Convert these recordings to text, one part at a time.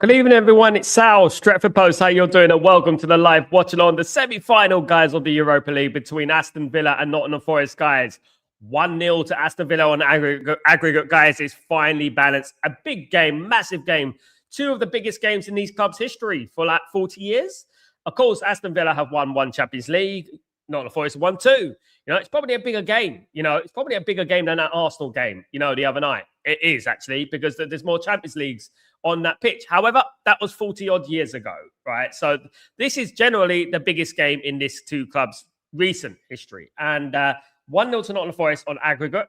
Good evening, everyone. It's Sal, Stretford Post. How you're doing? And welcome to the live watch along, the semi-final, guys, of the Europa League between Aston Villa and Nottingham Forest, guys. 1-0 to Aston Villa on aggregate, guys. Is finally balanced. A big game, massive game. Two of the biggest games in these clubs' history for like 40 years. Of course, Aston Villa have won one Champions League. Nottingham Forest won two. It's probably a bigger game. It's probably a bigger game than that Arsenal game, the other night. It is, actually, because there's more Champions Leagues on that pitch. However, that was 40 odd years ago, right? So this is generally the biggest game in this two clubs' recent history. And 1-0 to Nottingham Forest on aggregate.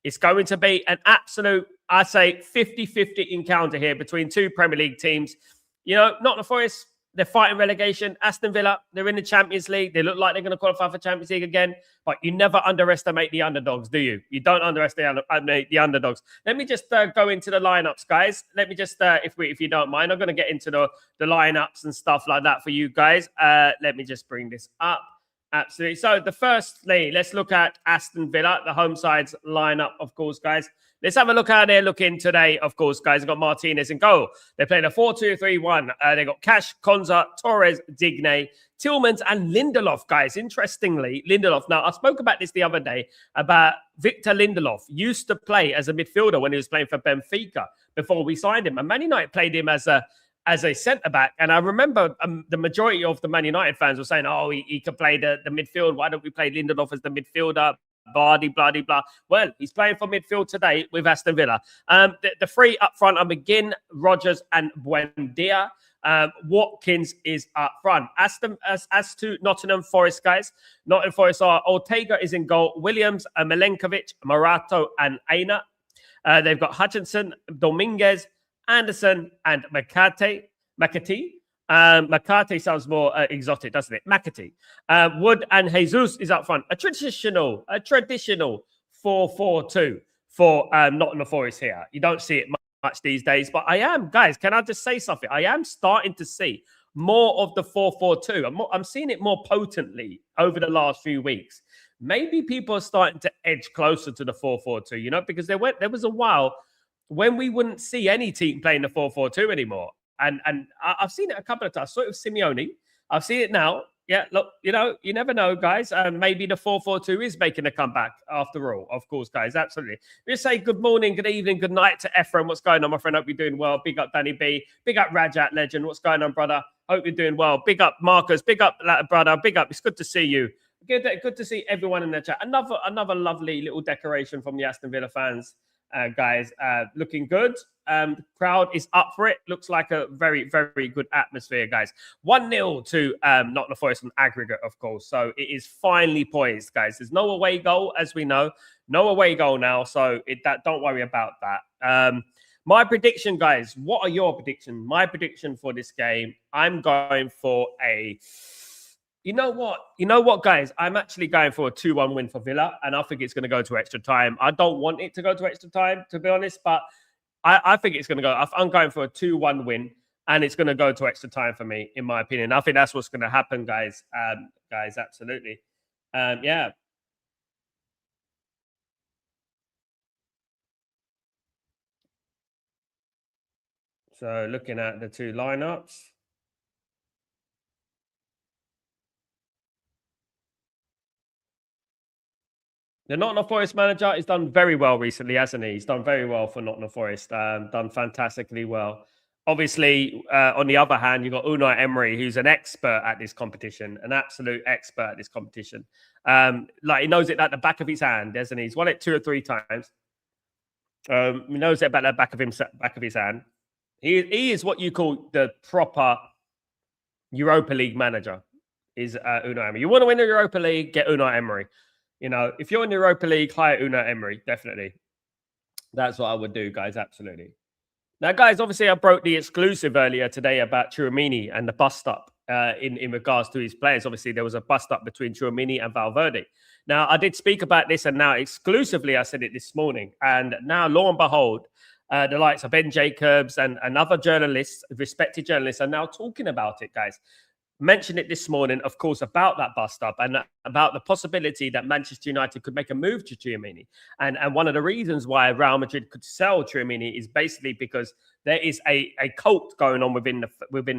It's going to be an absolute, I say, 50-50 encounter here between two Premier League teams. Nottingham Forest, they're fighting relegation. Aston Villa, they're in the Champions League. They look like they're going to qualify for Champions League again. But you never underestimate the underdogs, do you? You don't underestimate the underdogs. Let me just go into the lineups, guys. Let me just, if you don't mind, I'm going to get into the lineups and stuff like that for you guys. Let me just bring this up. Absolutely. So firstly, let's look at Aston Villa, the home side's lineup, of course, guys. Let's have a look how they're looking today, of course, guys. They've got Martinez in goal. They're playing a 4-2-3-1. They've got Cash, Konza, Torres, Digne, Tillmans, and Lindelof, guys. Interestingly, Lindelof. Now, I spoke about this the other day about Victor Lindelof. Used to play as a midfielder when he was playing for Benfica before we signed him. And Man United played him as a centre-back. And I remember the majority of the Man United fans were saying, oh, he could play the midfield. Why don't we play Lindelof as the midfielder? Blah, blah, blah. Well, he's playing for midfield today with Aston Villa. The three up front are McGinn, Rodgers, and Buendia. Watkins is up front. As to Nottingham Forest, guys, Nottingham Forest are Ortega is in goal, Williams, Milenkovic, Morato, and Aina. They've got Hutchinson, Dominguez, Anderson, and McCarthy. McCarthy sounds more exotic, doesn't it? McAtee. Wood and Jesus is up front. A traditional 4-4-2 for Nottingham Forest here. You don't see it much these days, but guys, can I just say something? I am starting to see more of the 4-4-2. I'm seeing it more potently over the last few weeks. Maybe people are starting to edge closer to the 4-4-2, because there was a while when we wouldn't see any team playing the 4-4-2 anymore. And I've seen it a couple of times. Sort of Simeone. I've seen it now. Yeah, look, you never know, guys. Maybe the 4-4-2 is making a comeback after all. Of course, guys, absolutely. We just say good morning, good evening, good night to Ephraim. What's going on, my friend? Hope you're doing well. Big up Danny B. Big up Rajat Legend. What's going on, brother? Hope you're doing well. Big up Marcus. Big up, brother. Big up. It's good to see you. Good to see everyone in the chat. Another lovely little decoration from the Aston Villa fans. Guys, looking good. Crowd is up for it. Looks like a very, very good atmosphere, guys. 1-0 to Nottingham Forest on aggregate, of course. So it is finally poised, guys. There's no away goal, as we know. No away goal now, so don't worry about that. My prediction, guys. What are your predictions? My prediction for this game, I'm going for a... You know what, guys? I'm actually going for a 2-1 win for Villa, and I think it's going to go to extra time. I don't want it to go to extra time, to be honest, but I think it's going to go. I'm going for a 2-1 win, and it's going to go to extra time for me, in my opinion. I think that's what's going to happen, guys. Guys, absolutely. Yeah. So looking at the two lineups. The Nottingham Forest manager has done very well recently, hasn't he? He's done very well for Nottingham Forest, done fantastically well. Obviously, on the other hand, you've got Unai Emery, who's an expert at this competition, an absolute expert at this competition. He knows it at the back of his hand, doesn't he? He's won it 2 or 3 times. He knows it about the back of his hand. He is what you call the proper Europa League manager, is Unai Emery. You want to win the Europa League, get Unai Emery. If you're in the Europa League, hire Unai Emery, definitely. That's what I would do, guys, absolutely. Now, guys, obviously I broke the exclusive earlier today about Tchouaméni and the bust-up in regards to his players. Obviously, there was a bust-up between Tchouaméni and Valverde. Now, I did speak about this, and now exclusively I said it this morning. And now, lo and behold, the likes of Ben Jacobs and other journalists, respected journalists, are now talking about it, guys. mentioned it this morning, of course, about that bust up and about the possibility that Manchester United could make a move to Tchouaméni. And one of the reasons why Real Madrid could sell Tchouaméni is basically because there is a cult going on within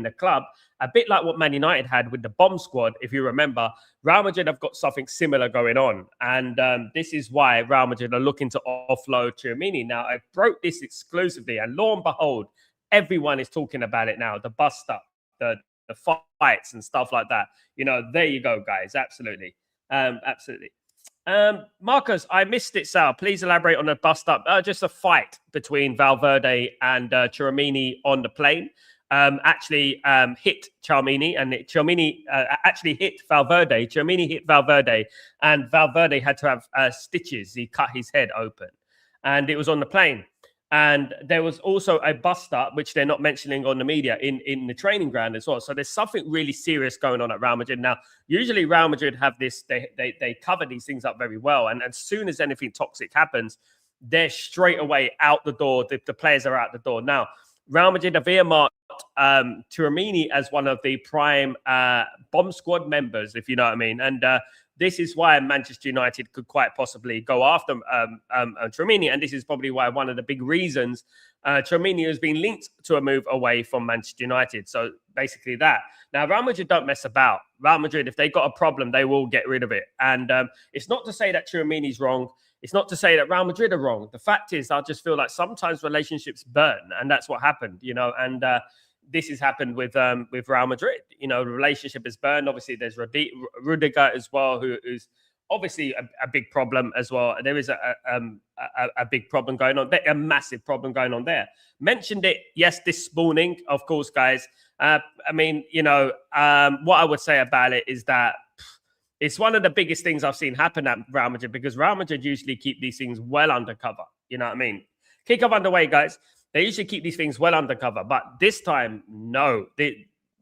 the club, a bit like what Man United had with the bomb squad. If you remember, Real Madrid have got something similar going on. And this is why Real Madrid are looking to offload Tchouaméni. Now, I broke this exclusively, and lo and behold, everyone is talking about it now. The bust up, the fights and stuff like that. There you go, guys. Absolutely. Absolutely. Marcus, I missed it, Sal. Please elaborate on the bust up. Just a fight between Valverde and Tchouaméni on the plane. Actually hit Tchouaméni, and Tchouaméni actually hit Valverde. Tchouaméni hit Valverde, and Valverde had to have stitches. He cut his head open, and it was on the plane. And there was also a bust up, which they're not mentioning on the media, in the training ground as well. So there's something really serious going on at Real Madrid. Now, usually Real Madrid have this, they cover these things up very well. And as soon as anything toxic happens, they're straight away out the door. The players are out the door. Now, Real Madrid have earmarked Tchouaméni as one of the prime bomb squad members, if you know what I mean. And this is why Manchester United could quite possibly go after Tchouaméni, and this is probably why one of the big reasons Tchouaméni has been linked to a move away from Manchester United. So basically that. Now, Real Madrid don't mess about. Real Madrid, if they've got a problem, they will get rid of it. And it's not to say that Tchouaméni's wrong. It's not to say that Real Madrid are wrong. The fact is, I just feel like sometimes relationships burn, and that's what happened, and this has happened with Real Madrid. The relationship is burned. Obviously, there's Rudiger as well, who's obviously a big problem as well. There is a big problem going on there, a massive problem going on there. Mentioned it, yes, this morning, of course, guys. What I would say about it is that it's one of the biggest things I've seen happen at Real Madrid, because Real Madrid usually keep these things well undercover. You know what I mean? Kick-off underway, guys. They usually keep these things well undercover, but this time, no.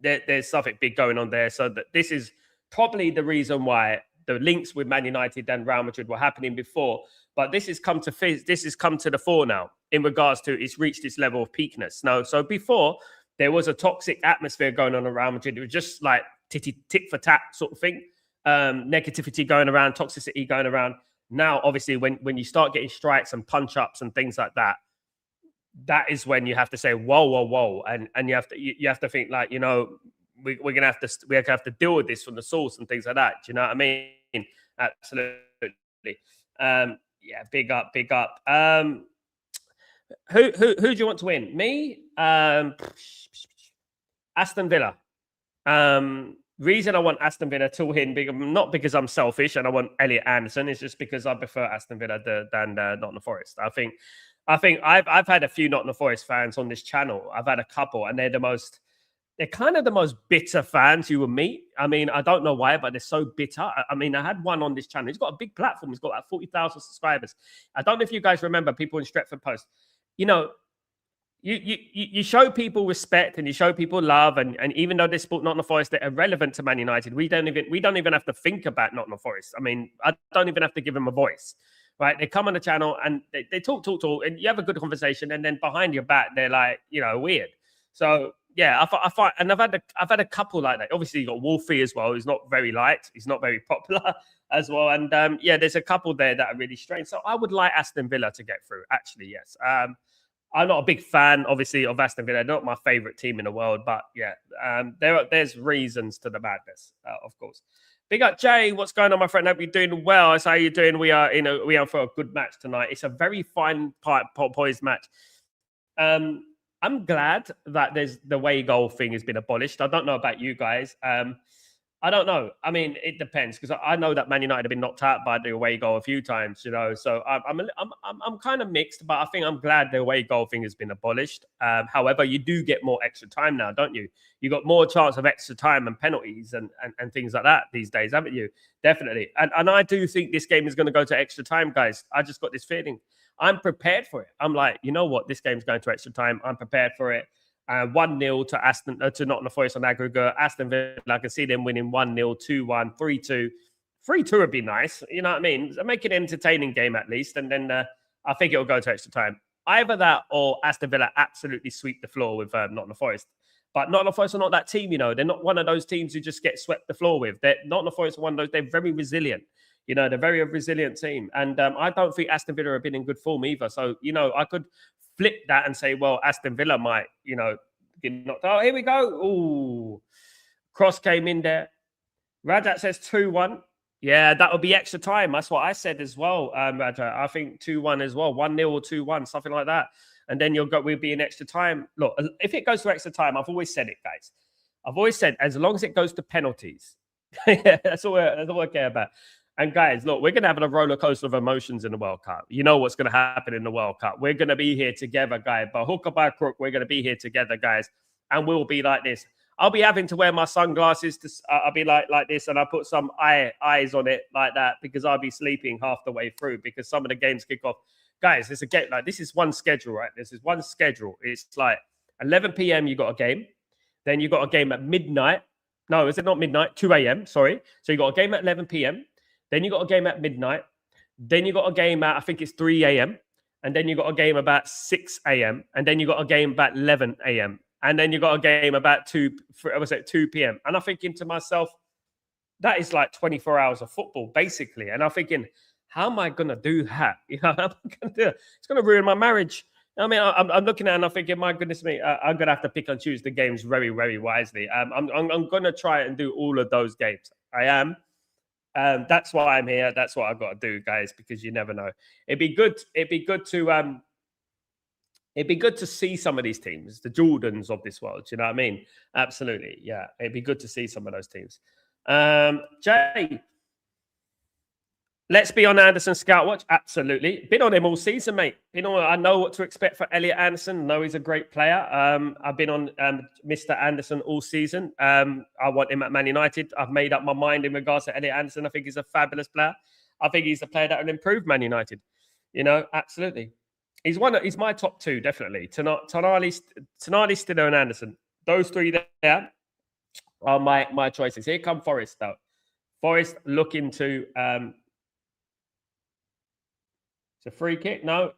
There's something big going on there. So this is probably the reason why the links with Man United and Real Madrid were happening before. But this has come to the fore now in regards to it's reached this level of peakness. Now, so before, there was a toxic atmosphere going on around Madrid. It was just like tit for tat sort of thing. Negativity going around, toxicity going around. Now, obviously, when you start getting strikes and punch-ups and things like that, that is when you have to say, whoa, and you have to think like, we're gonna have to deal with this from the source and things like that. Do you know what I mean? Absolutely. Yeah, big up. Who do you want to win? Me? Aston Villa. Reason I want Aston Villa to win, not because I'm selfish and I want Elliot Anderson, it's just because I prefer Aston Villa than Nottingham Forest. I think I've had a few Nottingham Forest fans on this channel. I've had a couple, and they're kind of the most bitter fans you will meet. I mean, I don't know why, but they're so bitter. I mean, I had one on this channel. He's got a big platform. He's got like 40,000 subscribers. I don't know if you guys remember people in Stretford Post. You show people respect and you show people love, and even though they support Nottingham Forest, they're irrelevant to Man United. We don't even have to think about Nottingham Forest. I mean, I don't even have to give them a voice, right? They come on the channel and they talk, and you have a good conversation, and then behind your back they're like, weird. So yeah, I find, and I've had a couple like that. Obviously, you got Wolfie as well, who's not very liked, he's not very popular as well, and there's a couple there that are really strange. So I would like Aston Villa to get through. Actually, yes. I'm not a big fan, obviously, of Aston Villa. Not my favourite team in the world, but yeah, there's reasons to the madness, of course. Big up, Jay. What's going on, my friend? Hope you're doing well. That's how you're doing. We are for a good match tonight. It's a very fine, poised match. I'm glad that the away goal thing has been abolished. I don't know about you guys. I don't know. I mean, it depends, because I know that Man United have been knocked out by the away goal a few times, So I'm kind of mixed, but I think I'm glad the away goal thing has been abolished. However, you do get more extra time now, don't you? You got more chance of extra time and penalties and things like that these days, haven't you? Definitely. And I do think this game is going to go to extra time, guys. I just got this feeling. I'm prepared for it. I'm like, you know what? This game's going to extra time. I'm prepared for it. 1-0 to Nottingham Forest on aggregate. Aston Villa, I can see them winning 1-0, 2-1, 3-2. 3-2 would be nice. You know what I mean? Make it an entertaining game at least. And then I think it'll go to extra time. Either that or Aston Villa absolutely sweep the floor with Nottingham Forest. But Nottingham Forest are not that team, you know. They're not one of those teams who just get swept the floor with. Nottingham Forest are one of those. They're very resilient. You know, they're very resilient team. And I don't think Aston Villa have been in good form either. So, you know, I could flip that and say, well, Aston Villa might, you know, get knocked out. Oh, here we go. Ooh. Cross came in there. Rajat says 2-1. Yeah, that would be extra time. That's what I said as well, Rajat. I think 2-1 as well. 1-0 or 2-1, something like that. And then we'll be in extra time. Look, if it goes to extra time, I've always said it, guys. I've always said, as long as it goes to penalties, that's all I care about. And guys, look, we're going to have a roller coaster of emotions in the World Cup. You know what's going to happen in the World Cup. We're going to be here together, guys. By hook or by crook, we're going to be here together, guys. And we'll be like this. I'll be having to wear my sunglasses. I'll be like this, and I'll put some eyes on it like that because I'll be sleeping half the way through because some of the games kick off. Guys, it's a game like this is one schedule, right? This is one schedule. It's like 11 p.m. You got a game, then you got a game at midnight. No, is it not midnight? 2 a.m. Sorry. So you got a game at 11 p.m. Then you got a game at midnight. Then you got a game at I think it's 3 a.m. And then you got a game about 6 a.m. And then you got a game about 11 a.m. And then you got a game about 2 p.m. And I'm thinking to myself, that is like 24 hours of football, basically. And I'm thinking, how am I going to do that? You know, how am I going to do it? It's going to ruin my marriage. I mean, I'm looking at it and I'm thinking, my goodness me, I'm going to have to pick and choose the games very, very wisely. I'm going to try and do all of those games. I am. That's why I'm here. That's what I've got to do, guys, because you never know. It'd be good to see some of these teams, the Jordans of this world. You know what I mean? Absolutely. Yeah. It'd be good to see some of those teams. Jay, let's be on Anderson Scout Watch. Absolutely. Been on him all season, mate. I know what to expect for Elliot Anderson. I know he's a great player. I've been on Mr. Anderson all season. I want him at Man United. I've made up my mind in regards to Elliot Anderson. I think he's a fabulous player. I think he's a player that will improve Man United. You know, absolutely. He's my top two, definitely. Tonali, Stiller, and Anderson. Those three there are my choices. Here come Forest, though. Forest looking to... it's a free kick. No.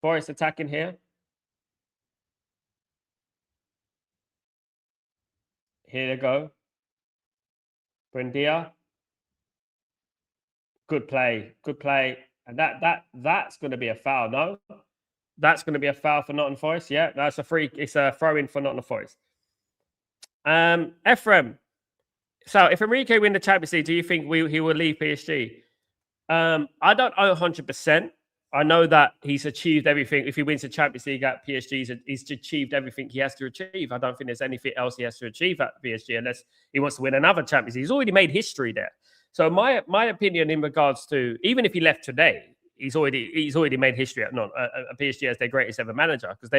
Forest attacking here. Here they go. Buendia. Good play. Good play. And that's going to be a foul, no? That's going to be a foul for Nottingham Forest. Yeah, that's a free. It's a throw-in for Nottingham Forest. Ephraim. So if Enrique win the Champions League, do you think he will leave PSG? I don't know 100%. I know that he's achieved everything. If he wins the Champions League at PSG, he's achieved everything he has to achieve. I don't think there's anything else he has to achieve at PSG unless he wants to win another Champions League. He's already made history there. So my opinion in regards to, even if he left today, he's already made history at PSG as their greatest ever manager because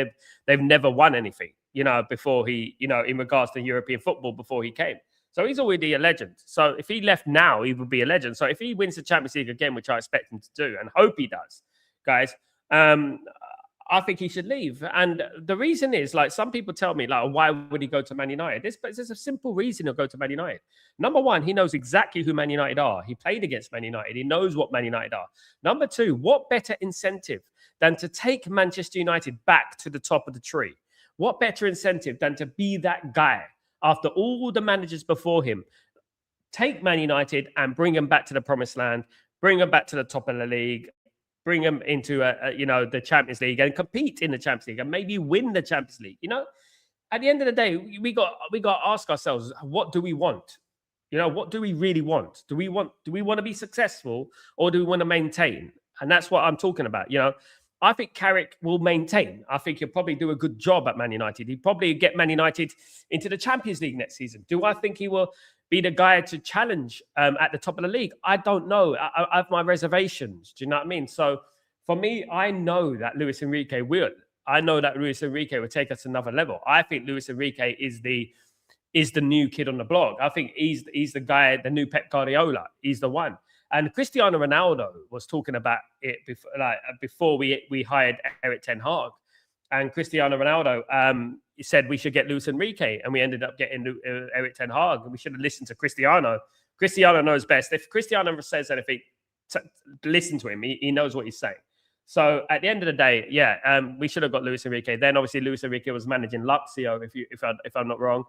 they've never won anything, you know, before he, you know, in regards to European football before he came. So he's already a legend. So if he left now, he would be a legend. So if he wins the Champions League again, which I expect him to do and hope he does, guys, I think he should leave. And the reason is, like, some people tell me, like, why would he go to Man United? There's a simple reason he'll go to Man United. Number one, he knows exactly who Man United are. He played against Man United. He knows what Man United are. Number two, what better incentive than to take Manchester United back to the top of the tree? What better incentive than to be that guy after all the managers before him? Take Man United and bring them back to the promised land, bring them back to the top of the league, bring them into the Champions League and compete in the Champions League and maybe win the Champions League. You know, at the end of the day, we got to ask ourselves, what do we want? You know, what do we really want? Do we want to be successful or do we want to maintain? And that's what I'm talking about. You know, I think Carrick will maintain. I think he'll probably do a good job at Man United. He'll probably get Man United into the Champions League next season. Do I think he will be the guy to challenge at the top of the league? I don't know. I have my reservations. Do you know what I mean? So for me, I know that Luis Enrique will. I know that Luis Enrique will take us to another level. I think Luis Enrique is the new kid on the block. I think he's the guy, the new Pep Guardiola. He's the one. And Cristiano Ronaldo was talking about it before we hired Eric Ten Hag. And Cristiano Ronaldo said we should get Luis Enrique, and we ended up getting Eric Ten Hag. And we should have listened to Cristiano. Cristiano knows best. If Cristiano says anything, listen to him. He knows what he's saying. So at the end of the day, we should have got Luis Enrique. Then obviously Luis Enrique was managing Lazio, if I'm not wrong.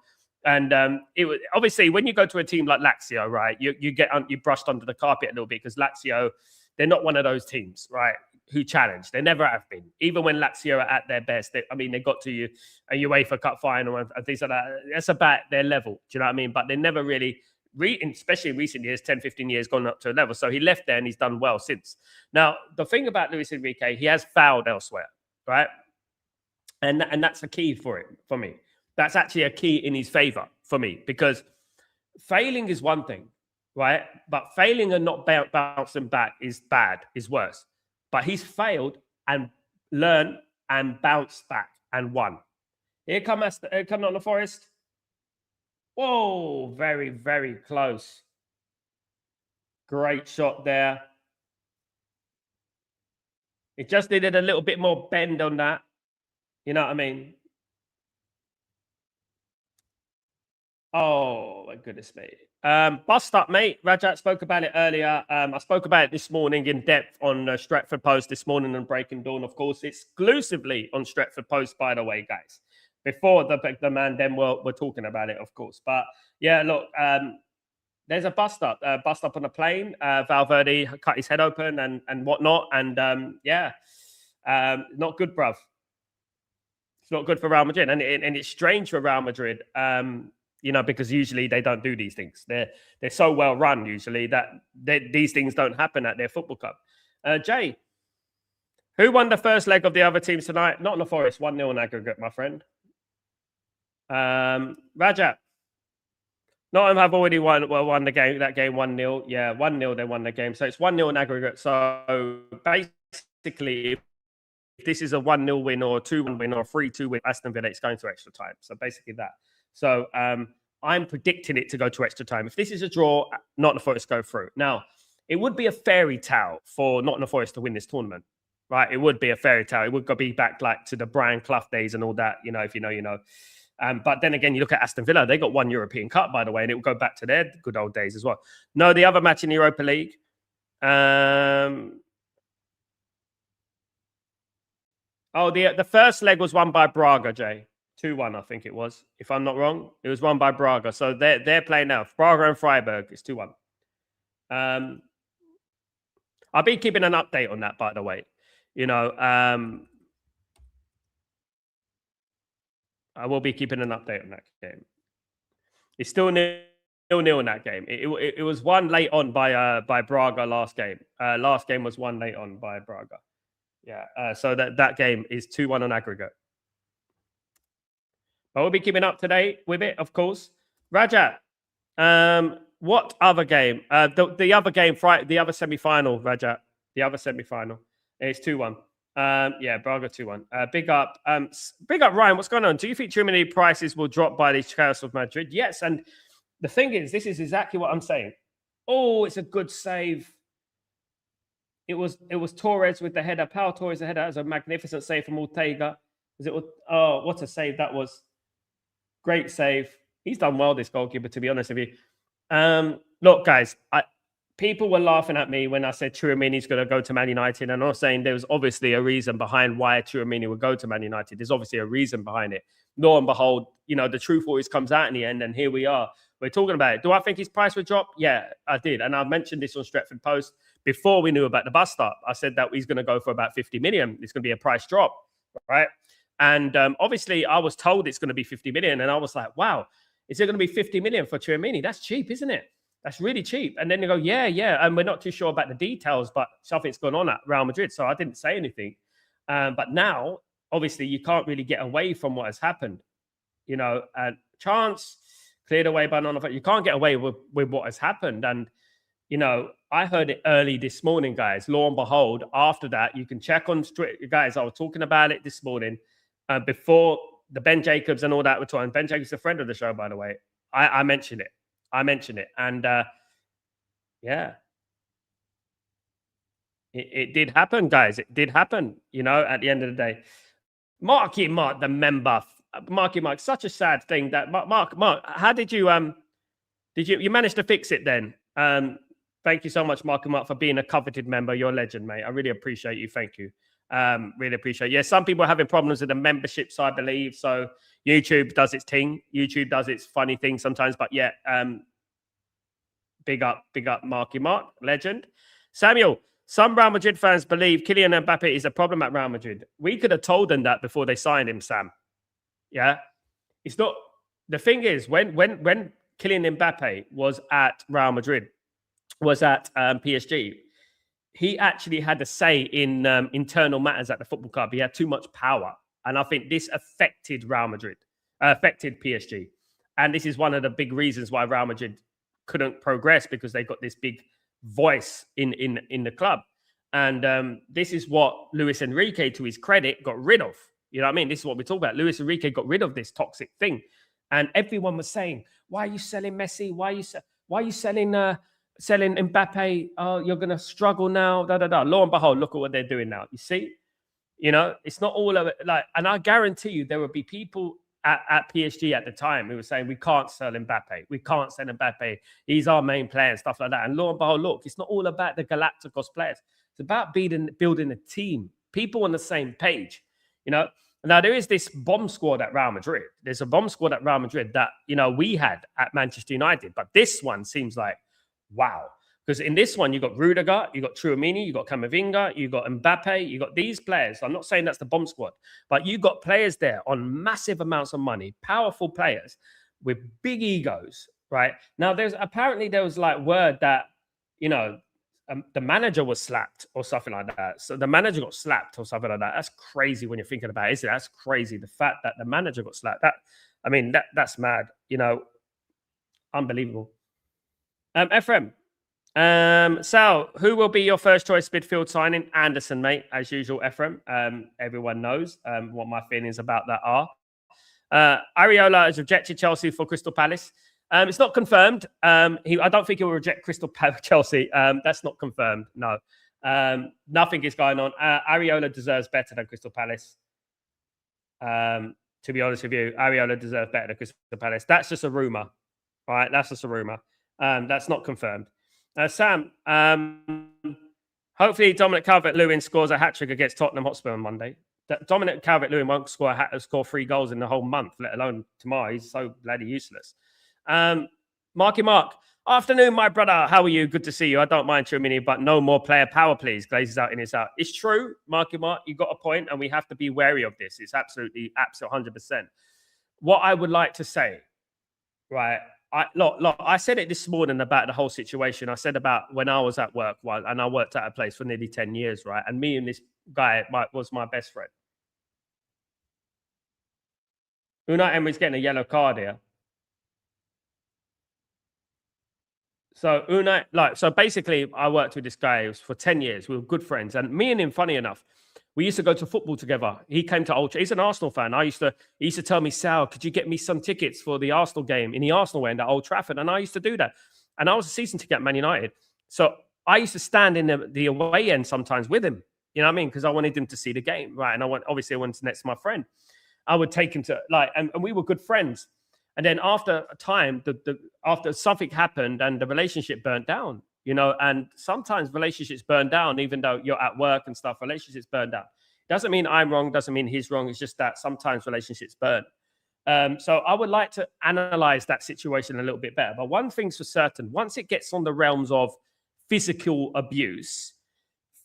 And it was obviously when you go to a team like Lazio, right? You get you brushed under the carpet a little bit because Lazio, they're not one of those teams, right? Who challenge. They never have been. Even when Lazio are at their best, they got to a UEFA Cup final and things like that. That's about their level. Do you know what I mean? But they never really, especially in recent years, 10, 15 years, gone up to a level. So he left there and he's done well since. Now, the thing about Luis Enrique, he has fouled elsewhere, right? And that's a key for me. That's actually a key in his favor for me because failing is one thing, right? But failing and not bouncing back is bad, is worse. But he's failed and learned and bounced back and won. Here come Nottingham Forest. Whoa, very, very close. Great shot there. It just needed a little bit more bend on that. You know what I mean? Oh, my goodness me. Bust up, mate. Rajat spoke about it earlier. I spoke about it this morning in depth on Stretford Post this morning and Breaking Dawn, of course, exclusively on Stretford Post, by the way, guys. Before the man, then we're talking about it, of course. But yeah, look, there's a bust up on a plane. Valverde cut his head open and whatnot. And not good, bruv. It's not good for Real Madrid. And it's strange for Real Madrid. Because usually they don't do these things. They're so well run usually that these things don't happen at their football club. Jay, who won the first leg of the other teams tonight? Nottingham Forest, 1-0 in aggregate, my friend. Rajat, Nottingham have already won the game. That game 1-0. Yeah, 1-0 they won the game. So it's 1-0 in aggregate. So basically, if this is a 1-0 win or a 2-1 win or a 3-2 win, Aston Villa, it's going to extra time. So basically that. So I'm predicting it to go to extra time. If this is a draw, Nottingham Forest go through. Now, it would be a fairy tale for Nottingham Forest to win this tournament, right? It would be a fairy tale. It would go be back like to the Brian Clough days and all that, if you know, you know. But then again, you look at Aston Villa, they got one European Cup, by the way, and it will go back to their good old days as well. No, the other match in the Europa League. The first leg was won by Braga, Jay. 2-1, I think it was. If I'm not wrong, it was won by Braga. So they're playing now. Braga and Freiburg. It's 2-1. I'll be keeping an update on that, by the way. I will be keeping an update on that game. It's still 0-0 in that game. It was won late on by Braga last game. Last game was won late on by Braga. Yeah. So that game is 2-1 on aggregate. But we'll be keeping up to date with it, of course. Rajat, what other game? The other game, the other semi-final, Rajat. The other semi-final. It's 2-1. Braga 2-1. Big up, Ryan. What's going on? Do you think Germany prices will drop by the chaos of Madrid? Yes. And the thing is, this is exactly what I'm saying. Oh, it's a good save. It was Torres with the header. Pau Torres, the header. That was a magnificent save from Ortega. Oh, what a save that was. Great save. He's done well, this goalkeeper, to be honest with you. Look, guys, people were laughing at me when I said Tchouaméni's going to go to Man United. And I was saying there was obviously a reason behind why Tchouaméni would go to Man United. There's obviously a reason behind it. Lo and behold, the truth always comes out in the end. And here we are. We're talking about it. Do I think his price would drop? Yeah, I did. And I mentioned this on Stretford Post before we knew about the bust up. I said that he's going to go for about 50 million. It's going to be a price drop, right? And obviously, I was told it's going to be 50 million. And I was like, wow, is it going to be 50 million for Tchouaméni? That's cheap, isn't it? That's really cheap. And then they go, yeah. And we're not too sure about the details, but something's gone on at Real Madrid. So I didn't say anything. But now, obviously, you can't really get away from what has happened. Chance cleared away by none of it. You can't get away with what has happened. And, I heard it early this morning, guys. Lo and behold, after that, you can check on guys. I was talking about it this morning before the Ben Jacobs and all that were talking. Ben Jacobs is a friend of the show, by the way. I mentioned it. And it did happen, guys. It did happen, at the end of the day. Marky Mark, the member. Marky Mark, such a sad thing that Mark, how did you manage to fix it then? Thank you so much, Marky Mark, for being a coveted member. You're a legend, mate. I really appreciate you. Thank you. Really appreciate it. Yeah, some people are having problems with the memberships, I believe. So YouTube does its thing. YouTube does its funny thing sometimes. But yeah, big up, Marky Mark, legend. Samuel, some Real Madrid fans believe Kylian Mbappe is a problem at Real Madrid. We could have told them that before they signed him, Sam. Yeah. It's not. The thing is, when Kylian Mbappe was at Real Madrid, was at PSG, he actually had a say in internal matters at the football club. He had too much power. And I think this affected Real Madrid, affected PSG. And this is one of the big reasons why Real Madrid couldn't progress, because they got this big voice in the club. And this is what Luis Enrique, to his credit, got rid of. You know what I mean? This is what we're talking about. Luis Enrique got rid of this toxic thing. And everyone was saying, why are you selling Messi? Why are you selling Mbappe? Oh, you're going to struggle now. Da, da, da. Lo and behold, look at what they're doing now. You see? You know, it's not all of it. Like, and I guarantee you there would be people at PSG at the time who were saying, we can't sell Mbappe. We can't sell Mbappe. He's our main player and stuff like that. And lo and behold, look, it's not all about the Galacticos players. It's about building a team, people on the same page, you know. Now, there is this bomb squad at Real Madrid. There's a bomb squad at Real Madrid that, you know, we had at Manchester United. But this one seems like, wow. Because in this one, you got Rudiger, you got Tchouaméni, you got Camavinga, you got Mbappe, you got these players. I'm not saying that's the bomb squad, but you got players there on massive amounts of money, powerful players with big egos, right? Now, there was like word that, you know, the manager was slapped or something like that. So the manager got slapped or something like that. That's crazy when you're thinking about it, isn't it? That's crazy. The fact that the manager got slapped, that's mad, you know, unbelievable. Ephraim, Sal, who will be your first choice midfield signing? Anderson, mate, as usual, Ephraim. Everyone knows what my feelings about that are. Areola has rejected Chelsea for Crystal Palace. It's not confirmed. I don't think he will reject Chelsea. That's not confirmed. No. Nothing is going on. Areola deserves better than Crystal Palace. To be honest with you, Areola deserves better than Crystal Palace. That's just a rumor. All right, that's just a rumor. That's not confirmed. Sam, hopefully Dominic Calvert-Lewin scores a hat-trick against Tottenham Hotspur on Monday. Dominic Calvert-Lewin won't score 3 goals in the whole month, let alone tomorrow. He's so bloody useless. Marky Mark, afternoon, my brother. How are you? Good to see you. I don't mind Tchouaméni, but no more player power, please. Glazes out in his out. It's true, Marky Mark. You got a point, and we have to be wary of this. It's absolute 100%. What I would like to say, right? I said it this morning about the whole situation. I said about when I was at work, and I worked at a place for nearly 10 years, right? And me and this guy was my best friend. Unai Emery's getting a yellow card here. So so basically, I worked with this guy for 10 years. We were good friends, and me and him, funny enough, we used to go to football together. He came to Old Trafford. He's an Arsenal fan. He used to tell me, Sal, could you get me some tickets for the Arsenal game in the Arsenal end at Old Trafford? And I used to do that. And I was a season ticket at Man United. So I used to stand in the away end sometimes with him. You know what I mean? Because I wanted him to see the game, right? And I wanted to next to my friend. I would take him to and we were good friends. And then after a time, after something happened and the relationship burnt down, you know, and sometimes relationships burn down, even though you're at work and stuff, relationships burn down. Doesn't mean I'm wrong, doesn't mean he's wrong. It's just that sometimes relationships burn. So I would like to analyze that situation a little bit better. But one thing's for certain, once it gets on the realms of physical abuse,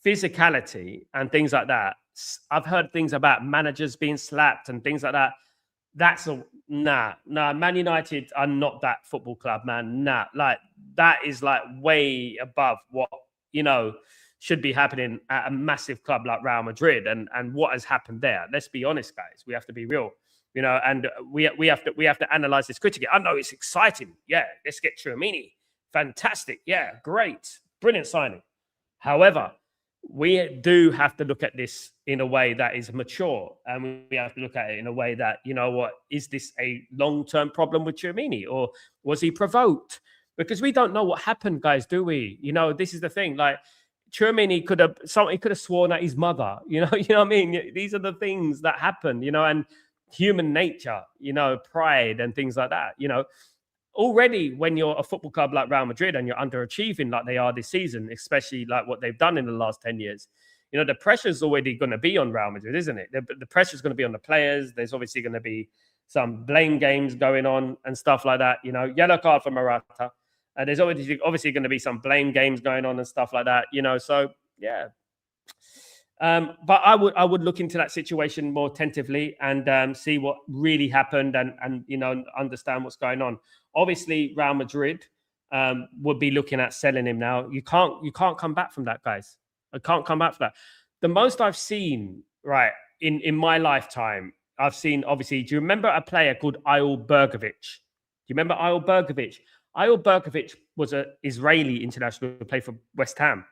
physicality and things like that, I've heard things about managers being slapped and things like that. That's nah. Man United are not that football club, man. Nah, like that is like way above what, you know, should be happening at a massive club like Real Madrid and what has happened there. Let's be honest, guys. We have to be real, you know, and we have to analyze this critically. I know it's exciting. Yeah, let's get Tchouaméni. Fantastic. Yeah, great. Brilliant signing. However, we do have to look at this in a way that is mature, and we have to look at it in a way that, you know what, is this a long-term problem with Tchouaméni, or was he provoked? Because we don't know what happened, guys, do we? You know, this is the thing. Like, Tchouaméni could have sworn at his mother. You know what I mean? These are the things that happen, you know, and human nature, you know, pride and things like that, you know. Already, when you're a football club like Real Madrid and you're underachieving like they are this season, especially like what they've done in the last 10 years, you know, the pressure's already going to be on Real Madrid, isn't it? The pressure's going to be on the players. There's obviously going to be some blame games going on and stuff like that. You know, yellow card for Morata. There's obviously going to be some blame games going on and stuff like that. You know, so yeah. But I would look into that situation more attentively and see what really happened and you know, understand what's going on. Obviously, Real Madrid would be looking at selling him now. You can't come back from that, guys. I can't come back from that. The most I've seen, right, in my lifetime, I've seen, obviously, do you remember a player called Ayol Bergovic? Do you remember Ayol Bergovic? Ayol Bergovic was an Israeli international who played for West Ham.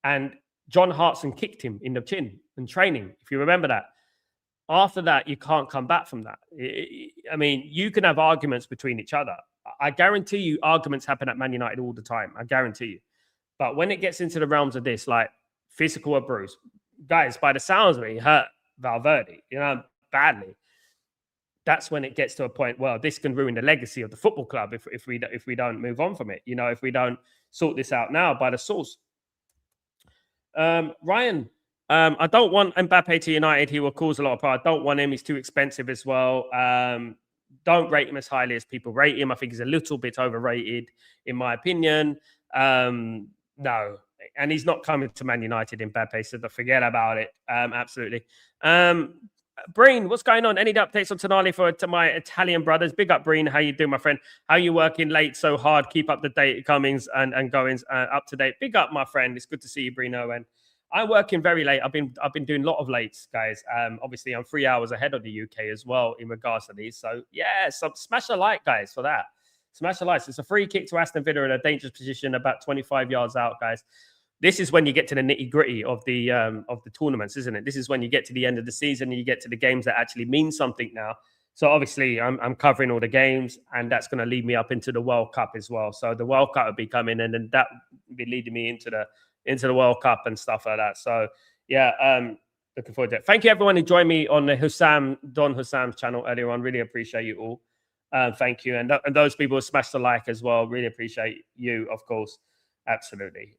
And John Hartson kicked him in the chin in training, if you remember that. After that, you can't come back from that. I mean, you can have arguments between each other. I guarantee you arguments happen at Man United all the time. I guarantee you. But when it gets into the realms of this, like physical abuse, guys, by the sounds of it, he hurt Valverde, you know, badly. That's when it gets to a point, well, this can ruin the legacy of the football club if we don't move on from it. You know, if we don't sort this out now by the source. Ryan, I don't want Mbappe to United. He will cause a lot of power. I don't want him. He's too expensive as well. Don't rate him as highly as people rate him. I think he's a little bit overrated, in my opinion. No, and he's not coming to Man United, Mbappe, so forget about it. Absolutely. Breen, what's going on? Any updates on Tonali to my Italian brothers? Big up, Breen. How you doing, my friend? How you working late so hard? Keep up the date comings and goings up to date. Big up, my friend. It's good to see you, Brino. And I'm working very late. I've been doing a lot of lates, guys. Obviously, I'm 3 hours ahead of the UK as well in regards to these. So yeah, smash a like, guys, for that. Smash a like. It's a free kick to Aston Villa in a dangerous position, about 25 yards out, guys. This is when you get to the nitty-gritty of the tournaments, isn't it? This is when you get to the end of the season and you get to the games that actually mean something now. So obviously, I'm covering all the games, and that's going to lead me up into the World Cup as well. So the World Cup will be coming, and then that will be leading me into the World Cup and stuff like that. So yeah, looking forward to it. Thank you, everyone who joined me on the Don Hussam's channel earlier on. Really appreciate you all. Thank you, and those people who smashed the like as well. Really appreciate you, of course. Absolutely.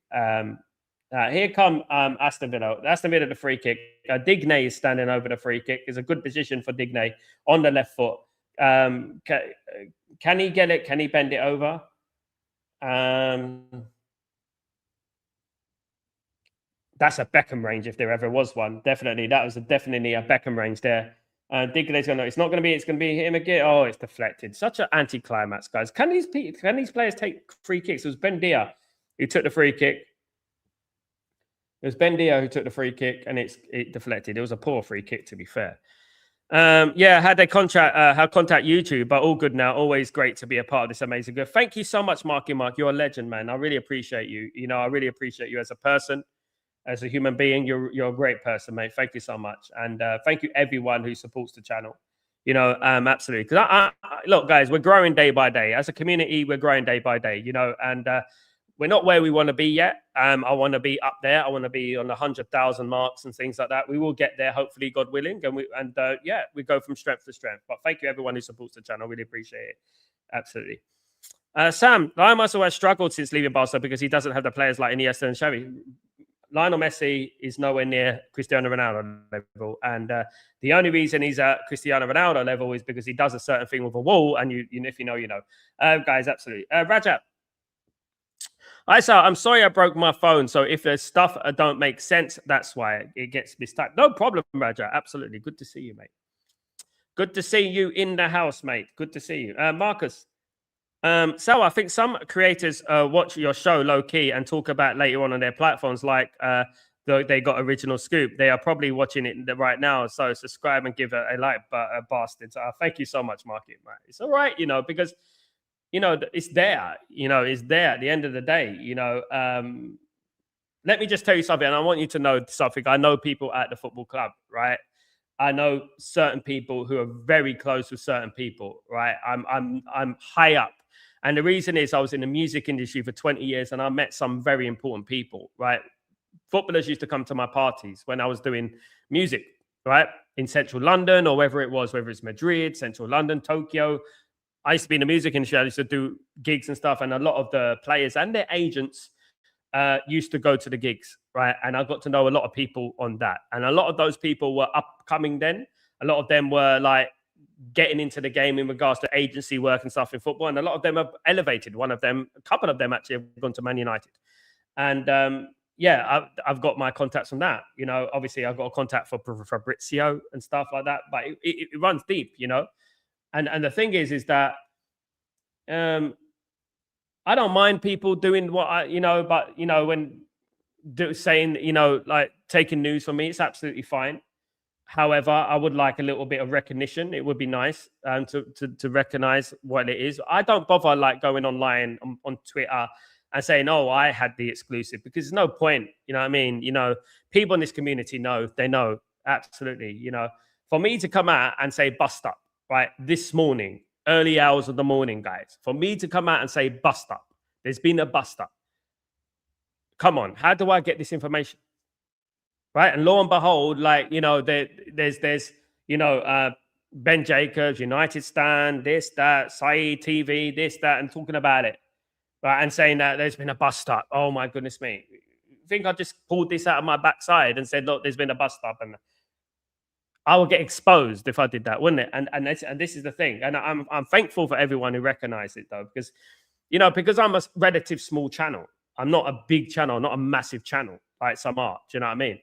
Here come Aston Villa. Aston Villa, the free kick. Digne is standing over the free kick. It's a good position for Digne on the left foot. Can he get it? Can he bend it over? That's a Beckham range if there ever was one. Definitely. That was definitely a Beckham range there. Digne's going to, it's going to be him again. Oh, it's deflected. Such an anticlimax, guys. Can these players take free kicks? It was Ben Dia who took the free kick. It was Ben Dia who took the free kick, and it deflected. It was a poor free kick, to be fair. Yeah, had contact YouTube, but all good now. Always great to be a part of this amazing group. Thank you so much, Marky Mark. You're a legend, man. I really appreciate you. You know, I really appreciate you as a person, as a human being. You're a great person, mate. Thank you so much, and thank you everyone who supports the channel. You know, absolutely. Because look, guys, we're growing day by day as a community. We're growing day by day. You know, and we're not where we want to be yet. I want to be up there. I want to be on the 100,000 marks and things like that. We will get there, hopefully, God willing. And yeah, we go from strength to strength. But thank you, everyone who supports the channel. Really appreciate it. Absolutely. Sam, Lionel Messi has struggled since leaving Barca because he doesn't have the players like Iniesta and Xavi. Lionel Messi is nowhere near Cristiano Ronaldo level. And the only reason he's at Cristiano Ronaldo level is because he does a certain thing with a wall. And if you know, you know. Guys, absolutely. Rajat. I'm sorry I broke my phone. So if there's stuff that don't make sense, that's why it gets mistyped. No problem, Raja. Absolutely. Good to see you, mate. Good to see you in the house, mate. Good to see you. Marcus. So I think some creators watch your show low-key and talk about later on their platforms like they got Original Scoop. They are probably watching it right now. So subscribe and give a like, bastards. Thank you so much, Marky. It's all right, you know, because... You know, it's there. You know, it's there at the end of the day. You know, let me just tell you something, and I want you to know something. I know people at the football club, right? I know certain people who are very close with certain people, right? I'm high up, and the reason is I was in the music industry for 20 years, and I met some very important people, right? Footballers used to come to my parties when I was doing music, right, in central London or whether it's Madrid, central London, Tokyo. I used to be in the music industry. I used to do gigs and stuff, and a lot of the players and their agents used to go to the gigs, right? And I got to know a lot of people on that. And a lot of those people were upcoming then. A lot of them were like getting into the game in regards to agency work and stuff in football. And a lot of them have elevated. One of them, a couple of them actually have gone to Man United. And yeah, I've got my contacts from that. You know, obviously I've got a contact for Fabrizio and stuff like that, but it runs deep, you know. And the thing is that I don't mind people doing what I, you know, but you know, when saying, you know, like taking news from me, it's absolutely fine. However, I would like a little bit of recognition. It would be nice to recognize what it is. I don't bother like going online on Twitter and saying, "Oh, I had the exclusive," because there's no point. You know what I mean? You know, people in this community know. They know absolutely. You know, for me to come out and say "bust up," right, this morning, early hours of the morning, guys. For me to come out and say "bust up," there's been a bust up. Come on, how do I get this information? Right, and lo and behold, like, you know, there's you know, Ben Jacobs, United Stand, this, that, Saeed TV, this, that, and talking about it, right, and saying that there's been a bust up. Oh my goodness me! I think I just pulled this out of my backside and said, look, there's been a bust up, and I would get exposed if I did that, wouldn't it? And this is the thing, and I'm thankful for everyone who recognized it though, because you know, because I'm a relative small channel. I'm not a big channel, not a massive channel like some are. Do you know what I mean?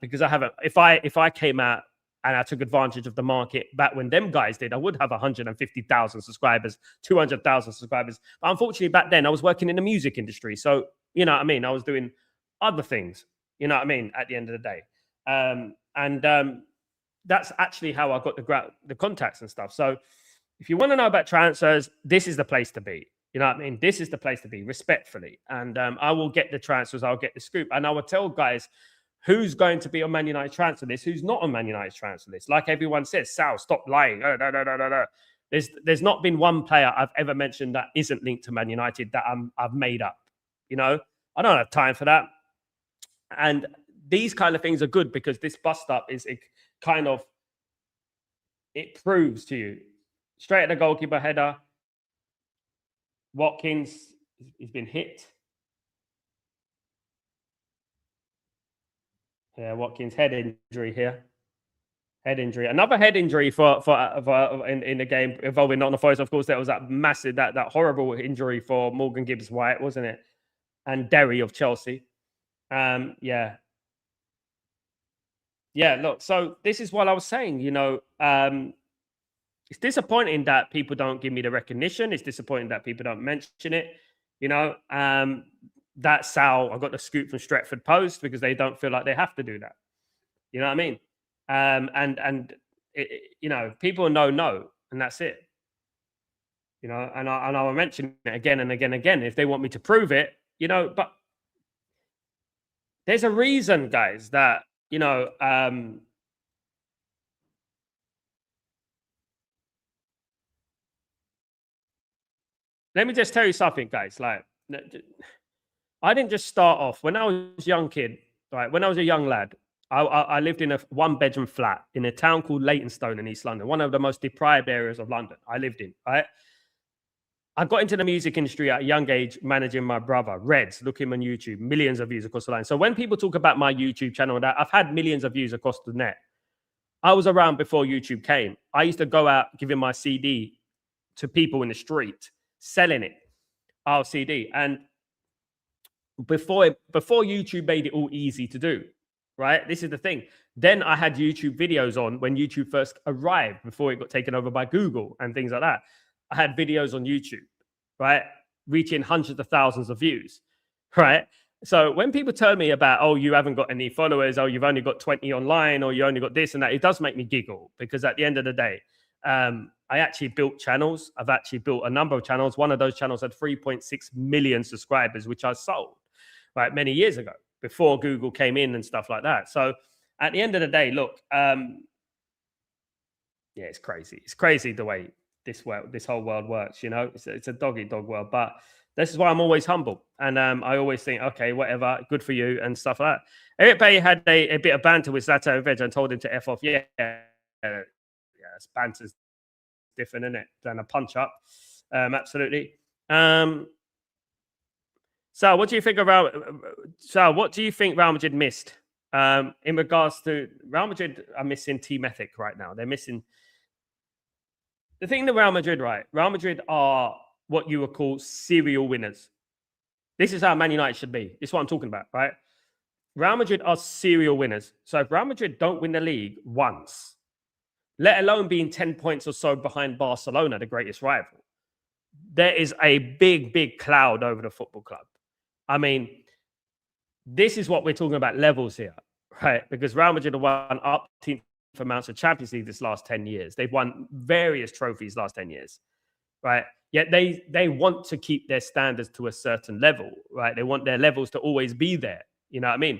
Because I haven't. If I came out and I took advantage of the market back when them guys did, I would have 150,000 subscribers, 200,000 subscribers. But unfortunately, back then I was working in the music industry, so you know what I mean. I was doing other things. You know what I mean. At the end of the day, that's actually how I got the contacts and stuff. So if you want to know about transfers, this is the place to be. You know what I mean? This is the place to be, respectfully. And I will get the transfers. I'll get the scoop. And I will tell guys who's going to be on Man United transfer list, who's not on Man United transfer list. Like everyone says, Sal, stop lying. No. There's not been one player I've ever mentioned that isn't linked to Man United that I've made up. You know, I don't have time for that. And these kind of things are good because this bust up is it proves to you. Straight at the goalkeeper header. Watkins has been hit. Yeah, Watkins head injury here. Head injury. Another head injury for in the game involving Nottingham Forest. Of course, there was that massive, that horrible injury for Morgan Gibbs White, wasn't it? And Derry of Chelsea. Yeah. Yeah, look, so this is what I was saying, you know, it's disappointing that people don't give me the recognition. It's disappointing that people don't mention it. You know, that's how I got the scoop from Stretford Post because they don't feel like they have to do that. You know what I mean? You know, people know, and that's it. You know, and I will mention it again and again and again if they want me to prove it. You know, but there's a reason, guys, that you know. Let me just tell you something, guys. Like, I didn't just start off when I was a young kid, right? When I was a young lad, I lived in a one-bedroom flat in a town called Leytonstone in East London, one of the most deprived areas of London I lived in, right? I got into the music industry at a young age, managing my brother, Reds. Look him on YouTube, millions of views across the line. So when people talk about my YouTube channel, that I've had millions of views across the net. I was around before YouTube came. I used to go out giving my CD to people in the street, selling it, our CD. And before YouTube made it all easy to do, right? This is the thing. Then I had YouTube videos on when YouTube first arrived, before it got taken over by Google and things like that. I had videos on YouTube, right? Reaching hundreds of thousands of views, right? So when people tell me about, oh, you haven't got any followers, oh, you've only got 20 online, or you only got this and that, it does make me giggle because at the end of the day, I actually built channels. I've actually built a number of channels. One of those channels had 3.6 million subscribers, which I sold, right, many years ago before Google came in and stuff like that. So at the end of the day, look, yeah, it's crazy. It's crazy the way this whole world works, you know. It's a dog world, but this is why I'm always humble, and I always think, okay, whatever, good for you and stuff like that. Eric Bay had a bit of banter with Zato Veg and told him to F off. Yeah, banter's different, isn't it, than a punch up? Absolutely. So, what do you think about? So, what do you think Real Madrid missed in regards to Real Madrid are missing team ethic right now? They're missing the thing. The Real Madrid, right? Real Madrid are what you would call serial winners. This is how Man United should be. This is what I'm talking about, right? Real Madrid are serial winners. So if Real Madrid don't win the league once, let alone being 10 points or so behind Barcelona, the greatest rival, there is a big, big cloud over the football club. I mean, this is what we're talking about levels here, right? Because Real Madrid have won up to amounts of Champions League this last 10 years. They've won various trophies last 10 years, right? Yet they want to keep their standards to a certain level, right? They want their levels to always be there. You know what I mean?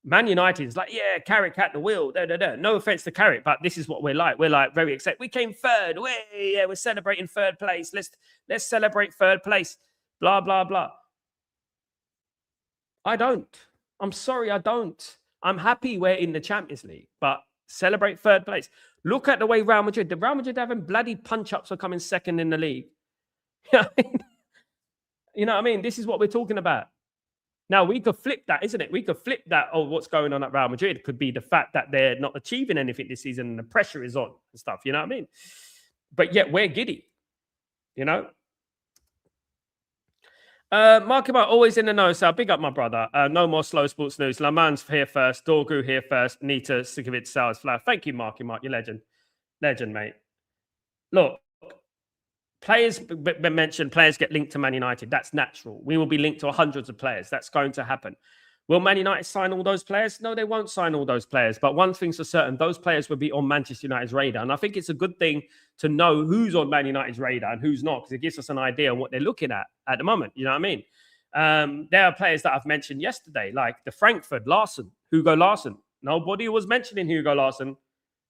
Man United is like, yeah, Carrick at the wheel. No offense to Carrick, but this is what we're like. We're like very excited. We came third. We're celebrating third place. Let's celebrate third place. Blah, blah, blah. I don't. I'm sorry, I don't. I'm happy we're in the Champions League, but celebrate third place. Look at the way Real Madrid, the Real Madrid having bloody punch-ups for coming second in the league. You know what I mean? This is what we're talking about. Now, we could flip that, isn't it? We could flip that, oh, what's going on at Real Madrid could be the fact that they're not achieving anything this season and the pressure is on and stuff, you know what I mean? But yet we're giddy, you know? Mark about always in the know, so big up my brother. No more slow sports news. Laman's here first. Dorgu here first. Nita Sikovit Sales Flower. Thank you, Marky Mark. You're legend. Legend, mate. Look, players been mentioned, players get linked to Man United. That's natural. We will be linked to hundreds of players. That's going to happen. Will Man United sign all those players? No, they won't sign all those players. But one thing's for certain, those players will be on Manchester United's radar. And I think it's a good thing to know who's on Man United's radar and who's not, because it gives us an idea on what they're looking at the moment. You know what I mean? There are players that I've mentioned yesterday, like the Frankfurt, Hugo Larsson. Nobody was mentioning Hugo Larsson.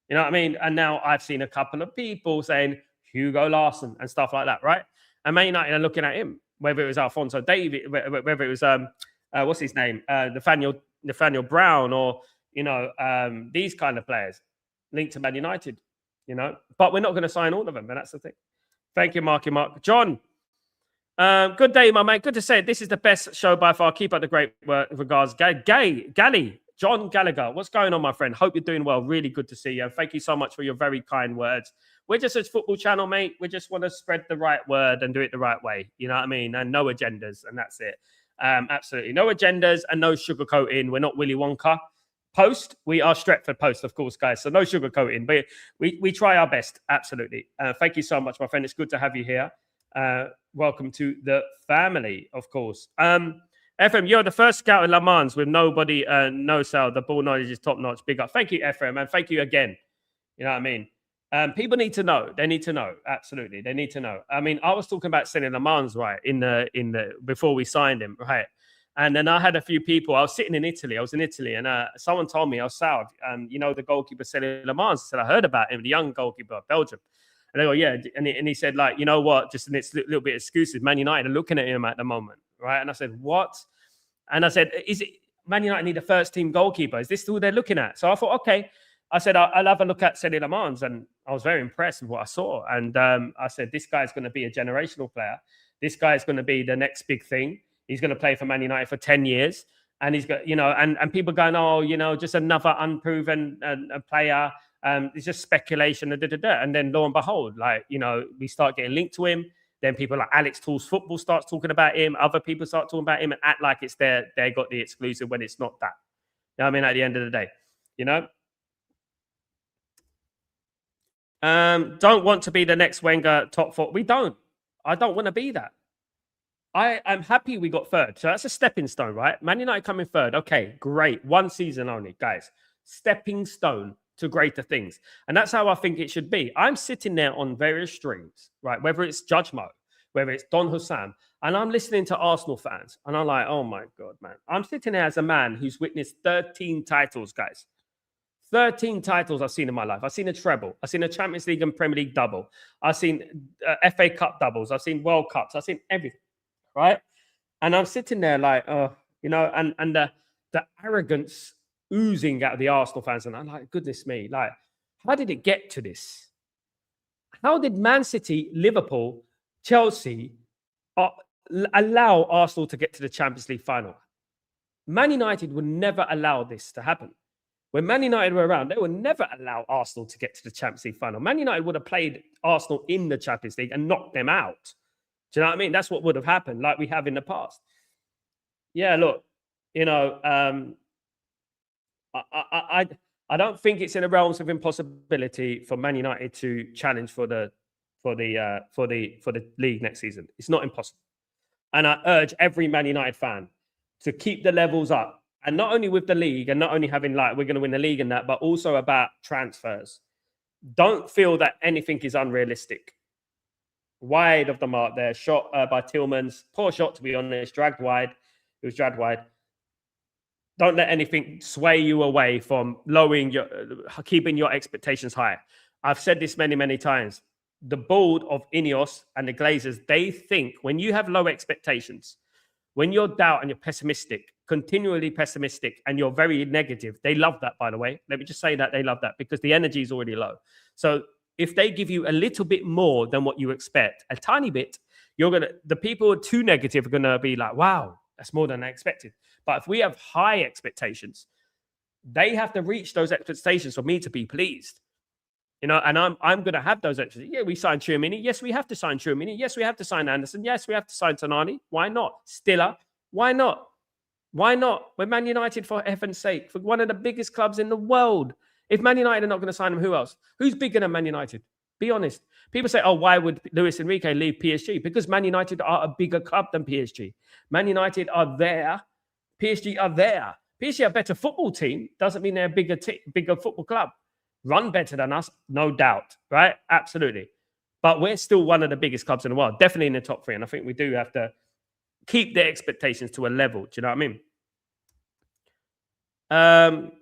You know what I mean? And now I've seen a couple of people saying Hugo Larsson and stuff like that, right? And Man United are looking at him, whether it was Alphonso Davies, whether it was what's his name, Nathaniel Brown, or you know these kind of players linked to Man United, you know. But we're not going to sign all of them, and that's the thing. Thank you, Marky Mark. John, good day, my mate. Good to say it. This is the best show by far. Keep up the great work. Regards, Gally, John Gallagher. What's going on, my friend? Hope you're doing well. Really good to see you. Thank you so much for your very kind words. We're just a football channel, mate. We just want to spread the right word and do it the right way. You know what I mean? And no agendas, and that's it. Absolutely. No agendas and no sugarcoating. We're not Willy Wonka. Post, we are Stretford Post, of course, guys. So no sugarcoating, but we try our best. Absolutely. Thank you so much, my friend. It's good to have you here. Welcome to the family, of course. FM, you're the first scout in Le Mans with nobody, no sale. The ball knowledge is top notch. Big up. Thank you, FM, and thank you again. You know what I mean? People need to know. They need to know. Absolutely, they need to know. I mean, I was talking about selling Le Mans, right? In the before we signed him, right? And then I had a few people. I was sitting in Italy. I was in Italy, and someone told me, "Oh, Sal, you know the goalkeeper selling Le Mans." I said, "I heard about him, the young goalkeeper of Belgium." And they go, "Yeah," and he said, "Like, you know what? Just a little bit of excuses. Man United are looking at him at the moment, right?" And I said, "What?" And I said, "Is it Man United need a first team goalkeeper? Is this who they're looking at?" So I thought, okay. I said, I'll have a look at Cedi Le Mans, and I was very impressed with what I saw. And I said, this guy's going to be a generational player. This guy's going to be the next big thing. He's going to play for Man United for 10 years. And he's got, you know, and people going, oh, you know, just another unproven player. It's just speculation. And then lo and behold, like, you know, we start getting linked to him. Then people like Alex Tools Football starts talking about him. Other people start talking about him and act like it's they got the exclusive when it's not that. You know what I mean? At the end of the day, you know? Don't want to be the next Wenger top four. We don't. I don't want to be that. I'm happy we got third. So that's a stepping stone, right? Man United coming third. Okay, great. One season only, guys. Stepping stone to greater things. And that's how I think it should be. I'm sitting there on various streams, right? Whether it's Judge Mo, whether it's Don Hussam, and I'm listening to Arsenal fans. And I'm like, oh my God, man. I'm sitting there as a man who's witnessed 13 titles, guys. 13 titles I've seen in my life. I've seen a treble. I've seen a Champions League and Premier League double. I've seen FA Cup doubles. I've seen World Cups. I've seen everything, right? And I'm sitting there like, you know, and the arrogance oozing out of the Arsenal fans. And I'm like, goodness me, like, how did it get to this? How did Man City, Liverpool, Chelsea, allow Arsenal to get to the Champions League final. Man United would never allow this to happen. When Man United were around, they would never allow Arsenal to get to the Champions League final. Man United would have played Arsenal in the Champions League and knocked them out. Do you know what I mean? That's what would have happened, like we have in the past. Yeah, look, you know, I don't think it's in the realms of impossibility for Man United to challenge for the league next season. It's not impossible, and I urge every Man United fan to keep the levels up, and not only with the league, and not only having like we're going to win the league and that, but also about transfers. Don't feel that anything is unrealistic. Wide of the mark there, shot by Tillmans, poor shot to be honest, dragged wide. It was dragged wide. Don't let anything sway you away from keeping your expectations high. I've said this many, many times. The board of Ineos and the Glazers, they think when you have low expectations, when you're doubt and you're pessimistic, continually pessimistic, and you're very negative, they love that, by the way. Let me just say that they love that because the energy is already low. So if they give you a little bit more than what you expect, a tiny bit, the people who are too negative are going to be like, wow, that's more than I expected. But if we have high expectations, they have to reach those expectations for me to be pleased. You know, and I'm going to have those expectations. Yeah, we signed Tchouaméni. Yes, we have to sign Tchouaméni. Yes, we have to sign Anderson. Yes, we have to sign Tonali. Why not? Stiller. Why not? Why not? We're Man United, for heaven's sake, for one of the biggest clubs in the world. If Man United are not going to sign him, who else? Who's bigger than Man United? Be honest. People say, oh, why would Luis Enrique leave PSG? Because Man United are a bigger club than PSG. Man United are there. PSG are there. PSG are a better football team. Doesn't mean they're a bigger football club. Run better than us, no doubt, right? Absolutely. But we're still one of the biggest clubs in the world, definitely in the top three. And I think we do have to keep their expectations to a level. Do you know what I mean?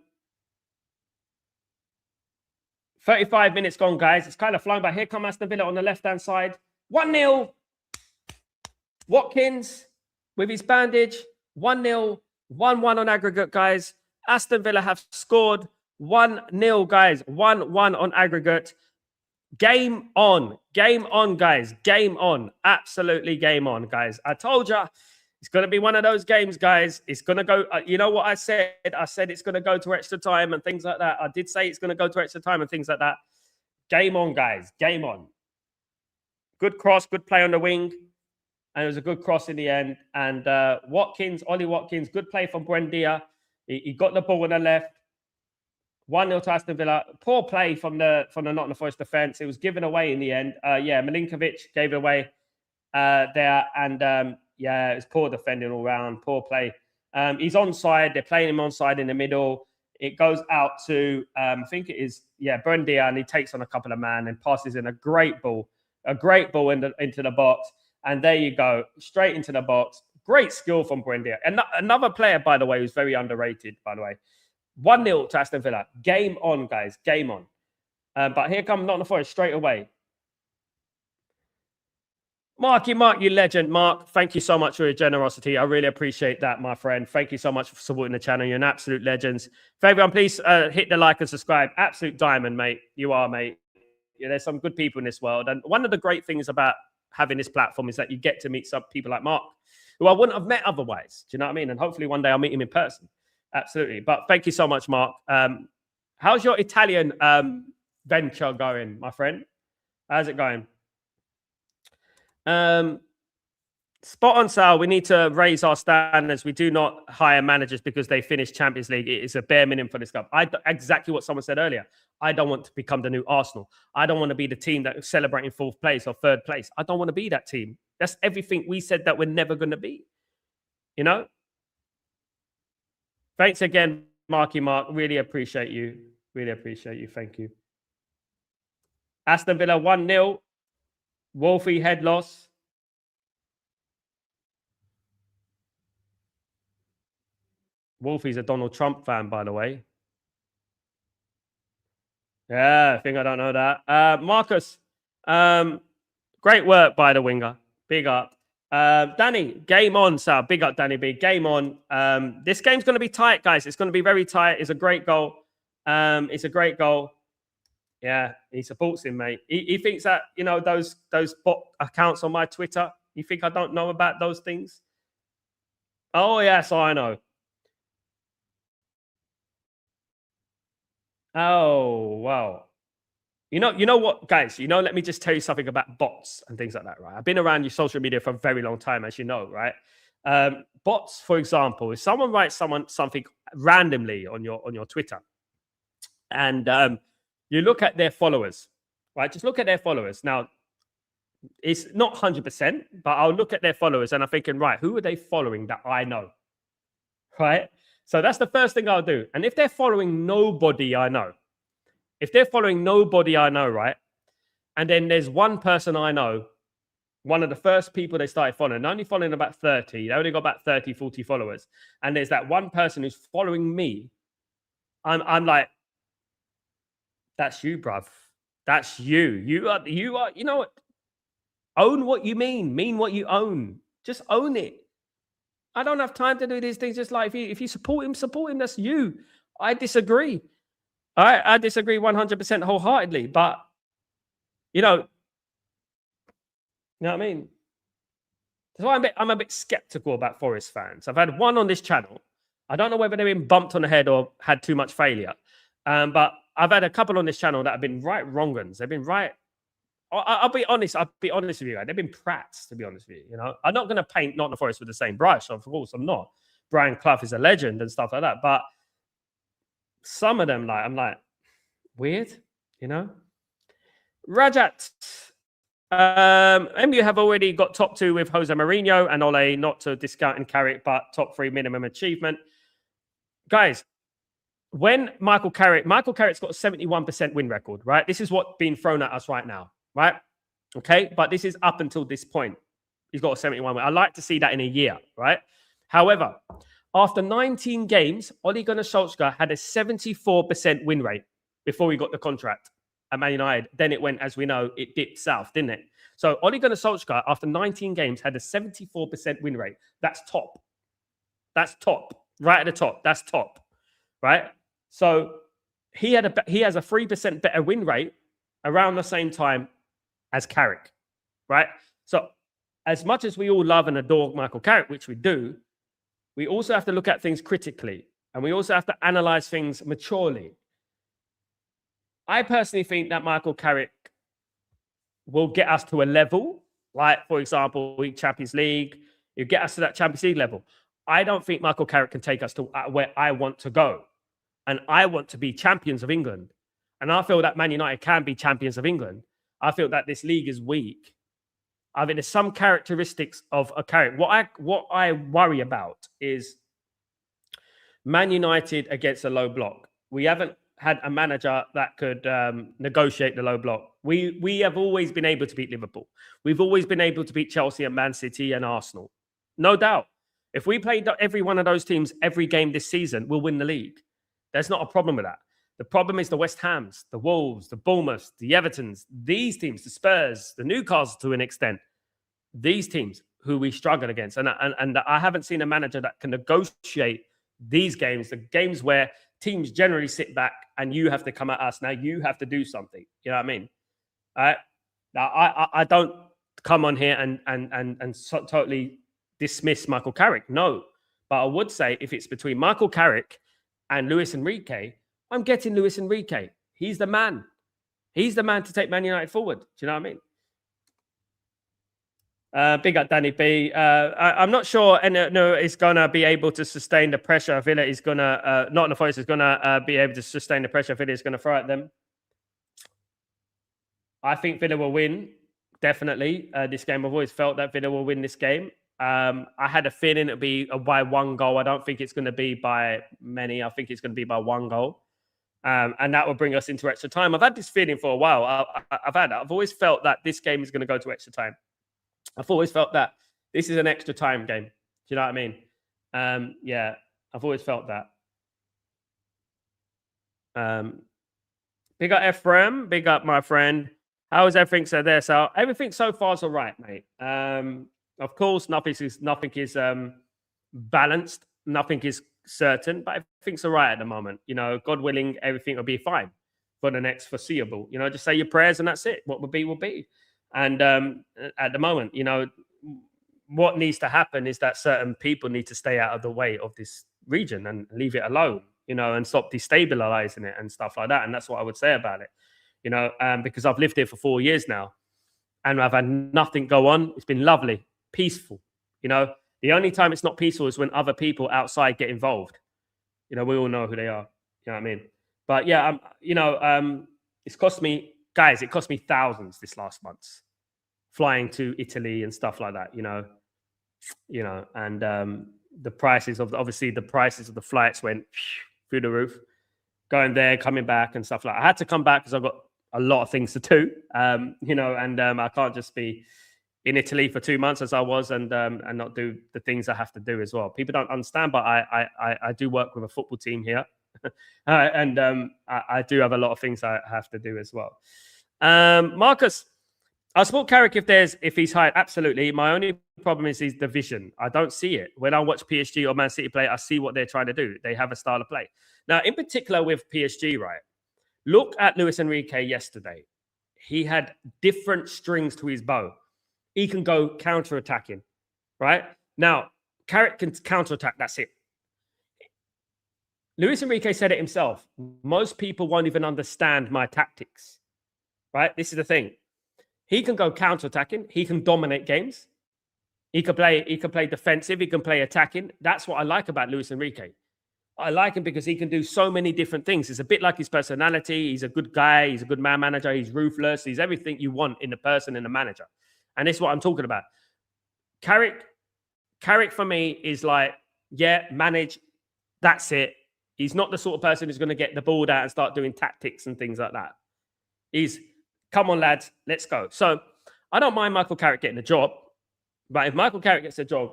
35 minutes gone, guys. It's kind of flying by. Here come Aston Villa on the left-hand side. 1-0. Watkins with his bandage. 1-0. 1-1 on aggregate, guys. Aston Villa have scored 1-0, guys. 1-1 on aggregate. Game on. Game on, guys. Game on. Absolutely game on, guys. I told you. It's going to be one of those games, guys. It's going to go, you know what I said? I said it's going to go to extra time and things like that. I did say it's going to go to extra time and things like that. Game on, guys. Game on. Good cross, good play on the wing. And it was a good cross in the end. And Ollie Watkins, good play from Buendia. He got the ball on the left. 1-0 to Aston Villa. Poor play from the Nottingham Forest defence. It was given away in the end. Milinkovic gave it away there. And yeah, it's poor defending all round, poor play. He's onside. They're playing him onside in the middle. It goes out to, I think it is, Buendia, and he takes on a couple of men and passes in a great ball into the box. And there you go, straight into the box. Great skill from Buendia. And another player, by the way, who's very underrated, by the way. 1-0 to Aston Villa. Game on, guys. Game on. But here comes Nottingham Forest straight away. Mark, you legend. Mark, thank you so much for your generosity. I really appreciate that, my friend. Thank you so much for supporting the channel. You're an absolute legend. For everyone, please hit the like and subscribe. Absolute diamond, mate. You are, mate. Yeah, there's some good people in this world. And one of the great things about having this platform is that you get to meet some people like Mark, who I wouldn't have met otherwise. Do you know what I mean? And hopefully one day I'll meet him in person. Absolutely. But thank you so much, Mark. How's your Italian venture going, my friend? How's it going? Spot on, Sal. We need to raise our standards. We do not hire managers because they finish Champions League. It is a bare minimum for this club. Exactly what someone said earlier. I don't want to become the new Arsenal. I don't want to be the team that is celebrating fourth place or third place. I don't want to be that team. That's everything we said that we're never going to be. You know? Thanks again, Marky Mark. Really appreciate you. Really appreciate you. Thank you. Aston Villa 1-0. Wolfie head loss. Wolfie's a Donald Trump fan, by the way. Yeah, I think I don't know that. Marcus, great work by the winger. Big up. Danny, game on, Sal. Big up, Danny B. Game on. This game's going to be tight, guys. It's going to be very tight. It's a great goal. It's a great goal. Yeah, he supports him, mate. He thinks that, you know, those bot accounts on my Twitter, You think I don't know about those things? Oh, yes, I know. Oh, wow. You know what, guys? Let me just tell you something about bots and things like that, right? I've been around your social media for a very long time, as you know, right? Bots, for example, if someone writes something randomly on your Twitter, and you look at their followers, right? Just look at their followers. Now, it's not 100%, but I'll look at their followers and I'm thinking, right, who are they following that I know, right? So that's the first thing I'll do. And if they're following nobody I know, right? And then there's one person I know, one of the first people they started following, only following about 30. They only got about 30, 40 followers. And there's that one person who's following me. I'm like, that's you, bruv. That's you. You are, you know what? Own what you mean what you own. Just own it. I don't have time to do these things. Just like if you support him, that's you. I disagree. I disagree 100% wholeheartedly. But you know what I mean? That's why I'm a bit skeptical about Forest fans. I've had one on this channel. I don't know whether they've been bumped on the head or had too much failure. But I've had a couple on this channel that have been right wrong uns. They've been right. I'll be honest with you, guys. They've been prats, to be honest with you. I'm not going to paint Nottingham Forest with the same brush. Of course, I'm not. Brian Clough is a legend and stuff like that. But some of them, I'm like, weird, Rajat. MU have already got top 2 with Jose Mourinho and Ole, not to discount Carrick, but top 3 minimum achievement. Guys, when Michael Carrick's got a 71% win record, right? This is what's being thrown at us right now, right? Okay, but this is up until this point. He's got a 71 win. I'd like to see that in a year, right? However, after 19 games, Ole Gunnar Solskjaer had a 74% win rate before he got the contract at Man United. Then it went, as we know, it dipped south, didn't it? So Ole Gunnar Solskjaer, after 19 games, had a 74% win rate. That's top. That's top. Right at the top. That's top. Right? So he has a 3% better win rate around the same time as Carrick. Right? So as much as we all love and adore Michael Carrick, which we do, we also have to look at things critically. And we also have to analyze things maturely. I personally think that Michael Carrick will get us to a level, like, for example, Champions League. You get us to that Champions League level. I don't think Michael Carrick can take us to where I want to go. And I want to be champions of England. And I feel that Man United can be champions of England. I feel that this league is weak. I mean, there's some characteristics of a Carrick. What I worry about is Man United against a low block. We haven't had a manager that could negotiate the low block. We have always been able to beat Liverpool. We've always been able to beat Chelsea and Man City and Arsenal. No doubt. If we played every one of those teams every game this season, we'll win the league. There's not a problem with that. The problem is the West Hams, the Wolves, the Bournemouths, the Evertons, these teams, the Spurs, the Newcastle to an extent. These teams who we struggle against. And I haven't seen a manager that can negotiate these games, the games where teams generally sit back and you have to come at us. Now you have to do something. You know what I mean? Now, I don't come on here and totally dismiss Michael Carrick. No. But I would say if it's between Michael Carrick and Luis Enrique, I'm getting Luis Enrique. He's the man. He's the man to take Man United forward. Do you know what I mean? Big up Danny B. I'm not sure no is going to be able to sustain the pressure. Villa is going to, Nottingham Forest is going to be able to sustain the pressure Villa is going to throw at them. I think Villa will win, definitely, this game. I've always felt that Villa will win this game. I had a feeling it'll be by 1 goal. I don't think it's going to be by many. I think it's going to be by 1 goal. And that will bring us into extra time. I've had this feeling for a while. I've always felt that this game is going to go to extra time. I've always felt that this is an extra time game. Do you know what I mean? Yeah, I've always felt that. Big up Ephraim. Big up my friend. How is everything so there? So everything so far is all right, mate. Of course, nothing is balanced. Nothing is certain, but everything's all right at the moment. You know, God willing, everything will be fine for the next foreseeable. You know, just say your prayers and that's it. What will be, will be. And at the moment, you know, what needs to happen is that certain people need to stay out of the way of this region and leave it alone, and stop destabilizing it and stuff like that. And that's what I would say about it, because I've lived here for 4 years now and I've had nothing go on. It's been lovely, peaceful. The only time it's not peaceful is when other people outside get involved. We all know who they are. You know what I mean? But yeah, it's cost me, guys, it cost me thousands this last month flying to Italy and stuff like that, and the prices of the flights went through the roof, going there, coming back and stuff like that. I had to come back because I've got a lot of things to do, and I can't just be in Italy for 2 months as I was and not do the things I have to do as well. People don't understand, but I do work with a football team here. And I do have a lot of things I have to do as well. Marcus, I support Carrick if he's hired. Absolutely. My only problem is his division. I don't see it. When I watch PSG or Man City play, I see what they're trying to do. They have a style of play. Now, in particular with PSG, right? Look at Luis Enrique yesterday. He had different strings to his bow. He can go counter-attacking, right? Now, Carrick can counter-attack. That's it. Luis Enrique said it himself. Most people won't even understand my tactics, right? This is the thing. He can go counter-attacking. He can dominate games. He can play defensive. He can play attacking. That's what I like about Luis Enrique. I like him because he can do so many different things. It's a bit like his personality. He's a good guy. He's a good man manager. He's ruthless. He's everything you want in a person and a manager. And this is what I'm talking about. Carrick for me is like, yeah, manage. That's it. He's not the sort of person who's going to get the ball out and start doing tactics and things like that. He's, come on, lads, let's go. So I don't mind Michael Carrick getting a job, but if Michael Carrick gets a job,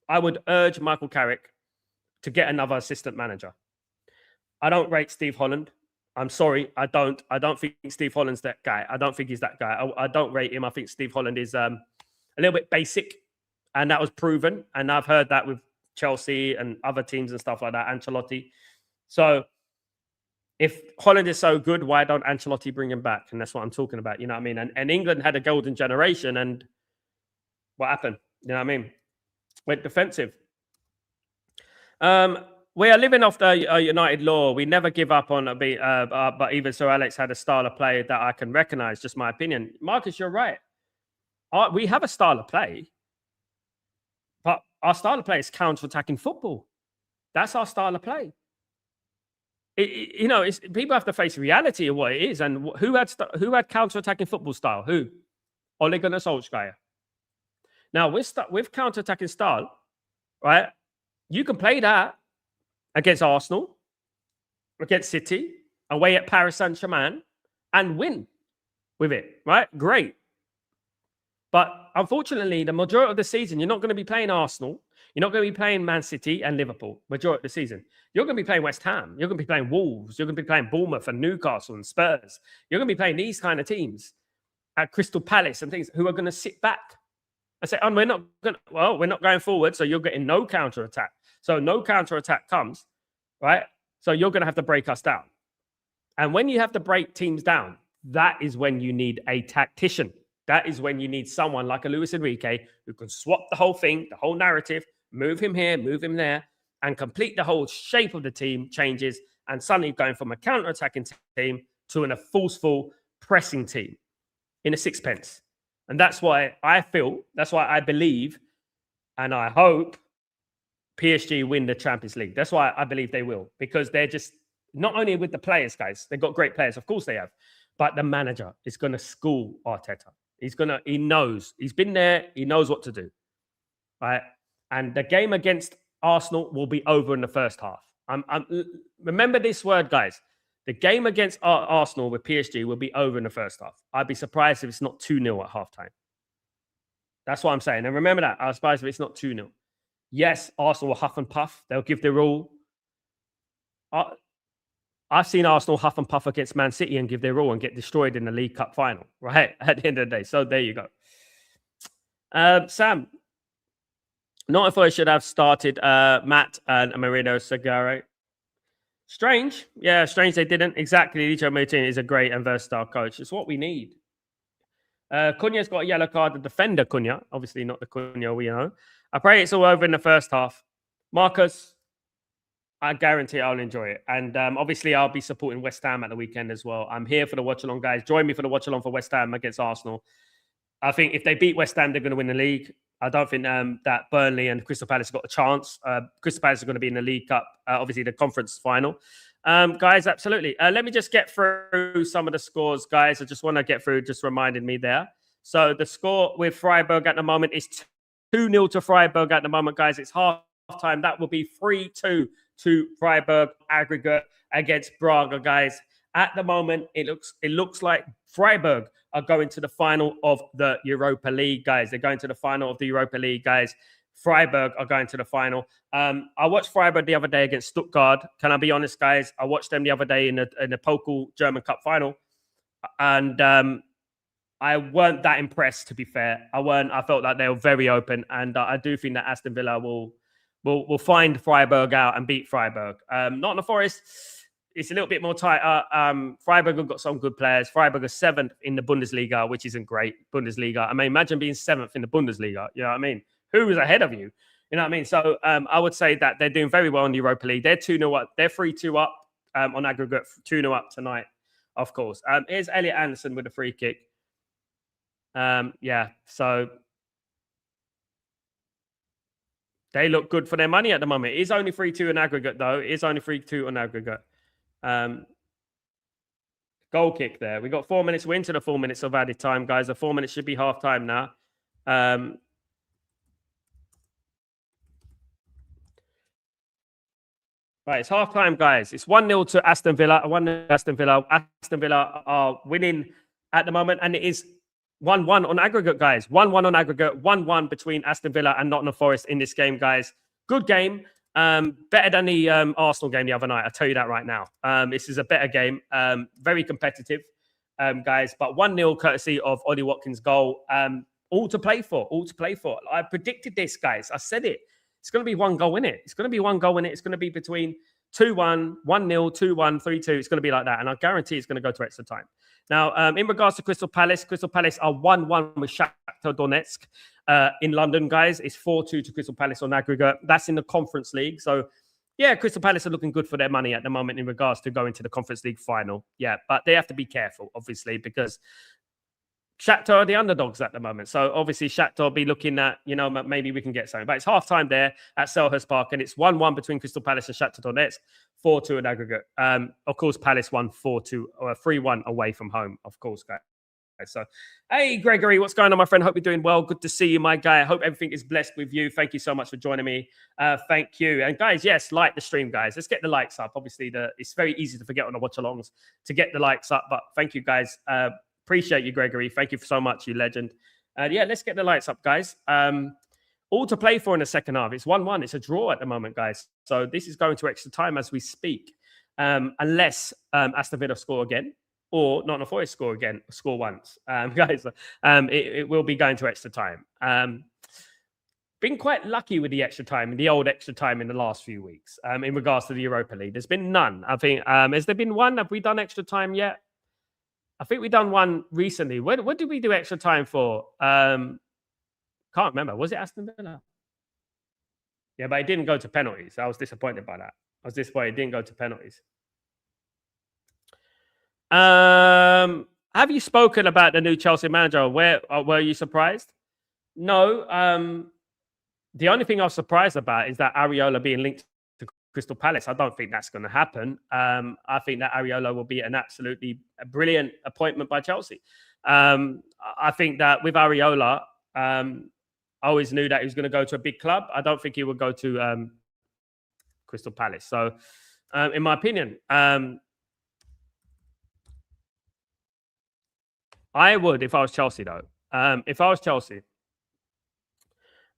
I would urge Michael Carrick to get another assistant manager. I don't rate Steve Holland. I'm sorry, I don't think Steve Holland's that guy. I don't think he's that guy. I don't rate him. I think Steve Holland is a little bit basic, and that was proven. And I've heard that with Chelsea and other teams and stuff like that, Ancelotti. So if Holland is so good, why don't Ancelotti bring him back? And that's what I'm talking about. You know what I mean? And England had a golden generation, and what happened? You know what I mean? Went defensive. We are living off the United law. We never give up on a beat, but even Sir Alex had a style of play that I can recognize. Just my opinion. Marcus, you're right. We have a style of play, but our style of play is counter-attacking football. That's our style of play. People have to face reality of what it is. And who had counter-attacking football style? Who? Ole Gunnar Solskjaer. Now, with counter-attacking style, right, you can play that against Arsenal, against City, away at Paris Saint-Germain, and win with it, right? Great. But unfortunately, the majority of the season, you're not going to be playing Arsenal. You're not going to be playing Man City and Liverpool, majority of the season. You're going to be playing West Ham. You're going to be playing Wolves. You're going to be playing Bournemouth and Newcastle and Spurs. You're going to be playing these kind of teams at Crystal Palace and things who are going to sit back and say, we're not going forward, so you're getting no counter-attack. So no counter-attack comes, right? So you're going to have to break us down. And when you have to break teams down, that is when you need a tactician. That is when you need someone like a Luis Enrique who can swap the whole thing, the whole narrative, move him here, move him there, and complete the whole shape of the team changes, and suddenly going from a counter-attacking team to a forceful pressing team in a sixpence. And that's why I believe, and I hope PSG win the Champions League. That's why I believe they will, because they're just not only with the players, guys, they've got great players, of course they have, but the manager is going to school Arteta. He knows, he's been there, he knows what to do, right? And the game against Arsenal will be over in the first half. Remember this word, guys. The game against Arsenal with PSG will be over in the first half. I'd be surprised if it's not 2-0 at halftime. That's what I'm saying. And remember that. I'd be surprised if it's not 2-0. Yes, Arsenal will huff and puff. They'll give their all. I've seen Arsenal huff and puff against Man City and give their all and get destroyed in the League Cup final, right? At the end of the day. So there you go. Sam, Nottingham Forest should have started Matt and Marino Sagare. Strange. Yeah, strange they didn't. Exactly. Licho Martin is a great and versatile coach. It's what we need. Cunha's got a yellow card. The defender Cunha, obviously not the Cunha we know. I pray it's all over in the first half. Marcus, I guarantee I'll enjoy it. And obviously, I'll be supporting West Ham at the weekend as well. I'm here for the watch along, guys. Join me for the watch along for West Ham against Arsenal. I think if they beat West Ham, they're going to win the league. I don't think that Burnley and Crystal Palace have got a chance. Crystal Palace are going to be in the League Cup, obviously the conference final. Guys, absolutely. Let me just get through some of the scores, guys. I just want to get through, just reminded me there. So the score with Freiburg at the moment is 2-0 to Freiburg at the moment, guys. It's half time. That will be 3-2 to Freiburg aggregate against Braga, guys. At the moment, it looks like Freiburg are going to the final of the Europa League, guys. They're going to the final of the Europa League, guys. Freiburg are going to the final. I watched Freiburg the other day against Stuttgart. Can I be honest, guys? I watched them the other day in the Pokal German Cup final, and I weren't that impressed, to be fair. I felt like they were very open, and I do think that Aston Villa will find Freiburg out and beat Freiburg. Nottingham Forest, it's a little bit more tighter. Freiburg have got some good players. Freiburg are 7th in the Bundesliga, which isn't great. Bundesliga. I mean, imagine being 7th in the Bundesliga. You know what I mean? Who is ahead of you? You know what I mean? So I would say that they're doing very well in the Europa League. They're 2-0 up. They're 3-2 up on aggregate, 2-0 up tonight, of course. Here's Elliot Anderson with a free kick. Yeah, so they look good for their money at the moment. It is only 3-2 in aggregate, though. It is only 3-2 on aggregate. Goal kick there. We got 4 minutes. We're into the 4 minutes of added time, guys. The 4 minutes should be half time now. Right, it's half time, guys. It's 1-0 to Aston Villa. 1-0 to Aston Villa. Aston Villa are winning at the moment, and it is 1-1 on aggregate, guys. 1-1 on aggregate. 1-1 between Aston Villa and Nottingham Forest in this game, guys. Good game. Better than the Arsenal game the other night. I'll tell you that right now. This is a better game. Very competitive, guys. But 1-0 courtesy of Ollie Watkins' goal. All to play for. All to play for. I predicted this, guys. I said it. It's going to be one goal in it. It's going to be one goal in it. It's going to be between 2-1, 1-0, 2-1, 3-2. It's going to be like that. And I guarantee it's going to go to extra time. Now, in regards to Crystal Palace are 1-1 with Shakhtar Donetsk in London, guys. It's 4-2 to Crystal Palace on aggregate. That's in the Conference League. So, yeah, Crystal Palace are looking good for their money at the moment in regards to going to the Conference League final. Yeah, but they have to be careful, obviously, because Shakhtar are the underdogs at the moment. So obviously Shakhtar will be looking at, maybe we can get something. But it's half-time there at Selhurst Park, and it's 1-1 between Crystal Palace and Shakhtar Donetsk, 4-2 in aggregate. Of course, Palace won 4-2 or 3-1 away from home, of course, guys. So, hey, Gregory, what's going on, my friend? Hope you're doing well. Good to see you, my guy. I hope everything is blessed with you. Thank you so much for joining me. Thank you. And guys, yes, like the stream, guys. Let's get the likes up. Obviously, it's very easy to forget on the watch-alongs to get the likes up, but thank you, guys. Appreciate you, Gregory. Thank you so much, you legend. Yeah, let's get the lights up, guys. All to play for in the second half. It's 1-1. It's a draw at the moment, guys. So this is going to extra time as we speak. Unless Aston Villa score again or Nottingham Forest score once. Guys, it will be going to extra time. Been quite lucky with the extra time, the old extra time in the last few weeks in regards to the Europa League. There's been none. I think, has there been one? Have we done extra time yet? I think we done one recently. What did we do extra time for? Can't remember. Was it Aston Villa? Yeah, but it didn't go to penalties. I was disappointed by that. I was disappointed it didn't go to penalties. Have you spoken about the new Chelsea manager? Were you surprised? No. The only thing I was surprised about is that Areola being linked to Crystal Palace. I don't think that's going to happen. I think that Areola will be an absolutely brilliant appointment by Chelsea. I think that with Areola, I always knew that he was going to go to a big club. I don't think he would go to Crystal Palace. So, in my opinion, I would, if I was Chelsea, though. If I was Chelsea,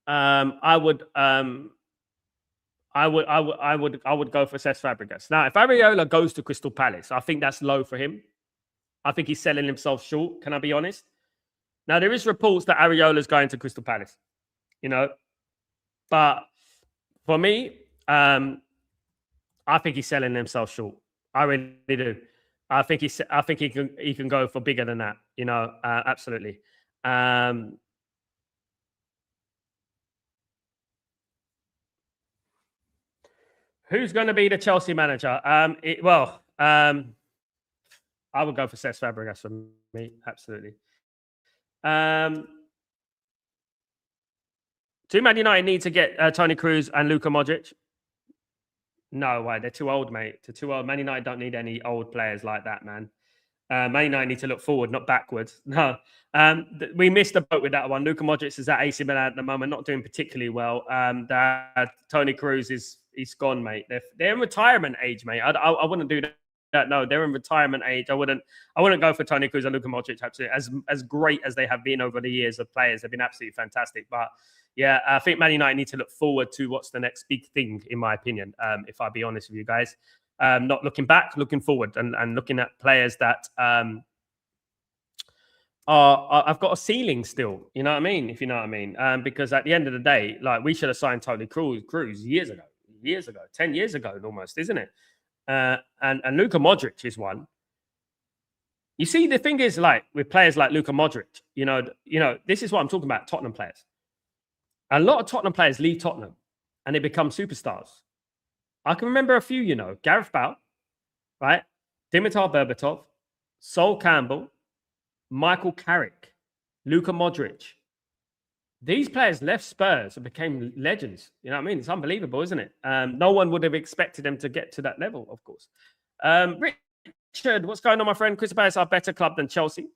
I would go for Cesc Fabregas. Now, if Areola goes to Crystal Palace, I think that's low for him. I think he's selling himself short. Can I be honest? Now, there is reports that Areola's going to Crystal Palace, but for me, I think he's selling himself short. I really do. I think he can go for bigger than that. Absolutely. Who's going to be the Chelsea manager? I would go for Cesc Fabregas for me, absolutely. Do Man United need to get Toni Kroos and Luka Modric? No way, they're too old, mate. They're too old. Man United don't need any old players like that, man. Man United need to look forward, not backwards. No, we missed the boat with that one. Luka Modric is at AC Milan at the moment, not doing particularly well. Toni Kroos he's gone, mate. They're in retirement age, mate. I wouldn't do that. No, they're in retirement age. I wouldn't go for Toni Kroos and Luka Modric. Absolutely, as great as they have been over the years of players, they've been absolutely fantastic. But yeah, I think Man United need to look forward to what's the next big thing, in my opinion. If I be honest with you guys. Not looking back, looking forward, and looking at players that I've got a ceiling still. You know what I mean? If you know what I mean. Because at the end of the day, like, we should have signed Toni Kroos years ago, 10 years ago almost, isn't it? And Luka Modric is one. You see, the thing is, like, with players like Luka Modric, you know, this is what I'm talking about. Tottenham players. A lot of Tottenham players leave Tottenham and they become superstars. I can remember a few, Gareth Bale, right? Dimitar Berbatov, Sol Campbell, Michael Carrick, Luka Modric. These players left Spurs and became legends. You know what I mean? It's unbelievable, isn't it? No one would have expected them to get to that level, of course. Richard, what's going on, my friend? Crystal Palace are a better club than Chelsea.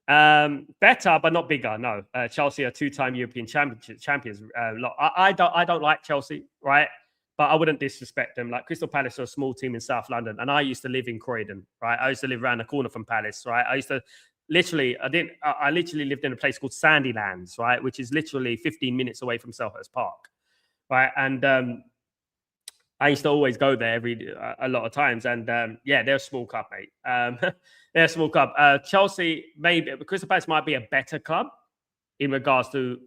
Better, but not bigger. No, Chelsea are two-time European champions. I don't like Chelsea, right? But I wouldn't disrespect them. Like, Crystal Palace are a small team in South London, and I used to live in Croydon, right? I used to live around the corner from Palace, right? I literally lived in a place called Sandylands, right? Which is literally 15 minutes away from Selhurst Park, right? And I used to always go there a lot of times. And yeah, they're a small club, mate. They're a small club. Chelsea, maybe, Crystal Palace might be a better club in regards to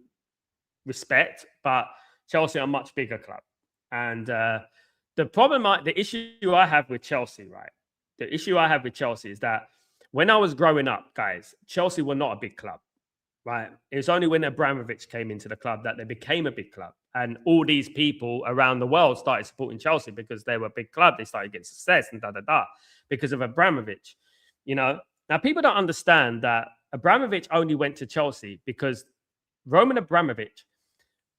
respect, but Chelsea are a much bigger club. And the issue I have with Chelsea, right? The issue I have with Chelsea is that when I was growing up, guys, Chelsea were not a big club, right? It was only when Abramovich came into the club that they became a big club. And all these people around the world started supporting Chelsea because they were a big club. They started getting success and because of Abramovich. Now people don't understand that Abramovich only went to Chelsea because Roman Abramovich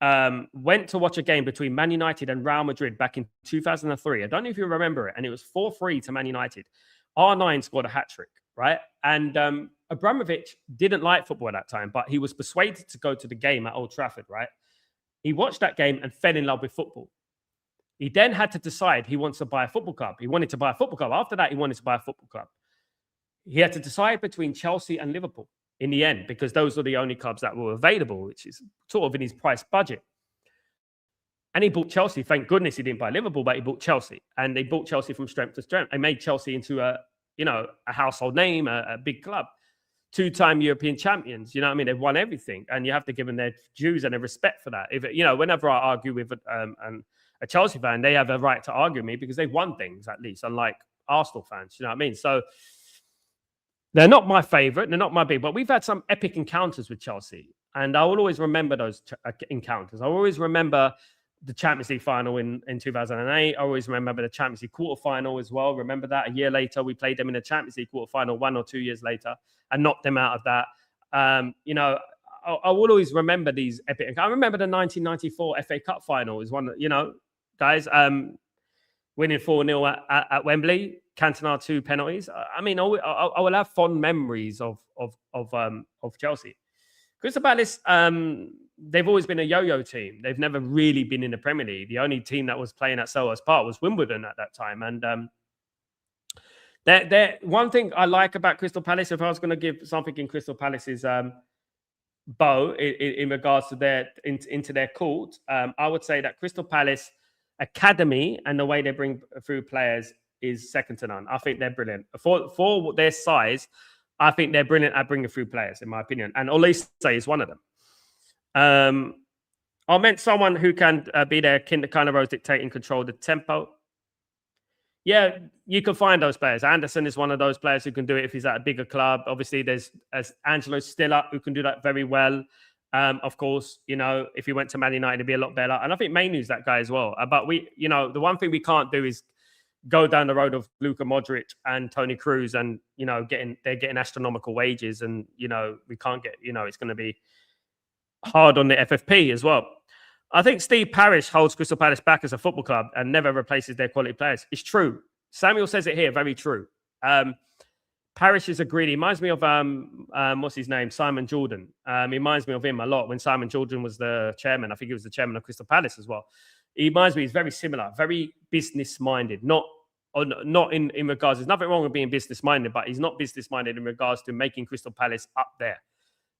went to watch a game between Man United and Real Madrid back in 2003. I don't know if you remember it. And it was 4-3 to Man United. R9 scored a hat-trick, right? And Abramovich didn't like football at that time, but he was persuaded to go to the game at Old Trafford, right? He watched that game and fell in love with football. He then had to decide he wants to buy a football club. He wanted to buy a football club. After that, he wanted to buy a football club. He had to decide between Chelsea and Liverpool in the end, because those are the only clubs that were available, which is sort of in his price budget. And he bought Chelsea. Thank goodness he didn't buy Liverpool, but he bought Chelsea. And they bought Chelsea from strength to strength. They made Chelsea into a household name, a big club. Two-time European champions. You know what I mean? They've won everything. And you have to give them their dues and their respect for that. Whenever I argue with a Chelsea fan, they have a right to argue with me because they've won things, at least, unlike Arsenal fans. You know what I mean? So they're not my favorite. They're not my big, but we've had some epic encounters with Chelsea. And I will always remember those encounters. I always remember the Champions League final in 2008. I always remember the Champions League quarterfinal as well. Remember that? A year later, we played them in the Champions League quarterfinal 1 or 2 years later and knocked them out of that. I will always remember these epic. I remember the 1994 FA Cup final is one, guys, winning 4-0 at Wembley, Cantona 2 penalties. I mean, I will have fond memories of Chelsea. Crystal Palace, they've always been a yo-yo team. They've never really been in the Premier League. The only team that was playing at Selhurst Park was Wimbledon at that time. And one thing I like about Crystal Palace, if I was going to give something in Crystal Palace's bow in regards to into their court, I would say that Crystal Palace academy and the way they bring through players is second to none. I think they're brilliant. For their size, I think they're brilliant at bringing through players, in my opinion. And Olise is one of them. I meant someone who can be their kind of rose dictating, control the tempo. Yeah, you can find those players. Anderson is one of those players who can do it if he's at a bigger club. Obviously, there's Angelo Stiller who can do that very well. Of course, you know, if he went to Man United, it'd be a lot better. And I think Mainu's that guy as well. But we, you know, the one thing we can't do is go down the road of Luka Modric and Tony Cruz, and you know, they're getting astronomical wages, and you know, we can't get, you know, it's going to be hard on the FFP as well. I think Steve Parish holds Crystal Palace back as a football club and never replaces their quality players. It's true. Samuel says it here, very true. Parish is a greedy. He reminds me of what's his name, Simon Jordan. He reminds me of him a lot when Simon Jordan was the chairman. I think he was the chairman of Crystal Palace as well. He reminds me, he's very similar, very business-minded. Not in regards, there's nothing wrong with being business-minded, but he's not business-minded in regards to making Crystal Palace up there.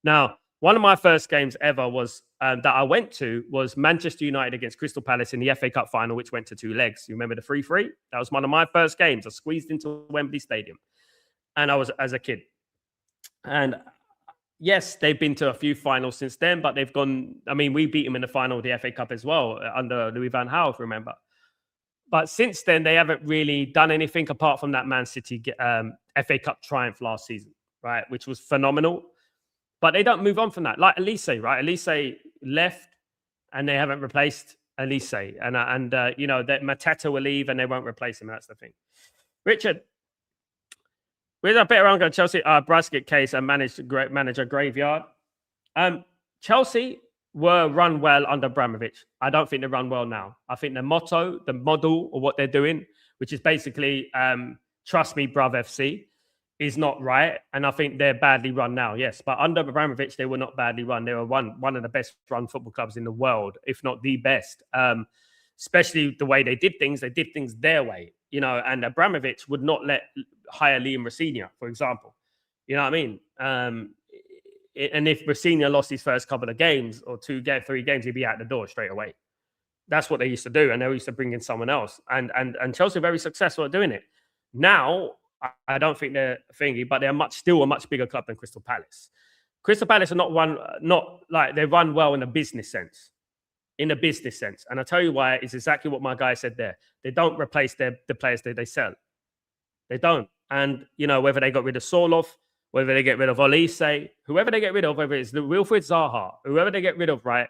Now, one of my first games ever was that I went to was Manchester United against Crystal Palace in the FA Cup final, which went to 2 legs. You remember the 3-3? That was one of my first games. I squeezed into Wembley Stadium, and I was as a kid. And yes, they've been to a few finals since then, but they've gone. I mean, we beat them in the final of the FA Cup as well under Louis van Gaal, if you remember. But since then, they haven't really done anything apart from that Man City FA Cup triumph last season, right? Which was phenomenal. But they don't move on from that. Like Elise, right? Elise left and they haven't replaced Elise. And you know, that Mateta will leave and they won't replace him. That's the thing. Richard, with a bit around Chelsea, Brasket case and manager graveyard. Chelsea were run well under Abramovich. I don't think they run well now. I think the motto, the model of what they're doing, which is basically trust me, bruv FC, is not right. And I think they're badly run now, yes. But under Abramovich, they were not badly run. They were one of the best run football clubs in the world, if not the best. Especially the way they did things their way, you know, and Abramovich would not hire Liam Rosenior, for example. You know what I mean? And if Rosenior lost his first couple of games or 3 games, he'd be out the door straight away. That's what they used to do. And they used to bring in someone else. And Chelsea are very successful at doing it. Now, I don't think they're thingy, but they're still a much bigger club than Crystal Palace. Crystal Palace are not like they run well in a business sense. And I'll tell you why. It's exactly what my guy said there. They don't replace the players that they sell. They don't. And, you know, whether they got rid of Sorloth, whether they get rid of Olise, whoever they get rid of, whether it's Wilfried Zaha, whoever they get rid of, right,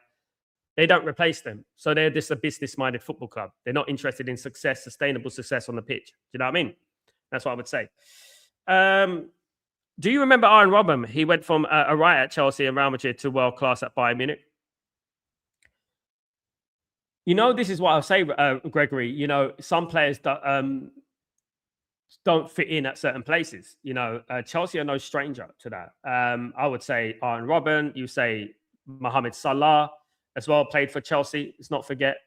they don't replace them. So they're just a business-minded football club. They're not interested in success, sustainable success on the pitch. Do you know what I mean? That's what I would say. Do you remember Arjen Robben? He went from a riot at Chelsea and Real Madrid to world class at Bayern Munich. You know, this is what I'll say, Gregory. You know, some players don't fit in at certain places. You know, Chelsea are no stranger to that. I would say Arjen Robben. You say Mohamed Salah as well, played for Chelsea. Let's not forget.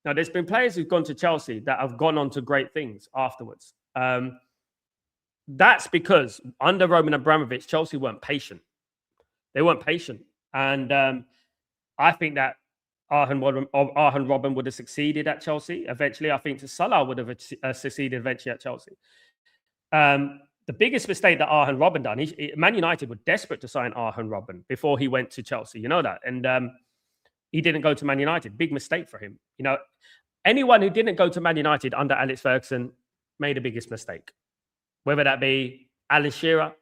Now, there's been players who've gone to Chelsea that have gone on to great things afterwards. That's because under Roman Abramovich, Chelsea weren't patient. They weren't patient. And I think that Arjen Robben would have succeeded at Chelsea eventually. I think Salah would have succeeded eventually at Chelsea. The biggest mistake that Arjen Robben done, Man United were desperate to sign Arjen Robben before he went to Chelsea. You know that. And he didn't go to Man United. Big mistake for him. You know, anyone who didn't go to Man United under Alex Ferguson made the biggest mistake. Whether that be Alan Shearer,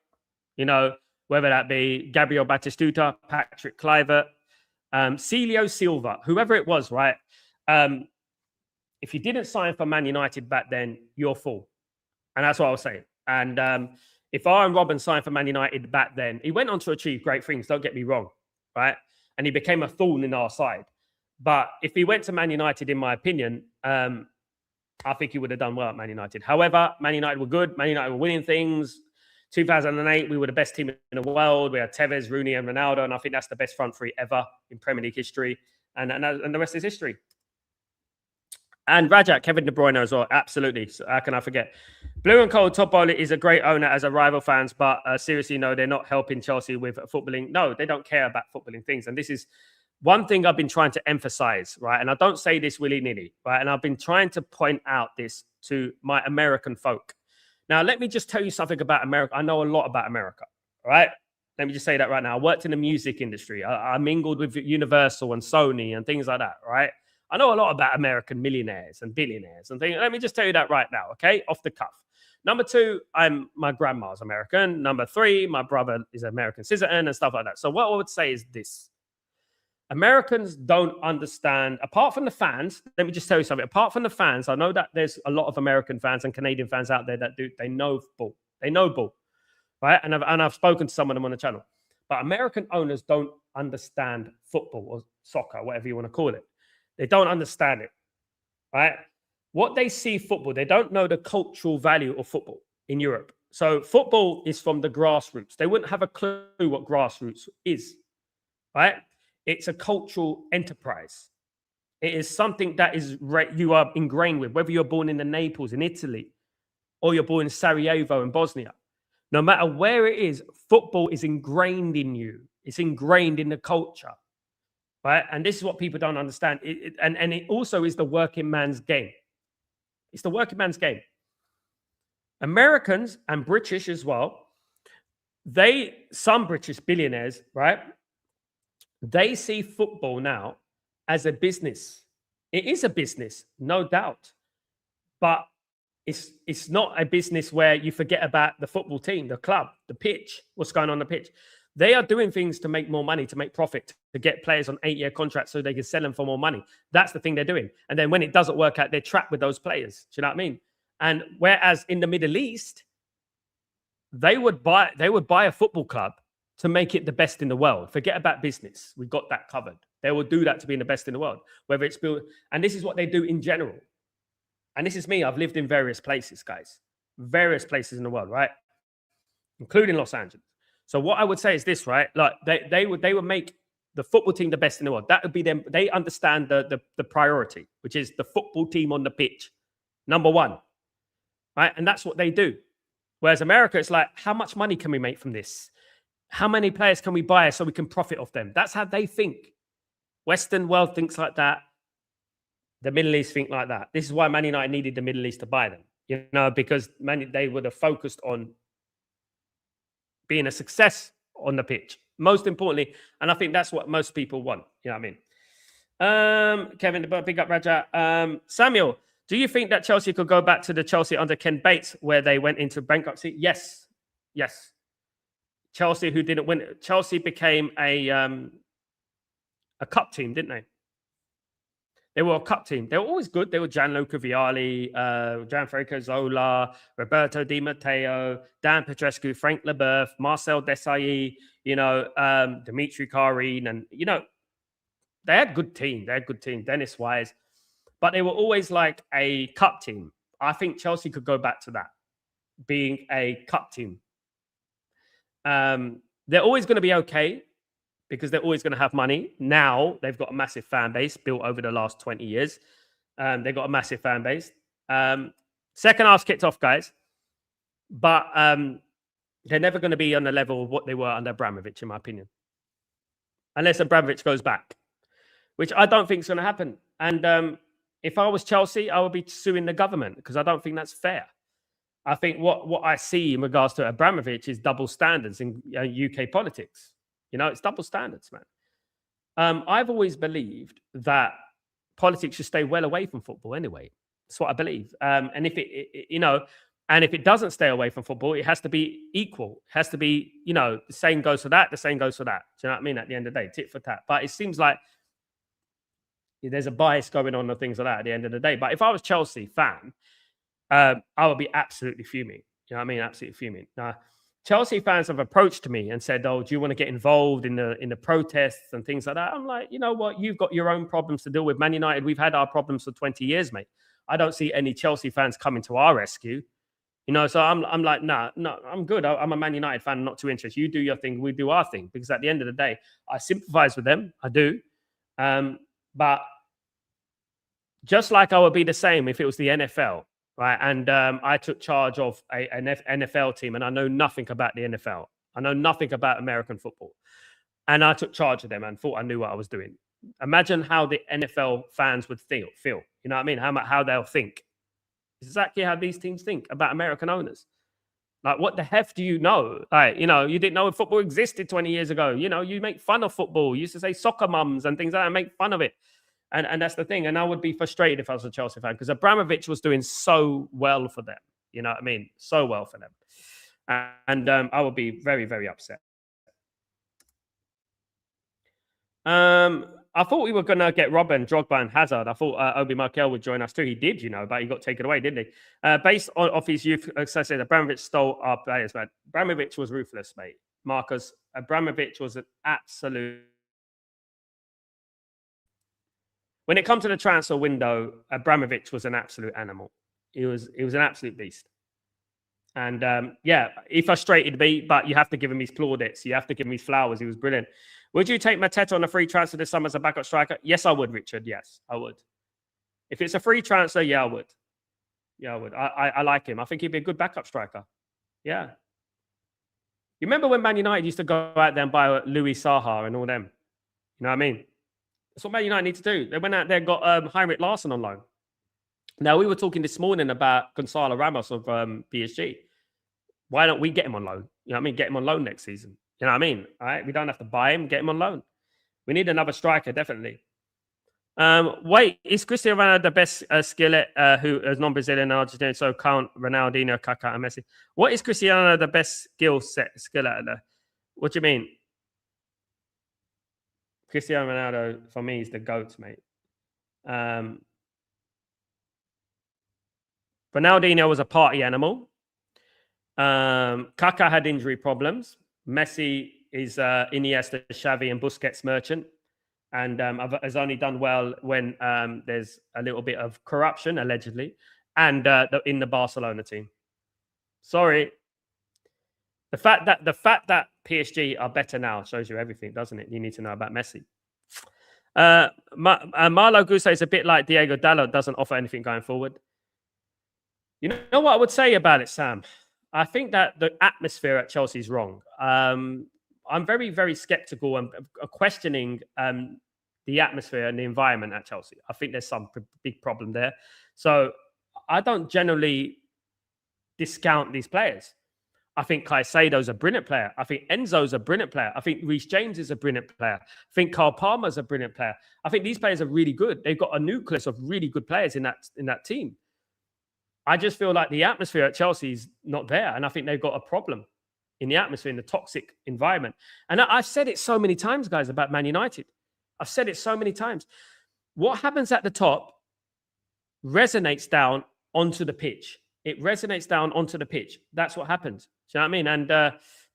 you know, whether that be Gabriel Batistuta, Patrick Kluivert, Celio Silva, whoever it was, right? If you didn't sign for Man United back then, you're a fool. And that's what I was saying. And if Arjen Robben signed for Man United back then, he went on to achieve great things, don't get me wrong, right? And he became a thorn in our side. But if he went to Man United, in my opinion, I think he would have done well at Man United. However, Man United were good. Man United were winning things. 2008, we were the best team in the world. We had Tevez, Rooney, and Ronaldo, and I think that's the best front three ever in Premier League history. And the rest is history. And Rajat, Kevin De Bruyne as well. Absolutely. So how can I forget? Blue and Cold Top Bowler is a great owner as a rival fans, but seriously, no, they're not helping Chelsea with footballing. No, they don't care about footballing things. And this is one thing I've been trying to emphasize, right? And I don't say this willy-nilly, right? And I've been trying to point out this to my American folk. Now, let me just tell you something about America. I know a lot about America, all right? Let me just say that right now. I worked in the music industry. I mingled with Universal and Sony and things like that, right? I know a lot about American millionaires and billionaires and things. Let me just tell you that right now, okay? Off the cuff. Number two, my grandma's American. Number three, my brother is American citizen and stuff like that. So what I would say is this. Americans don't understand, apart from the fans, let me just tell you something. Apart from the fans, I know that there's a lot of American fans and Canadian fans out there that they know ball. They know ball, right? And I've spoken to some of them on the channel. But American owners don't understand football or soccer, whatever you want to call it. They don't understand it, right? What they see football, they don't know the cultural value of football in Europe. So football is from the grassroots. They wouldn't have a clue what grassroots is, right? It's a cultural enterprise. It is something that is you are ingrained with, whether you're born in the Naples in Italy or you're born in Sarajevo in Bosnia. No matter where it is, football is ingrained in you. It's ingrained in the culture, right? And this is what people don't understand. And it also is the working man's game. It's the working man's game. Americans and British as well, some British billionaires, right? They see football now as a business. It is a business, no doubt. But it's not a business where you forget about the football team, the club, the pitch, what's going on the pitch. They are doing things to make more money, to make profit, to get players on 8-year contracts so they can sell them for more money. That's the thing they're doing. And then when it doesn't work out, they're trapped with those players. Do you know what I mean? And whereas in the Middle East, they would buy a football club to make it the best in the world. Forget about business. We've got that covered. They will do that to be the best in the world. Whether it's built, and this is what they do in general. And this is me. I've lived in various places, guys. Various places in the world, right? Including Los Angeles. So what I would say is this, right? Like they would make the football team the best in the world. That would be them. They understand the priority, which is the football team on the pitch, number one, right? And that's what they do. Whereas America, it's like, how much money can we make from this? How many players can we buy so we can profit off them? That's how they think. Western world thinks like that. The Middle East think like that. This is why Man United needed the Middle East to buy them, because they would have focused on being a success on the pitch, most importantly. And I think that's what most people want. You know what I mean? Kevin, big up Raja. Samuel, do you think that Chelsea could go back to the Chelsea under Ken Bates where they went into bankruptcy? Yes. Chelsea, who didn't win, Chelsea became a cup team, didn't they? They were a cup team. They were always good. They were Gianluca Vialli, Gianfranco Zola, Roberto Di Matteo, Dan Petrescu, Frank Leboeuf, Marcel Desailly, Dimitri Karin, and they had good team. Dennis Wise, but they were always like a cup team. I think Chelsea could go back to that, being a cup team. They're always going to be okay because they're always going to have money. Now they've got a massive fan base built over the last 20 years. They've got a massive fan base. Second half kicked off, guys, but they're never going to be on the level of what they were under Abramovich, in my opinion, unless Abramovich goes back, which I don't think is going to happen. And if I was Chelsea, I would be suing the government because I don't think that's fair. I think what I see in regards to Abramovich is double standards in UK politics. It's double standards, man. I've always believed that politics should stay well away from football anyway. That's what I believe. And if it doesn't stay away from football, it has to be equal. It has to be, the same goes for that, the same goes for that. Do you know what I mean? At the end of the day, tit for tat. But it seems like there's a bias going on and things like that at the end of the day. But if I was Chelsea fan, I would be absolutely fuming. You know what I mean? Absolutely fuming. Now, Chelsea fans have approached me and said, "Oh, do you want to get involved in the protests and things like that?" I'm like, you know what? You've got your own problems to deal with. Man United, we've had our problems for 20 years, mate. I don't see any Chelsea fans coming to our rescue. So I'm like, no, I'm good. I'm a Man United fan. I'm not too interested. You do your thing. We do our thing. Because at the end of the day, I sympathize with them. I do. But just like I would be the same if it was the NFL. Right. And I took charge of an NFL team and I know nothing about the NFL. I know nothing about American football. And I took charge of them and thought I knew what I was doing. Imagine how the NFL fans would feel. You know what I mean? How they'll think. It's exactly how these teams think about American owners. Like, what the heck do you know? Like, you didn't know football existed 20 years ago. You make fun of football. You used to say soccer mums and things like that and make fun of it. And that's the thing. And I would be frustrated if I was a Chelsea fan because Abramovich was doing so well for them. You know what I mean? So well for them. And I would be very, very upset. I thought we were going to get Robben, Drogba, and Hazard. I thought Obi Markel would join us too. He did, but he got taken away, didn't he? Based on off his youth, as I said, Abramovich stole our players, man. Abramovich was ruthless, mate. Marcus, Abramovich was an absolute. When it comes to the transfer window, Abramovich was an absolute animal. He was an absolute beast. And yeah, he frustrated me, but you have to give him his plaudits. You have to give him his flowers. He was brilliant. Would you take Mateta on a free transfer this summer as a backup striker? Yes, I would, Richard. Yes, I would. If it's a free transfer, yeah, I would. Yeah, I would. I like him. I think he'd be a good backup striker. Yeah. You remember when Man United used to go out there and buy Louis Saha and all them? You know what I mean? That's what Man United need to do. They went out there and got Heinrich Larsson on loan. Now, we were talking this morning about Gonzalo Ramos of PSG. Why don't we get him on loan? You know what I mean? Get him on loan next season. You know what I mean? All right, we don't have to buy him. Get him on loan. We need another striker, definitely. Wait, is Cristiano Ronaldo the best skillet who is non-Brazilian and Argentinian? So count Ronaldinho, Kaká, and Messi. What is Cristiano the best skillet? What do you mean? Cristiano Ronaldo for me is the GOAT, mate. Ronaldinho was a party animal. Kaká had injury problems. Messi is Iniesta, Xavi, and Busquets merchant. And has only done well when there's a little bit of corruption, allegedly, and in the Barcelona team. Sorry. The fact that PSG are better now shows you everything, doesn't it? You need to know about Messi. Marlo Gusse is a bit like Diego Dalot, doesn't offer anything going forward. You know what I would say about it, Sam? I think that the atmosphere at Chelsea is wrong. I'm very, very skeptical and questioning the atmosphere and the environment at Chelsea. I think there's some big problem there. So I don't generally discount these players. I think Caicedo's a brilliant player. I think Enzo's a brilliant player. I think Reece James is a brilliant player. I think Carl Palmer's a brilliant player. I think these players are really good. They've got a nucleus of really good players in that team. I just feel like the atmosphere at Chelsea is not there. And I think they've got a problem in the atmosphere, in the toxic environment. And I've said it so many times, guys, about Man United. I've said it so many times. What happens at the top resonates down onto the pitch. It resonates down onto the pitch. That's what happens. Do you know what I mean? And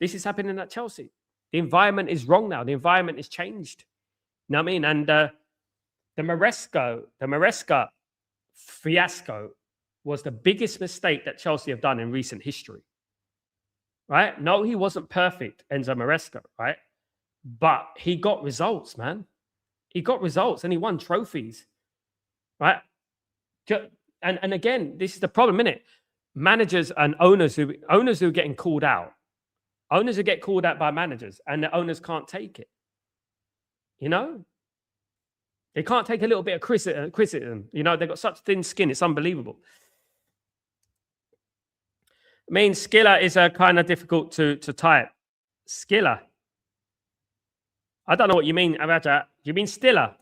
this is happening at Chelsea. The environment is wrong now. The environment is changed. You know what I mean? And the Maresca fiasco was the biggest mistake that Chelsea have done in recent history. Right? No, he wasn't perfect, Enzo Maresca, right? But he got results, man. He got results and he won trophies, right? And again, this is the problem, isn't it? Managers and owners who are getting called out. Owners who get called out by managers and the owners can't take it. You know? They can't take a little bit of criticism. You know, they've got such thin skin. It's unbelievable. I mean, Skiller is kind of difficult to type. Skiller. I don't know what you mean, Raja. You mean Stiller?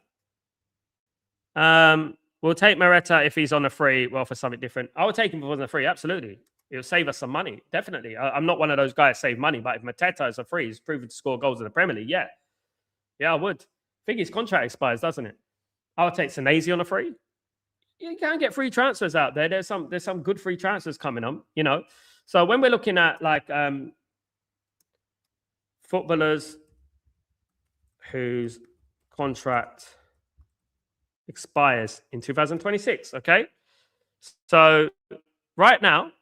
We'll take Moreta if he's on a free. Well, for something different. I would take him if he was on a free. Absolutely. It'll save us some money. Definitely. I'm not one of those guys save money, but if Mateta is a free, he's proven to score goals in the Premier League. Yeah. Yeah, I would. I think his contract expires, doesn't it? I would take Senesi on a free. You can get free transfers out there. There's some good free transfers coming on, you know. So when we're looking at like footballers whose contract expires in 2026, okay? So right now,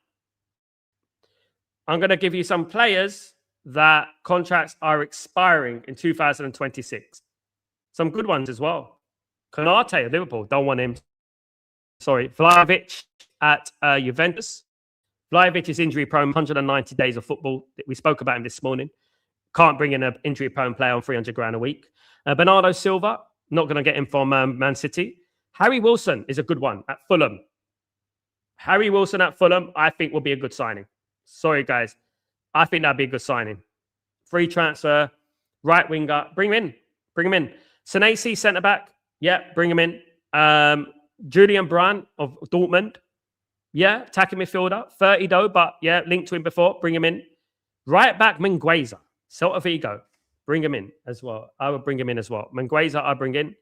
I'm going to give you some players that contracts are expiring in 2026. Some good ones as well. Konate of Liverpool, don't want him. Sorry, Vlahovic at Juventus. Vlahovic is injury prone, 190 days of football. We spoke about him this morning. Can't bring in an injury prone player on 300 grand a week. Bernardo Silva, not going to get him from Man City. Harry Wilson is a good one at Fulham. Harry Wilson at Fulham, I think will be a good signing. Sorry, guys. I think that'd be a good signing. Free transfer, right winger. Bring him in. Senesi, centre back. Yeah, bring him in. Julian Brandt of Dortmund. Yeah, attacking midfielder. 30 though, but yeah, linked to him before. Bring him in. Right back, Mingueza. Celta Vigo. Bring him in as well. I would bring him in as well. Mingueza, I bring in.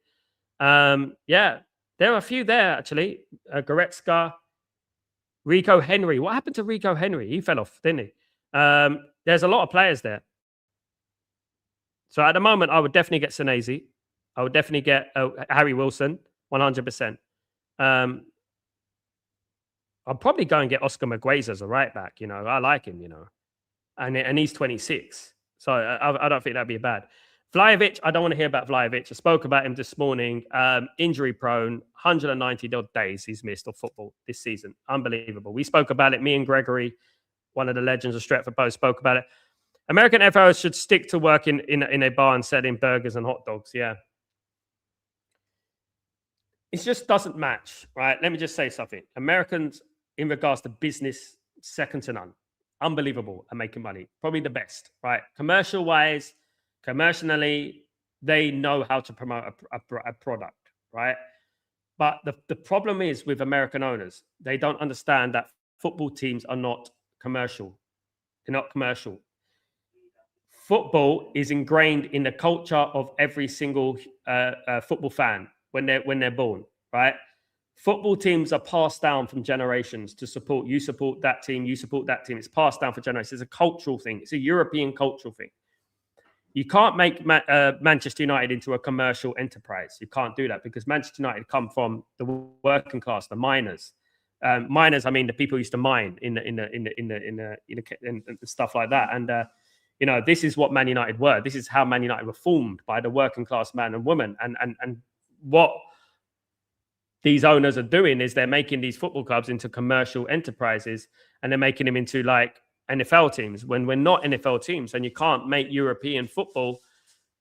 Yeah, there are a few there actually. Goretzka, Rico Henry. What happened to Rico Henry? He fell off, didn't he? There's a lot of players there. So at the moment, I would definitely get Senesi. I would definitely get Harry Wilson, 100%. I'll probably go and get Oscar Mingueza as a right back. You know, I like him, you know. And he's 26. So I don't think that'd be bad. Vlahovic, I don't want to hear about Vlahovic. I spoke about him this morning. Injury prone, 190 odd days he's missed of football this season. Unbelievable. We spoke about it. Me and Gregory, one of the legends of Stretford Post, spoke about it. American FOs should stick to work in a bar and selling burgers and hot dogs. Yeah. It just doesn't match, right? Let me just say something. Americans, in regards to business, second to none. Unbelievable at making money. Probably the best, right? Commercial-wise, commercially, they know how to promote a product, right? But the problem is with American owners, they don't understand that football teams are not commercial. They're not commercial. Football is ingrained in the culture of every single football fan when they're born, right? Football teams are passed down from generations to support. You support that team, you support that team. It's passed down for generations. It's a cultural thing. It's a European cultural thing. You can't make Manchester United into a commercial enterprise. You can't do that because Manchester United come from the working class, the miners. Miners, I mean, the people who used to mine in stuff like that. And you know, this is what Man United were. This is how Man United were formed by the working class man and woman. And what these owners are doing is they're making these football clubs into commercial enterprises, and they're making them into like NFL teams when we're not NFL teams. And you can't make European football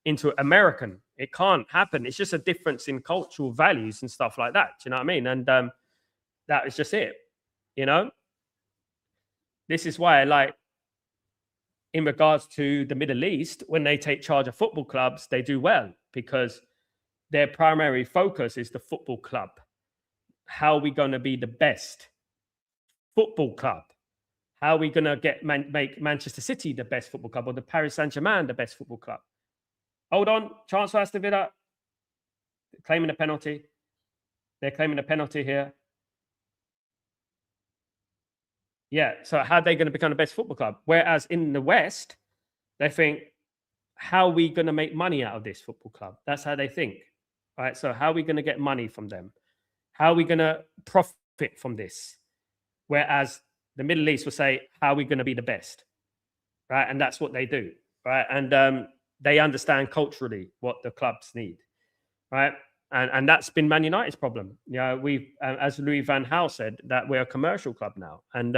into American. It can't happen. It's just a difference in cultural values and stuff like that. Do you know what I mean? And that is just it. You know, this is why, like, in regards to the Middle East, when they take charge of football clubs, they do well because their primary focus is the football club. How are we going to be the best football club? How are we going to make Manchester City the best football club or the Paris Saint-Germain the best football club? Hold on. Chance for Aston Villa. Claiming a penalty. They're claiming a penalty here. Yeah. So how are they going to become the best football club? Whereas in the West, they think, how are we going to make money out of this football club? That's how they think. Right. So how are we going to get money from them? How are we going to profit from this? Whereas the Middle East will say, how are we going to be the best? Right. And that's what they do. Right. And they understand culturally what the clubs need. Right. And that's been Man United's problem. You know, we've, as Louis van Gaal said, that we're a commercial club now. And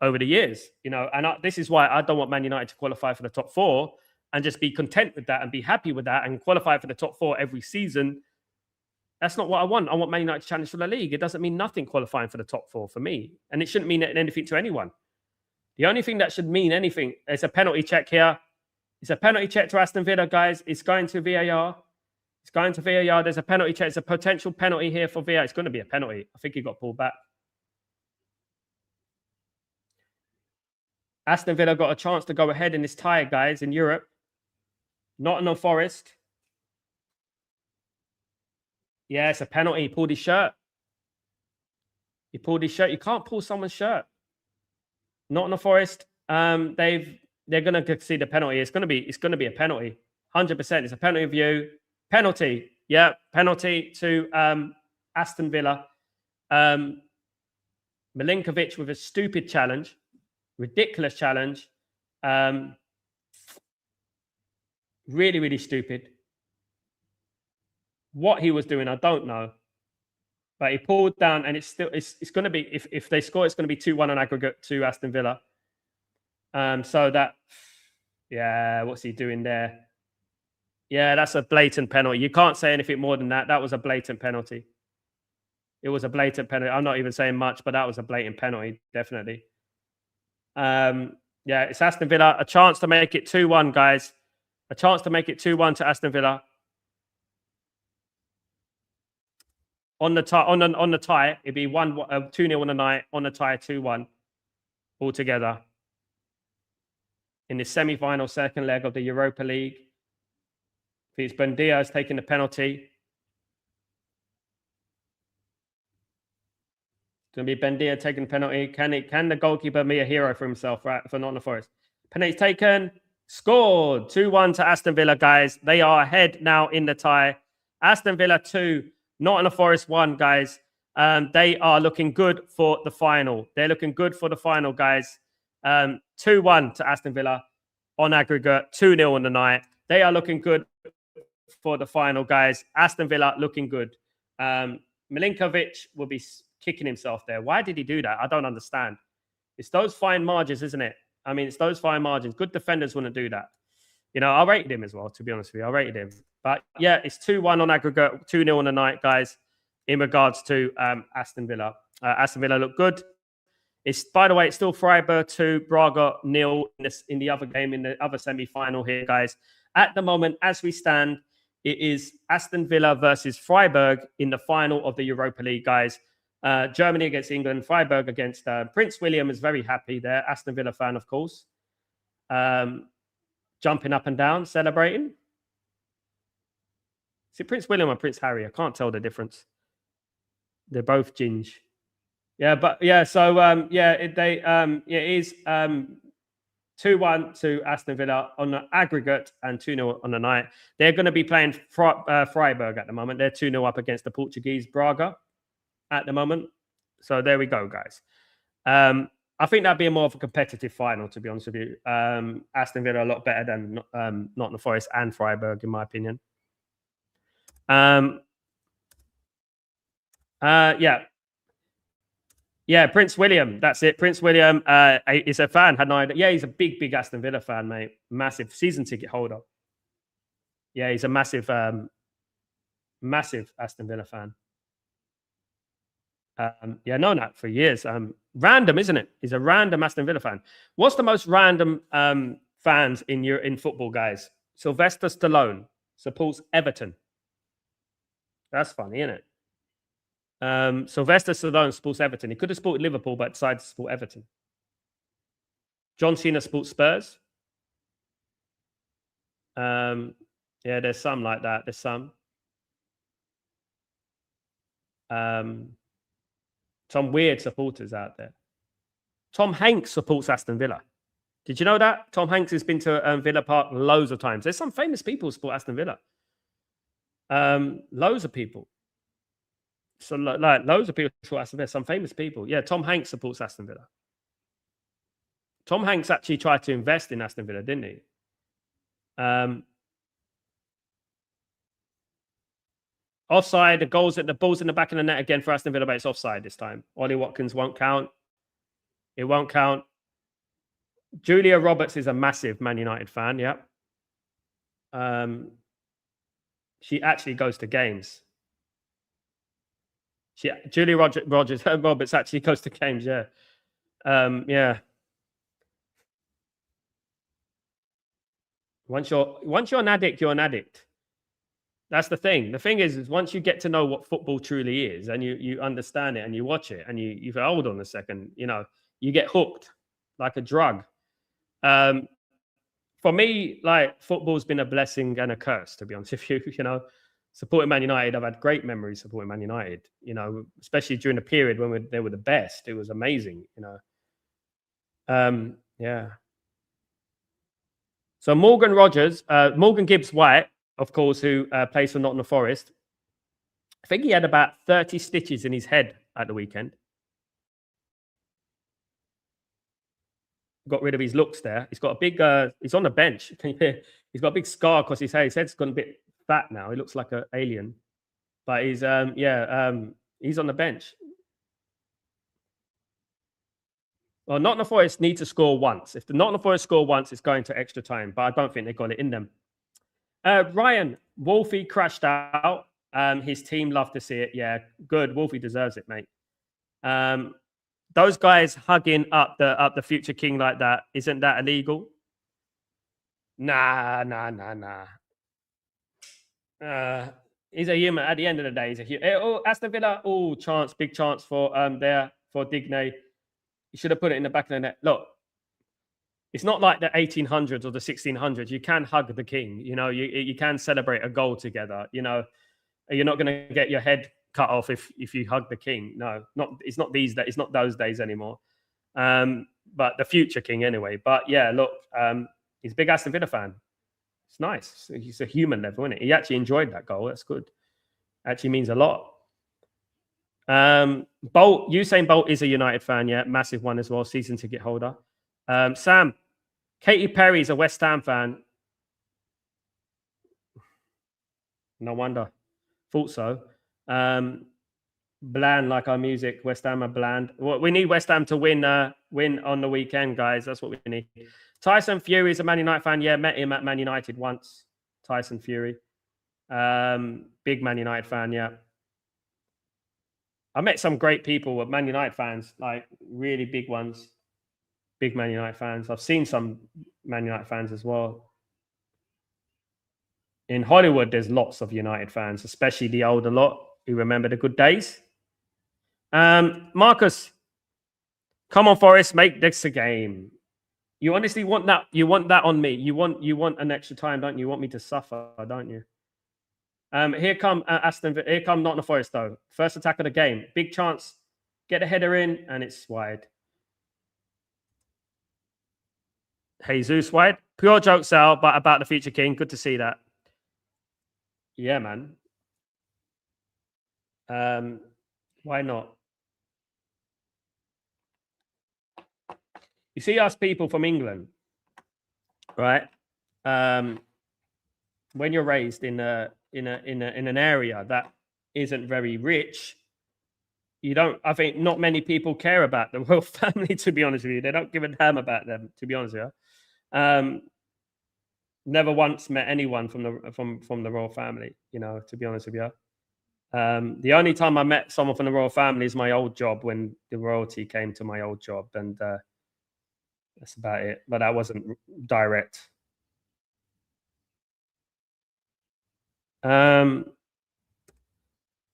over the years, you know, and this is why I don't want Man United to qualify for the top four and just be content with that and be happy with that and qualify for the top four every season. That's not what I want. I want Man United to challenge for the league. It doesn't mean nothing qualifying for the top four for me. And it shouldn't mean anything to anyone. The only thing that should mean anything is a penalty check here. It's a penalty check to Aston Villa, guys. It's going to VAR. It's going to VAR. There's a penalty check. It's a potential penalty here for VAR. It's going to be a penalty. I think he got pulled back. Aston Villa got a chance to go ahead in this tie, guys, in Europe. Nottingham Forest. Yeah, it's a penalty. He pulled his shirt. He pulled his shirt. You can't pull someone's shirt. Nottingham Forest. They're going to see the penalty. It's going to be a penalty. 100%. It's a penalty view. Penalty. Yeah, penalty to Aston Villa. Milinkovic with a stupid challenge. Ridiculous challenge. Really, really stupid. What he was doing, I don't know. But he pulled down, and it's going to be, if they score, it's going to be 2-1 on aggregate to Aston Villa. So that, yeah, what's he doing there? Yeah, that's a blatant penalty. You can't say anything more than that. That was a blatant penalty. It was a blatant penalty. I'm not even saying much, but that was a blatant penalty, definitely. Yeah, it's Aston Villa. A chance to make it 2-1, guys. A chance to make it 2-1 to Aston Villa. On the tie, it'd be 2-0 on the night. On the tie, 2-1 altogether in the semi-final second leg of the Europa League. It's Banter has taken the penalty. It's going to be Banter taking the penalty. Can the goalkeeper be a hero for himself, right? For Nottingham Forest. Penalty taken. Scored. 2-1 to Aston Villa, guys. They are ahead now in the tie. Aston Villa 2, Nottingham Forest 1, guys. They are looking good for the final. They're looking good for the final, guys. 2-1 to Aston Villa on aggregate. 2-0 on the night. They are looking good for the final, guys. Aston Villa looking good. Milinkovic will be kicking himself there. Why did he do that? I don't understand. It's those fine margins, isn't it? I mean, it's those fine margins. Good defenders wouldn't do that. You know, I rated him as well, to be honest with you. I rated him. But yeah, it's 2-1 on aggregate, 2-0 on the night, guys, in regards to Aston Villa. Aston Villa look good. It's, by the way, it's still Freiburg 2, Braga 0 in the other game, in the other semi-final here, guys. At the moment, as we stand, it is Aston Villa versus Freiburg in the final of the Europa League, guys. Germany against England, Freiburg against Prince William is very happy there. Aston Villa fan, of course. Jumping up and down, celebrating. Is it Prince William or Prince Harry? I can't tell the difference. They're both ginge. Yeah, but yeah, so it is 2-1 to Aston Villa on the aggregate and 2-0 on the night. They're going to be playing Freiburg at the moment. They're 2-0 up against the Portuguese Braga at the moment. So there we go, guys. I think that'd be more of a competitive final, to be honest with you. Aston Villa a lot better than Nottingham Forest and Freiburg, in my opinion. Yeah, Prince William. That's it. Prince William is a fan. Yeah, he's a big Aston Villa fan, mate. Massive season ticket holder. Yeah, he's a massive Aston Villa fan. Yeah, known that for years. Random, isn't it? He's a random Aston Villa fan. What's the most random fans in football, guys? Sylvester Stallone supports Everton. That's funny, isn't it? Sylvester Stallone supports Everton. He could have supported Liverpool, but decided to support Everton. John Cena supports Spurs. Yeah, there's some like that. There's some. Some weird supporters out there. Tom Hanks supports Aston Villa. Did you know that? Tom Hanks has been to Villa Park loads of times. There's some famous people who support Aston Villa. Loads of people. So like loads of people support Aston Villa. Some famous people. Yeah, Tom Hanks supports Aston Villa. Tom Hanks actually tried to invest in Aston Villa, didn't he? Offside, the ball's in the back of the net again for Aston Villa, but it's offside this time. Ollie Watkins won't count. It won't count. Julia Roberts is a massive Man United fan, yeah. She actually goes to games. Julia Roberts actually goes to games, yeah. Yeah. Once you're an addict, you're an addict. That's the thing. The thing is once you get to know what football truly is and you understand it and you watch it and you go, hold on a second, you know, you get hooked like a drug. For me, like, football's been a blessing and a curse, to be honest with you. You know, supporting Man United, I've had great memories supporting Man United, you know, especially during the period when they were the best. It was amazing, you know. Yeah. So Morgan Gibbs-White, of course, who plays for Nottingham Forest, I think he had about 30 stitches in his head at the weekend. Got rid of his looks there. He's got a big, he's on the bench. Can you hear? He's got a big scar across his head. His head's gone a bit fat now. He looks like an alien. But he's, he's on the bench. Well, Nottingham Forest need to score once. If the Nottingham Forest score once, it's going to extra time. But I don't think they've got it in them. Ryan, Wolfie crashed out. His team loved to see it. Yeah, good. Wolfie deserves it, mate. Those guys hugging up the future king like that, isn't that illegal? Nah. He's a human. At the end of the day, he's a human. Oh, Aston Villa. Oh, big chance for there for Digne. You should have put it in the back of the net. Look, it's not like the 1800s or the 1600s. You can hug the king. You know, you can celebrate a goal together. You know, you're not going to get your head cut off if you hug the king. No, not. It's not these days. It's not those days anymore. But the future king anyway. But yeah, look, he's a big Aston Villa fan. It's nice. He's a human level, isn't it? He actually enjoyed that goal. That's good. Actually means a lot. Bolt, Usain Bolt is a United fan, yeah, massive one as well, season ticket holder. Sam, Katy Perry's a West Ham fan. No wonder. Thought so. Bland like our music. West Ham are bland. We need West Ham to win on the weekend, guys. That's what we need. Tyson Fury is a Man United fan. Yeah, met him at Man United once. Tyson Fury. Big Man United fan, yeah. I met some great people with Man United fans, like really big ones. Big Man United fans. I've seen some Man United fans as well. In Hollywood, there's lots of United fans, especially the older lot who remember the good days. Marcus, come on, Forest, make this a game. You honestly want that? You want that on me? You want an extra time, don't you? You want me to suffer, don't you? Here come Aston. Here come Nottingham Forest though. First attack of the game. Big chance. Get a header in, and it's wide. Jesus wide. Pure joke, Sal, but about the future king. Good to see that. Yeah, man. Why not? You see us people from England, right? When you're raised in an area that isn't very rich, I think not many people care about the royal family, to be honest with you. They don't give a damn about them, to be honest with you. Never once met anyone from the royal family, you know, to be honest with you. The only time I met someone from the royal family is my old job, when the royalty came to my old job, and that's about it. But that wasn't direct. I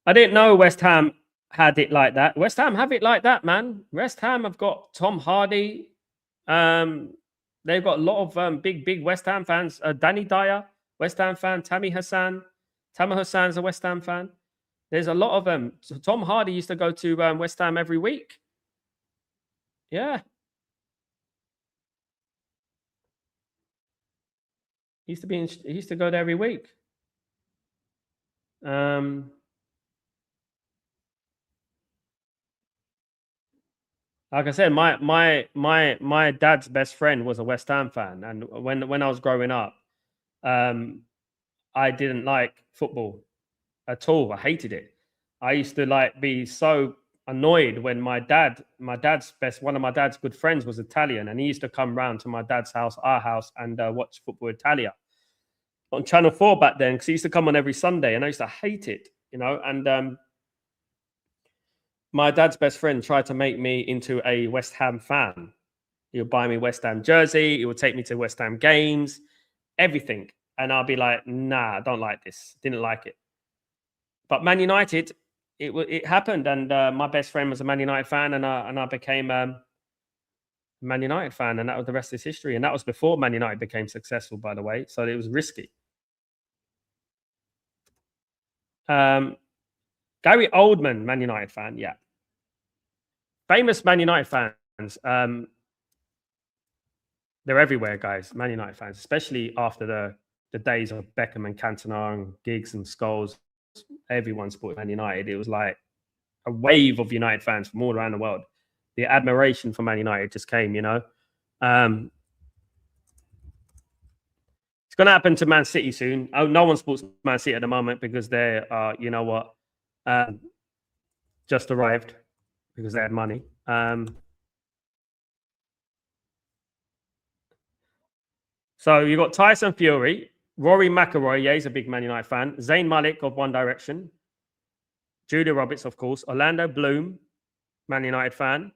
didn't know West Ham had it like that. West Ham have it like that, man. West Ham have got Tom Hardy. They've got a lot of big West Ham fans. Danny Dyer, West Ham fan. Tammy Hassan. Tammy Hassan's a West Ham fan. There's a lot of them. Tom Hardy used to go to West Ham every week. Yeah. He used to go there every week. Like I said, my dad's best friend was a West Ham fan, and when I was growing up, I didn't like football at all. I hated it. I used to be so annoyed when one of my dad's good friends was Italian, and he used to come round to my dad's house, our house, and watch Football Italia on Channel 4 back then, because he used to come on every Sunday, and I used to hate it, you know. And my dad's best friend tried to make me into a West Ham fan. He would buy me West Ham jersey. He would take me to West Ham games, everything. And I'll be like, nah, I don't like this. Didn't like it. But Man United, it happened. And my best friend was a Man United fan, and I became a Man United fan. And that was the rest is history. And that was before Man United became successful, by the way. So it was risky. Gary Oldman, Man United fan, yeah. Famous Man United fans. They're everywhere, guys. Man United fans, especially after the days of Beckham and Cantona and Giggs and Scholes. Everyone supported Man United. It was like a wave of United fans from all around the world. The admiration for Man United just came, you know. It's going to happen to Man City soon. Oh, no one supports Man City at the moment because they are, you know what, just arrived because they had money. So you got Tyson Fury, Rory McIlroy, yeah, he's a big Man United fan. Zayn Malik of One Direction. Julia Roberts, of course. Orlando Bloom, Man United fan.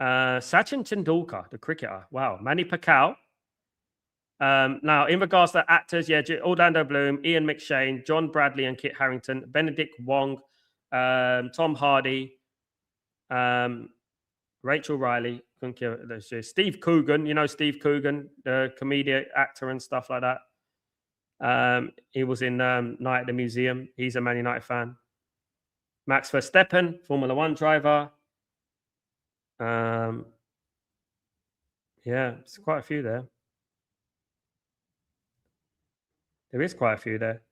Sachin Tendulkar, the cricketer. Wow. Manny Pacquiao. Now, in regards to actors, yeah, Orlando Bloom, Ian McShane, John Bradley and Kit Harington, Benedict Wong, Tom Hardy, Rachel Riley, Steve Coogan, you know Steve Coogan, the comedian, actor and stuff like that. He was in Night at the Museum. He's a Man United fan. Max Verstappen, Formula One driver. Yeah, it's quite a few there. There is quite a few there.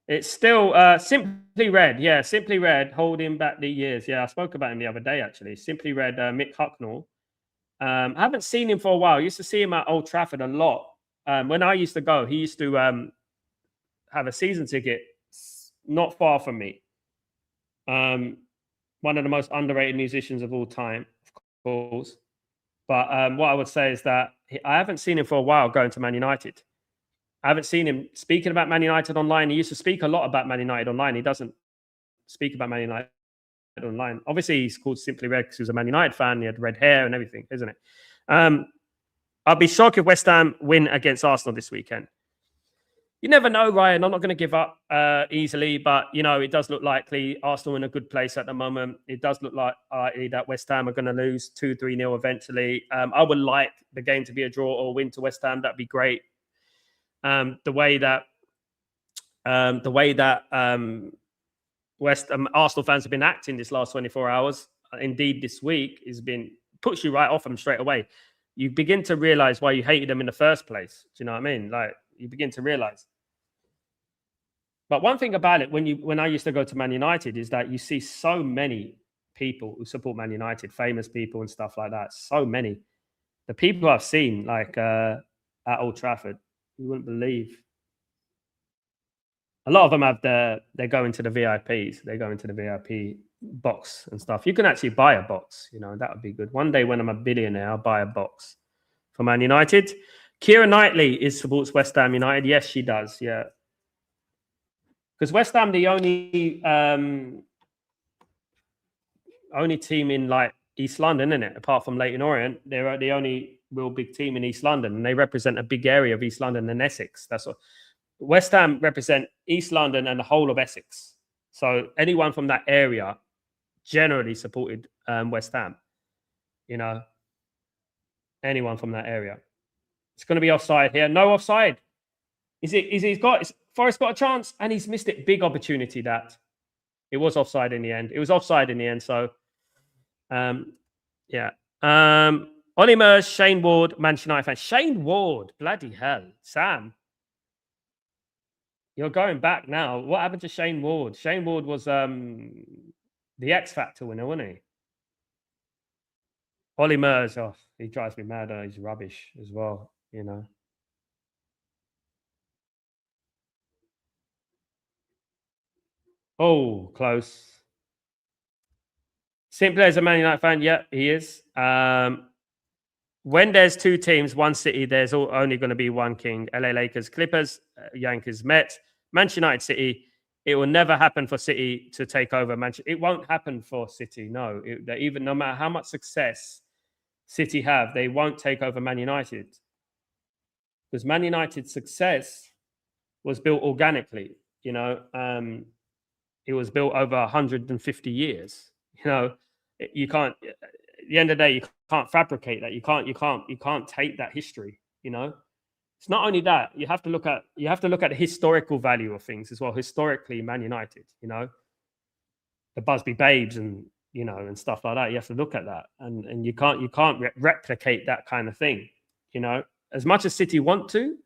It's still Simply Red. Yeah, Simply Red, holding back the years. Yeah, I spoke about him the other day, actually. Simply Red, Mick Hucknall. I haven't seen him for a while. I used to see him at Old Trafford a lot. When I used to go, he used to have a season ticket not far from me. One of the most underrated musicians of all time, of course. But what I would say is that I haven't seen him for a while going to Man United. I haven't seen him speaking about Man United online. He used to speak a lot about Man United online. He doesn't speak about Man United online. Obviously, he's called Simply Red because he was a Man United fan. He had red hair and everything, isn't it? I'll be shocked if West Ham win against Arsenal this weekend. You never know, Ryan. I'm not going to give up easily, but it does look likely. Arsenal in a good place at the moment. It does look likely that West Ham are going to lose 2-3-0 eventually. I would like the game to be a draw or win to West Ham. That'd be great. The way that Arsenal fans have been acting this last 24 hours, indeed this week, puts you right off them straight away. You begin to realize why you hated them in the first place. Do you know what I mean? Like, you begin to realize. But one thing about it, when I used to go to Man United, is that you see so many people who support Man United, famous people and stuff like that. So many. The people I've seen, like at Old Trafford, you wouldn't believe. A lot of them they're going to the VIPs. They go into the VIP box and stuff. You can actually buy a box. That would be good. One day when I'm a billionaire, I'll buy a box for Man United. Keira Knightley supports West Ham United. Yes, she does. Yeah. Because West Ham, the only team in like East London, isn't it? Apart from Leyton Orient, they're the only real big team in East London, and they represent a big area of East London and Essex. That's what West Ham represent, East London and the whole of Essex. So anyone from that area generally supported West Ham. Anyone from that area. It's going to be offside here. No offside. Forrest got a chance and he's missed it. Big opportunity that. It was offside in the end. It was offside in the end. So, yeah. Ollie Mers, Shane Ward, Manchester United fan. Shane Ward, bloody hell. Sam, you're going back now. What happened to Shane Ward? Shane Ward was the X Factor winner, wasn't he? Ollie Mers, he drives me mad. He's rubbish as well, Oh, close. Simply as a Man United fan, yeah, he is. When there's two teams, one city, there's only going to be one king. LA Lakers, Clippers, Yankees, Mets, Manchester United, City. It will never happen for City to take over Manchester. It won't happen for City. No, even no matter how much success City have, they won't take over Man United, because Man United's success was built organically. It was built over 150 years. You can't. At the end of the day, you can't fabricate that. You can't take that history. It's not only that. You have to look at the historical value of things as well. Historically, Man United. The Busby Babes and and stuff like that. You have to look at that, and you can't replicate that kind of thing. As much as City want to,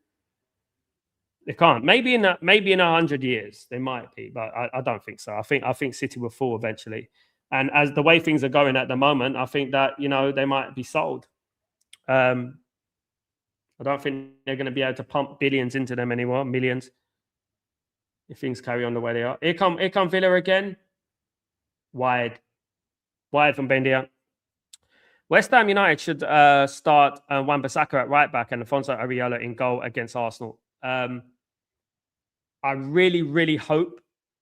they can't. Maybe in 100 years they might be, but I don't think so. I think City will fall eventually. And as the way things are going at the moment, I think that they might be sold. I don't think they're going to be able to pump billions into them anymore, millions, if things carry on the way they are. Here come Villa again. Wide from Bendia. West Ham United should start Wan-Bissaka at right back and Alfonso Areola in goal against Arsenal. I really, really hope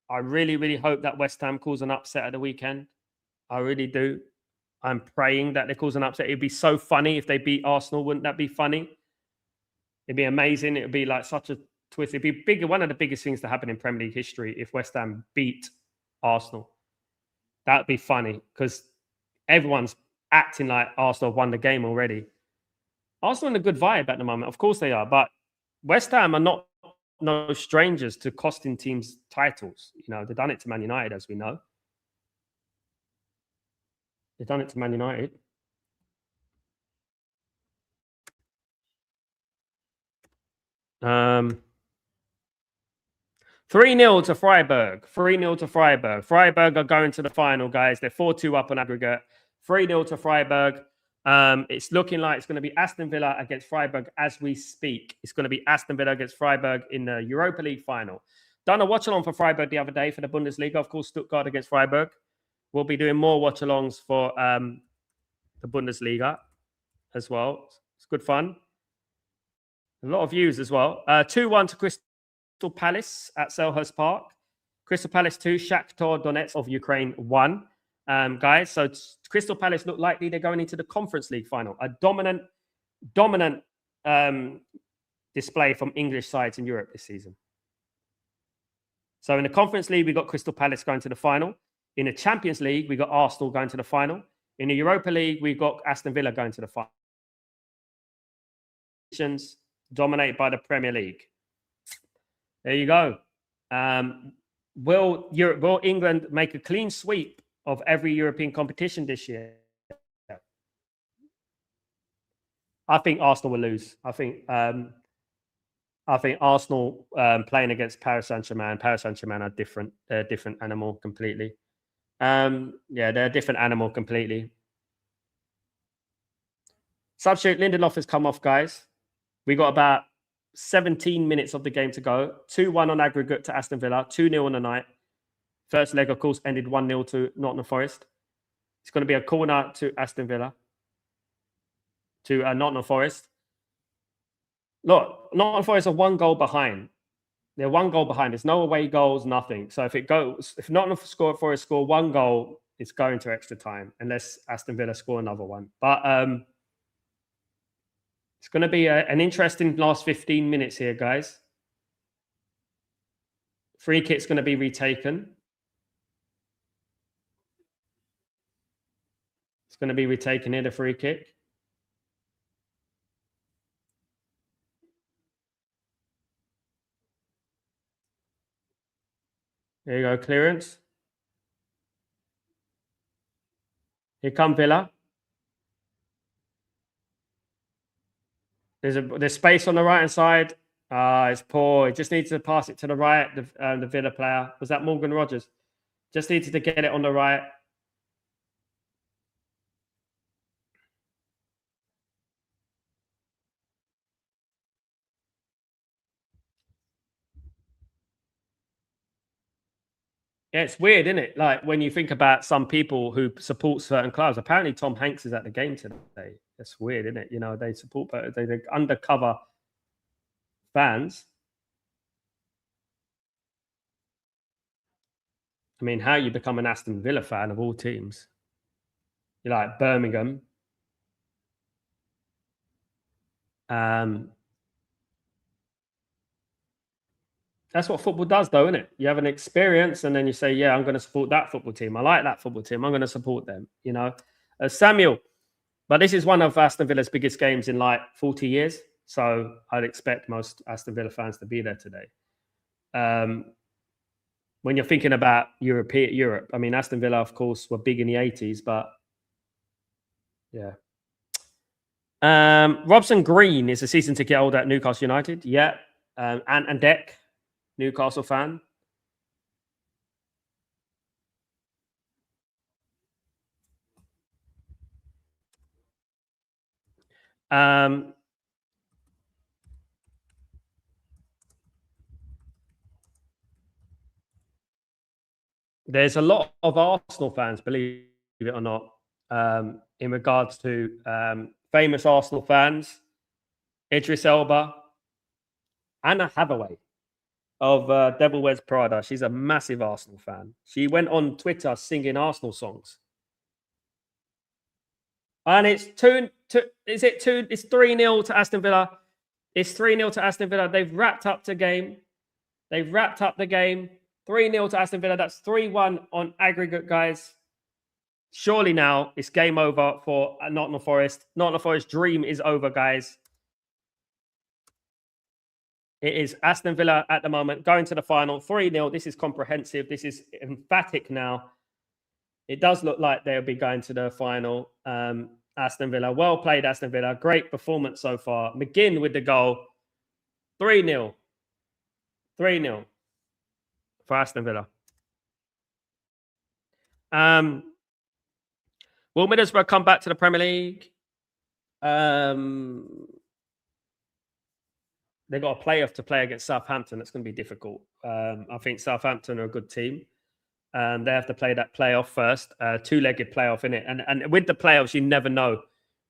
that West Ham calls an upset at the weekend. I really do. I'm praying that they cause an upset. It'd be so funny if they beat Arsenal. Wouldn't that be funny? It'd be amazing. It'd be like such a twist. It'd be bigger. One of the biggest things to happen in Premier League history if West Ham beat Arsenal. That'd be funny because everyone's acting like Arsenal won the game already. Arsenal in a good vibe at the moment. Of course they are. But West Ham are not no strangers to costing teams titles. You know, they've done it to Man United, as we know. They've done it to Man United. Um, 3-0 to Freiburg. 3-0 to Freiburg. Freiburg are going to the final, guys. They're 4-2 up on aggregate. 3-0 to Freiburg. It's looking like it's going to be Aston Villa against Freiburg as we speak. It's going to be Aston Villa against Freiburg in the Europa League final. Done a watch-along for Freiburg the other day for the Bundesliga. Of course, Stuttgart against Freiburg. We'll be doing more watch-alongs for the Bundesliga as well. It's good fun. A lot of views as well. 2-1 to Crystal Palace at Selhurst Park. Crystal Palace 2, Shakhtar Donetsk of Ukraine 1. Guys, so Crystal Palace look likely they're going into the Conference League final. A dominant display from English sides in Europe this season. So in the Conference League, we got Crystal Palace going to the final. In the Champions League, we got Arsenal going to the final. In the Europa League, we've got Aston Villa going to the final. Dominated by the Premier League. There you go. Will England make a clean sweep of every European competition this year? I think Arsenal will lose. I think Arsenal playing against Paris Saint-Germain. Paris Saint-Germain are different. They're a different animal completely. Yeah, they're a different animal completely. Substitute Lindelof has come off, guys. We got about 17 minutes of the game to go. 2-1 on aggregate to Aston Villa. 2-0 on the night. First leg, of course, ended 1-0 to Nottingham Forest. It's going to be a corner to Aston Villa. To Nottingham Forest. Look, Nottingham Forest are 1 goal behind. They're 1 goal behind. There's no away goals, nothing. So if Nottingham Forest score 1 goal, it's going to extra time, unless Aston Villa score another one. But it's going to be an interesting last 15 minutes here, guys. Free kick's going to be retaken. It's going to be retaken here, the free kick. There you go, clearance. Here come Villa. There's space on the right-hand side. It's poor. It just needs to pass it to the right, the Villa player. Was that Morgan Rogers? Just needed to get it on the right. Yeah, it's weird, isn't it? Like when you think about some people who support certain clubs. Apparently, Tom Hanks is at the game today. That's weird, isn't it? You know, they support, but they're undercover fans. I mean, how you become an Aston Villa fan of all teams? You're like Birmingham. That's what football does, though, isn't it? You have an experience, and then you say, "Yeah, I'm going to support that football team. I like that football team. I'm going to support them." You know, Samuel. But this is one of Aston Villa's biggest games in like 40 years, so I'd expect most Aston Villa fans to be there today. When you're thinking about Europe, I mean, Aston Villa, of course, were big in the 80s, but yeah. Robson Green is a season ticket holder at Newcastle United. Yeah. And Deck, Newcastle fan. There's a lot of Arsenal fans, believe it or not, in regards to famous Arsenal fans. Idris Elba, Anna Hathaway of Devil Wears Prada. She's a massive Arsenal fan. She went on Twitter singing Arsenal songs. And it's 2, is it 2? It's 3-0 to Aston Villa. It's 3-0 to Aston Villa. They've wrapped up the game. 3-0 to Aston Villa. That's 3-1 on aggregate, guys. Surely now it's game over for Nottingham Forest. Nottingham Forest dream is over, guys. It is Aston Villa at the moment going to the final. 3-0. This is comprehensive. This is emphatic now. It does look like they'll be going to the final. Aston Villa. Well played, Aston Villa. Great performance so far. McGinn with the goal. 3-0. 3-0 for Aston Villa. Will Middlesbrough come back to the Premier League? They've got a playoff to play against Southampton. That's going to be difficult. I think Southampton are a good team. They have to play that playoff first, two-legged playoff in it. And with the playoffs, you never know.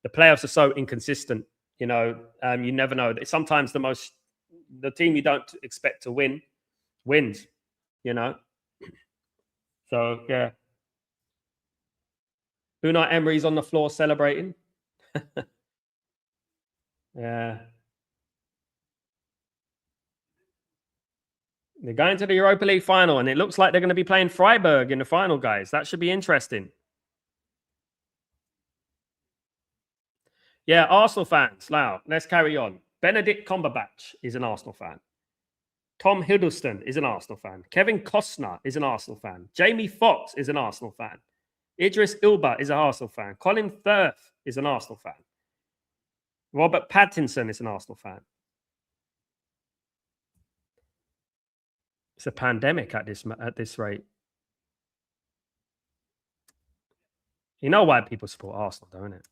The playoffs are so inconsistent. You know, you never know. Sometimes the team you don't expect to win wins. You know. So yeah, Unai Emery's on the floor celebrating. Yeah. They're going to the Europa League final, and it looks like they're going to be playing Freiburg in the final, guys. That should be interesting. Yeah, Arsenal fans. Now, let's carry on. Benedict Cumberbatch is an Arsenal fan. Tom Hiddleston is an Arsenal fan. Kevin Costner is an Arsenal fan. Jamie Foxx is an Arsenal fan. Idris Elba is an Arsenal fan. Colin Firth is an Arsenal fan. Robert Pattinson is an Arsenal fan. It's a pandemic at this rate. You know why people support Arsenal, don't it?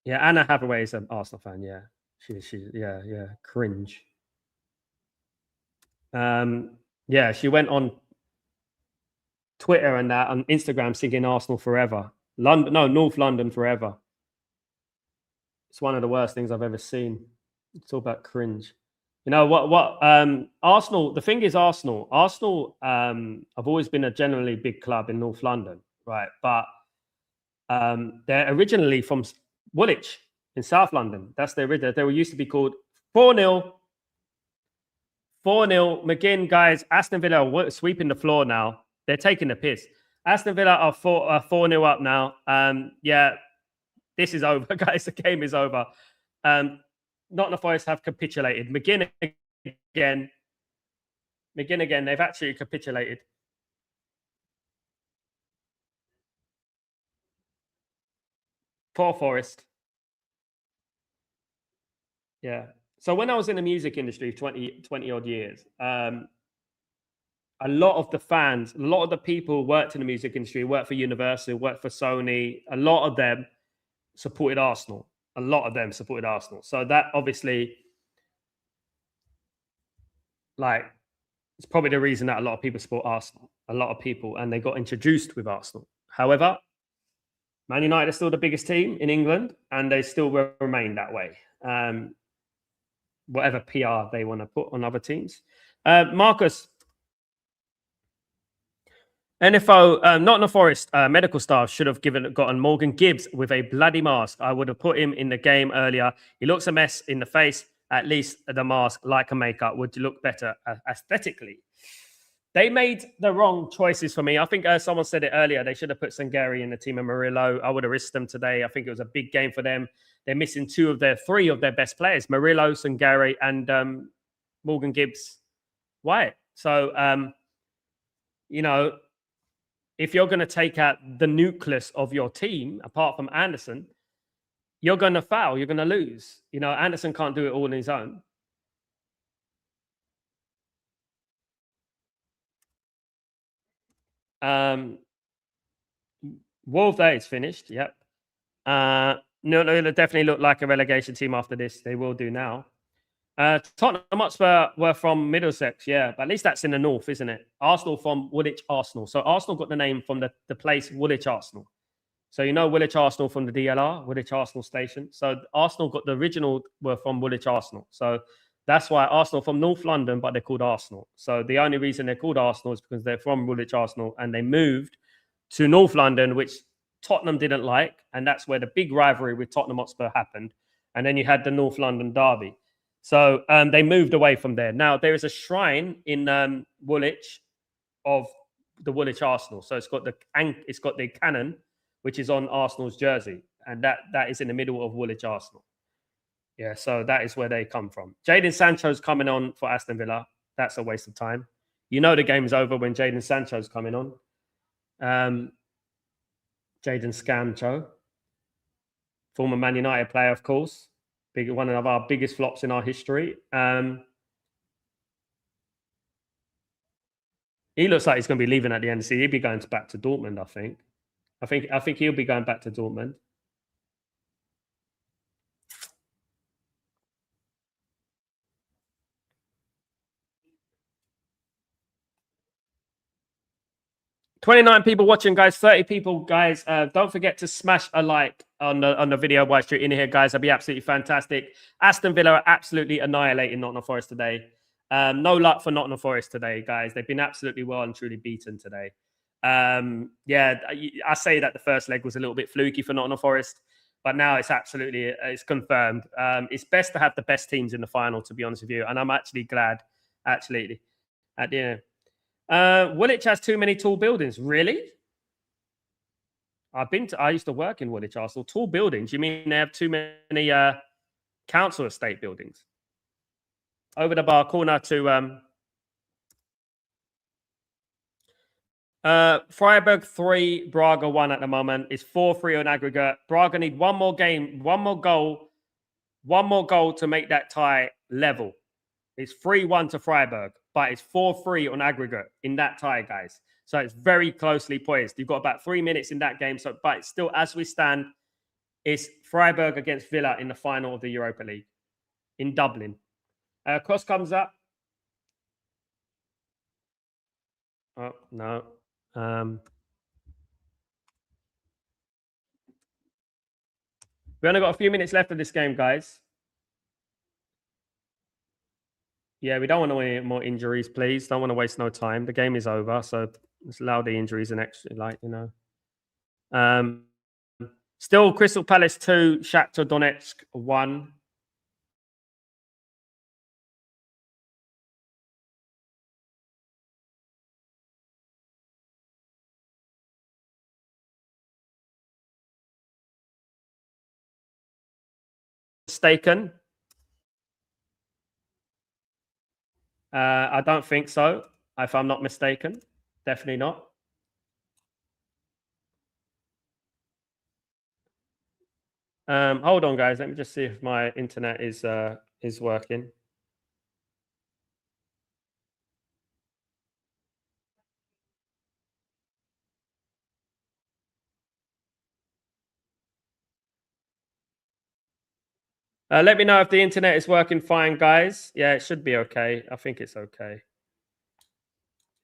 Yeah, Anna Hathaway is an Arsenal fan. Yeah, she cringe. Yeah, she went on Twitter and that on Instagram singing Arsenal forever. North London forever. It's one of the worst things I've ever seen. It's all about cringe. You know what? Arsenal. The thing is, Arsenal have always been a generally big club in North London, right? But they're originally from Woolwich in South London. That's their original. They were used to be called 4-0. 4-0. McGinn, guys. Aston Villa are sweeping the floor now. They're taking the piss. Aston Villa are 4-0 up now. Yeah, this is over, guys. The game is over. Nottingham Forest have capitulated. McGinn again. They've actually capitulated. Poor Forest. Yeah. So when I was in the music industry 20 odd years, a lot of the fans, a lot of the people who worked in the music industry, worked for Universal, worked for Sony, a lot of them supported Arsenal. A lot of them supported Arsenal. So that obviously, like, it's probably the reason that a lot of people support Arsenal. A lot of people, and they got introduced with Arsenal. However, Man United are still the biggest team in England, and they still remain that way. Whatever PR they want to put on other teams. Marcus, NFO, Nottingham Forest medical staff should have gotten Morgan Gibbs with a bloody mask. I would have put him in the game earlier. He looks a mess in the face. At least the mask, like a makeup, would look better aesthetically. They made the wrong choices for me. I think someone said it earlier. They should have put Sangari in the team of Murillo. I would have risked them today. I think it was a big game for them. They're missing three of their best players, Murillo, Sangari, and Morgan Gibbs White. So, you know, if you're going to take out the nucleus of your team, apart from Anderson, you're going to foul. You're going to lose. You know, Anderson can't do it all on his own. Wolves Day is finished. Yep. No, it'll definitely look like a relegation team after this. They will do now. Tottenham Hotspur were from Middlesex, yeah, but at least that's in the north, isn't it? Arsenal from Woolwich Arsenal. So Arsenal got the name from the place Woolwich Arsenal. So you know Woolwich Arsenal from the DLR, Woolwich Arsenal Station. So Arsenal got the original were from Woolwich Arsenal. So that's why Arsenal from North London, but they're called Arsenal. So the only reason they're called Arsenal is because they're from Woolwich Arsenal and they moved to North London, which Tottenham didn't like, and that's where the big rivalry with Tottenham Hotspur happened. And then you had the North London derby. So they moved away from there. Now there is a shrine in Woolwich of the Woolwich Arsenal. So it's got the cannon, which is on Arsenal's jersey, and that is in the middle of Woolwich Arsenal. Yeah, so that is where they come from. Jadon Sancho's coming on for Aston Villa. That's a waste of time. You know the game's over when Jadon Sancho's coming on. Jadon Sancho, former Man United player, of course. One of our biggest flops in our history. He looks like he's going to be leaving at the end of the season. He'll be going back to Dortmund, I think. I think he'll be going back to Dortmund. $29 people watching, guys. 30 people, guys. Don't forget to smash a like on the video whilst you're in here, guys. That'd be absolutely fantastic. Aston Villa are absolutely annihilating Nottingham Forest today. No luck for Nottingham Forest today, guys. They've been absolutely well and truly beaten today. Yeah, I say that the first leg was a little bit fluky for Nottingham Forest, but now it's confirmed. It's best to have the best teams in the final, to be honest with you. And I'm actually glad, actually, at the end. Woolwich has too many tall buildings. Really? I used to work in Woolwich Arsenal. Tall buildings? You mean they have too many council estate buildings? Over the bar, corner to Freiburg 3, Braga 1 at the moment. It's 4-3 on aggregate. Braga need one more goal to make that tie level. It's 3-1 to Freiburg, but it's 4-3 on aggregate in that tie, guys. So it's very closely poised. You've got about 3 minutes in that game. So, but still, as we stand, it's Freiburg against Villa in the final of the Europa League in Dublin. Cross comes up. Oh, no. We only got a few minutes left of this game, guys. Yeah, we don't want any more injuries, please. Don't want to waste no time. The game is over, so let's allow the injuries and extra, Still, Crystal Palace 2, Shakhtar Donetsk 1. Mistaken? I don't think so, if I'm not mistaken. Definitely not. Hold on, guys. Let me just see if my internet is working. Let me know if the internet is working fine, guys. Yeah, it should be okay. I think it's okay.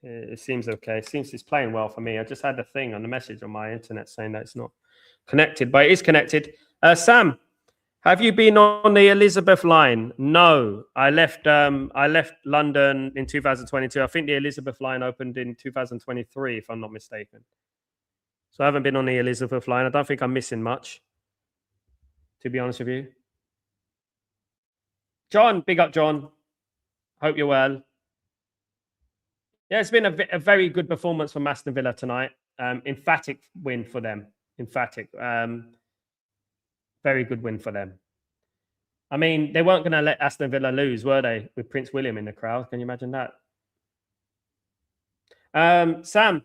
It seems okay. It seems it's playing well for me. I just had a thing on the message on my internet saying that it's not connected, but it is connected. Sam, have you been on the Elizabeth line? No, I left London in 2022. I think the Elizabeth line opened in 2023, if I'm not mistaken. So I haven't been on the Elizabeth line. I don't think I'm missing much, to be honest with you. John, big up, John. Hope you're well. Yeah, it's been a very good performance from Aston Villa tonight. Emphatic win for them. Emphatic. Very good win for them. I mean, they weren't going to let Aston Villa lose, were they? With Prince William in the crowd. Can you imagine that? Sam,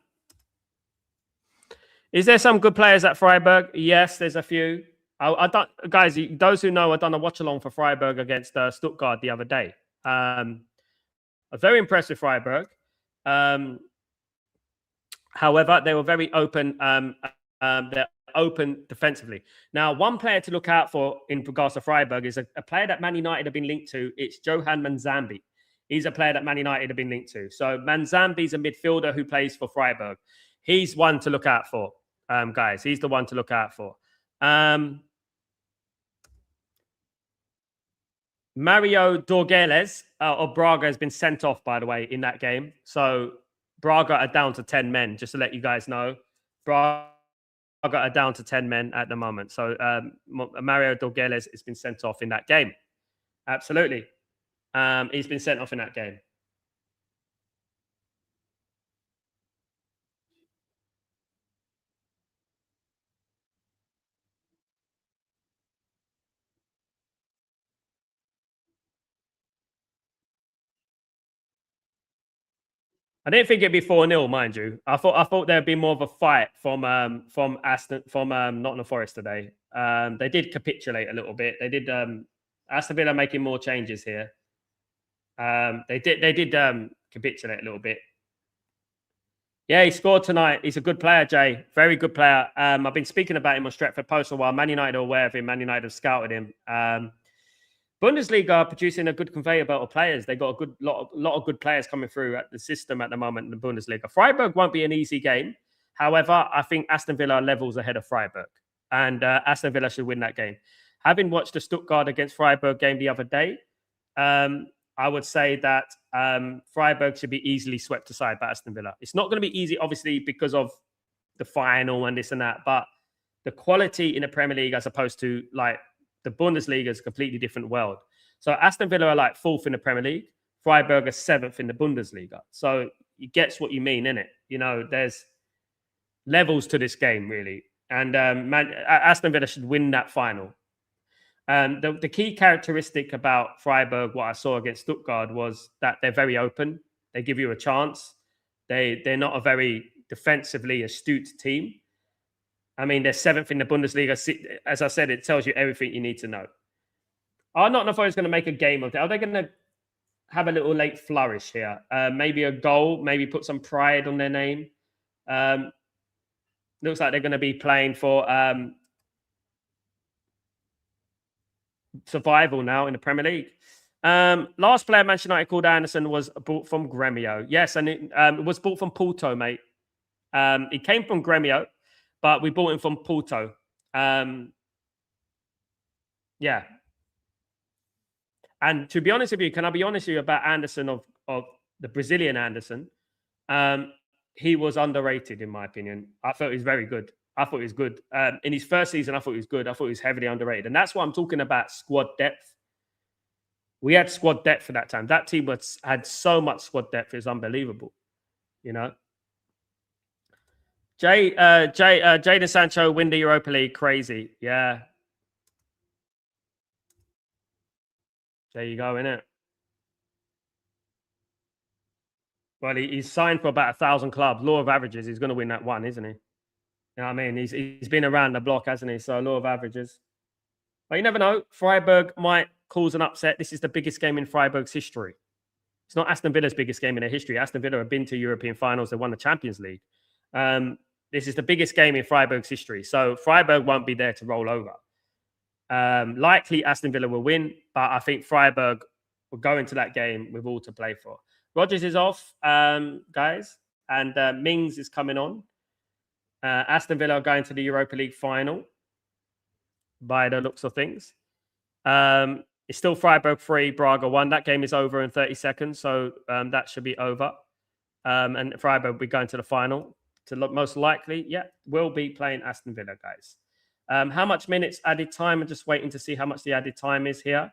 is there some good players at Freiburg? Yes, there's a few. I don't, guys, those who know, I've done a watch along for Freiburg against Stuttgart the other day. Very impressive Freiburg. However, they were very open. They're open defensively. Now, one player to look out for in regards to Freiburg is a player that Man United have been linked to. It's Johan Manzambi. He's a player that Man United have been linked to. So Manzambi's a midfielder who plays for Freiburg. He's one to look out for, guys. He's the one to look out for. Mario Dorgeles of Braga has been sent off, by the way, in that game. So Braga are down to 10 men, just to let you guys know. Braga are down to 10 men at the moment. So Mario Dorgeles has been sent off in that game. Absolutely. He's been sent off in that game. I didn't think it'd be 4-0, mind you. I thought there'd be more of a fight from Nottingham Forest today. They did capitulate a little bit. They did Aston Villa making more changes here. They did capitulate a little bit. Yeah, he scored tonight. He's a good player, Jay. Very good player. I've been speaking about him on Stretford Post for a while. Man United are aware of him. Man United have scouted him. Bundesliga are producing a good conveyor belt of players. They got a good lot of good players coming through at the system at the moment in the Bundesliga. Freiburg won't be an easy game. However, I think Aston Villa are levels ahead of Freiburg, and Aston Villa should win that game. Having watched the Stuttgart against Freiburg game the other day, I would say that Freiburg should be easily swept aside by Aston Villa. It's not going to be easy, obviously, because of the final and this and that, but the quality in the Premier League as opposed to like the Bundesliga is a completely different world. So Aston Villa are like 4th in the Premier League. Freiburg are 7th in the Bundesliga. So it gets what you mean, innit? You know, there's levels to this game, really. And Aston Villa should win that final. The key characteristic about Freiburg, what I saw against Stuttgart, was that they're very open. They give you a chance. They're not a very defensively astute team. I mean, they're 7th in the Bundesliga. As I said, it tells you everything you need to know. Are Nottingham Forest going to make a game of it? Are they going to have a little late flourish here? Maybe a goal, maybe put some pride on their name. Looks like they're going to be playing for survival now in the Premier League. Last player Manchester United called Anderson was bought from Gremio. Yes, and it was bought from Porto, mate. He came from Gremio, but we bought him from Porto. Yeah. And to be honest with you, can I be honest with you about Anderson of the Brazilian Anderson? He was underrated, in my opinion. I thought he was very good. I thought he was good. In his first season, I thought he was good. I thought he was heavily underrated. And that's what I'm talking about, squad depth. We had squad depth for that time. That team had so much squad depth. It's unbelievable, you know. Jadon Sancho win the Europa League. Crazy. Yeah. There you go, innit? Well, he's signed for about 1,000 clubs. Law of averages. He's going to win that one, isn't he? You know what I mean? He's been around the block, hasn't he? So law of averages. But you never know. Freiburg might cause an upset. This is the biggest game in Freiburg's history. It's not Aston Villa's biggest game in their history. Aston Villa have been to European finals. They won the Champions League. This is the biggest game in Freiburg's history. So Freiburg won't be there to roll over. Likely Aston Villa will win, but I think Freiburg will go into that game with all to play for. Rodgers is off, guys, and Mings is coming on. Aston Villa are going to the Europa League final by the looks of things. It's still Freiburg 3, Braga 1. That game is over in 30 seconds, so that should be over. And Freiburg will be going to the final. To look most likely, will be playing Aston Villa, guys. How much minutes added time? I'm just waiting to see how much the added time is here.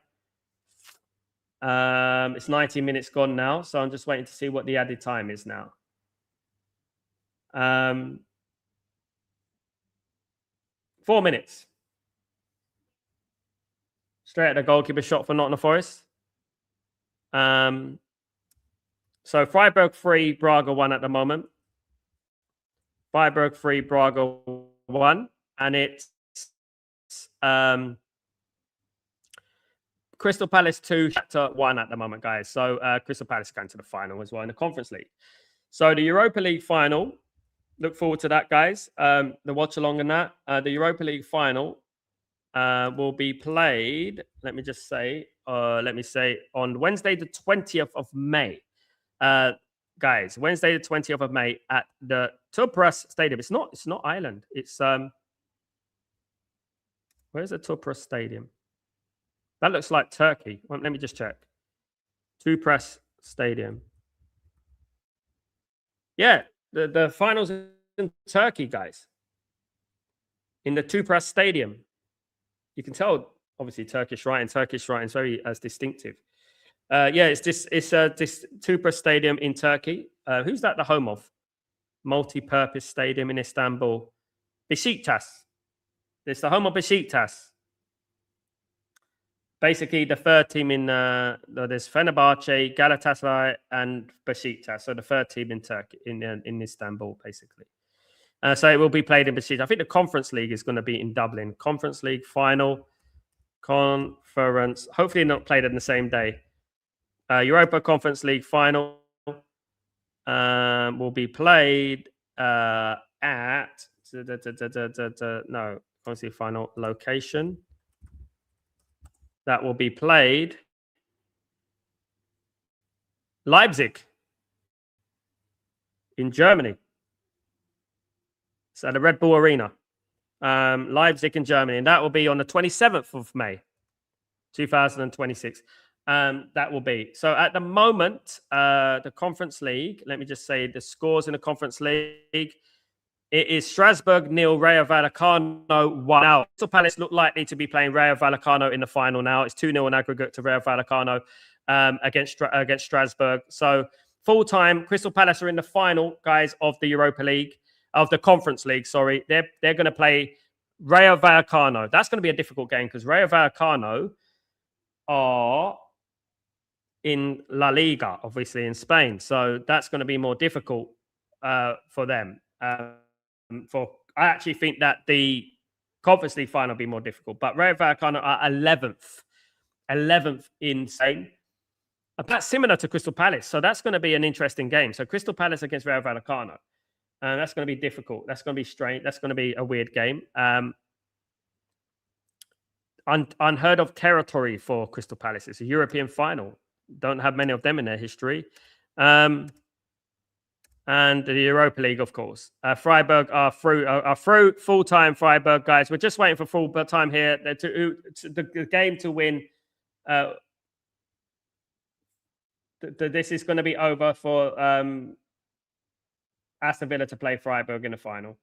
It's 90 minutes gone now, so I'm just waiting to see what the added time is now. 4 minutes. Straight at the goalkeeper shot for Nottingham Forest. So Freiburg 3, Braga 1 at the moment. Freiburg 3, Braga 1. And it's Crystal Palace 2, Shakhtar 1 at the moment, guys. So Crystal Palace is going to the final as well in the Conference League. So the Europa League final, look forward to that, guys. The watch along in that. The Europa League final will be played, let me say, on Wednesday, the 20th of May. Guys, Wednesday, the 20th of May at the Tupras Stadium. It's not Ireland. It's where's the Tupras Stadium? That looks like Turkey. Well, let me just check. Tupras Stadium. Yeah, the finals in Turkey, guys. in the Tupras Stadium. You can tell, obviously, Turkish writing is very distinctive. Yeah, it's this Tupras Stadium in Turkey. Who's that the home of? Multi-purpose stadium in Istanbul. Besiktas. It's the home of Besiktas. Basically, the third team in there's Fenerbahce, Galatasaray, and Besiktas. So the third team in Turkey, in Istanbul, basically. So it will be played in Besiktas. I think the Conference League is going to be in Dublin. Conference League final. Conference. Hopefully not played on the same day. Europa Conference League final will be played at no, Conference League final location. That will be played Leipzig in Germany. It's at the Red Bull Arena. Leipzig in Germany. And that will be on the 27th of May, 2026. That will be. So at the moment, the Conference League, let me just say the scores in the Conference League. It is Strasbourg 0, Rayo Vallecano 1. Now, Crystal Palace look likely to be playing Rayo Vallecano in the final now. It's 2-0 in aggregate to Rayo Vallecano against Strasbourg. So full-time, Crystal Palace are in the final, guys, of the Europa League, of the Conference League, sorry. They're going to play Rayo Vallecano. That's going to be a difficult game because Rayo Vallecano are in La Liga, obviously, in Spain. So that's going to be more difficult for them. I actually think that the Conference League final will be more difficult. But Rayo Vallecano are 11th in Spain. That's similar to Crystal Palace. So that's going to be an interesting game. So Crystal Palace against Rayo Vallecano. That's going to be difficult. That's going to be strange. That's going to be a weird game. Unheard of territory for Crystal Palace. It's a European final. Don't have many of them in their history. And the Europa League, of course. Freiburg are through full-time. Freiburg, guys. We're just waiting for full-time here. The game to win. This is going to be over for Aston Villa to play Freiburg in the final.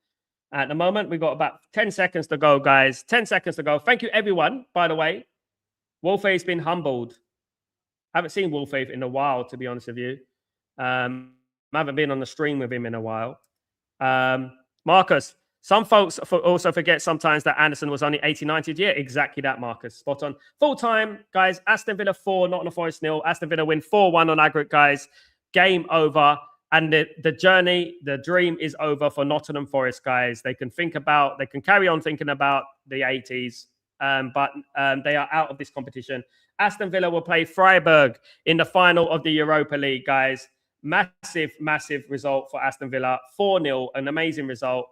At the moment, we've got about 10 seconds to go, guys. 10 seconds to go. Thank you, everyone, by the way. Wolfie's been humbled. I haven't seen Wolfie in a while, to be honest with you. I haven't been on the stream with him in a while. Marcus, some folks also forget sometimes that Anderson was only 80-90. Yeah, exactly that, Marcus. Spot on. Full-time, guys. Aston Villa 4, Nottingham Forest 0. Aston Villa win 4-1 on aggregate, guys. Game over. And the journey, the dream is over for Nottingham Forest, guys. They can carry on thinking about the 80s, but they are out of this competition. Aston Villa will play Freiburg in the final of the Europa League, guys. Massive, massive result for Aston Villa. 4-0, an amazing result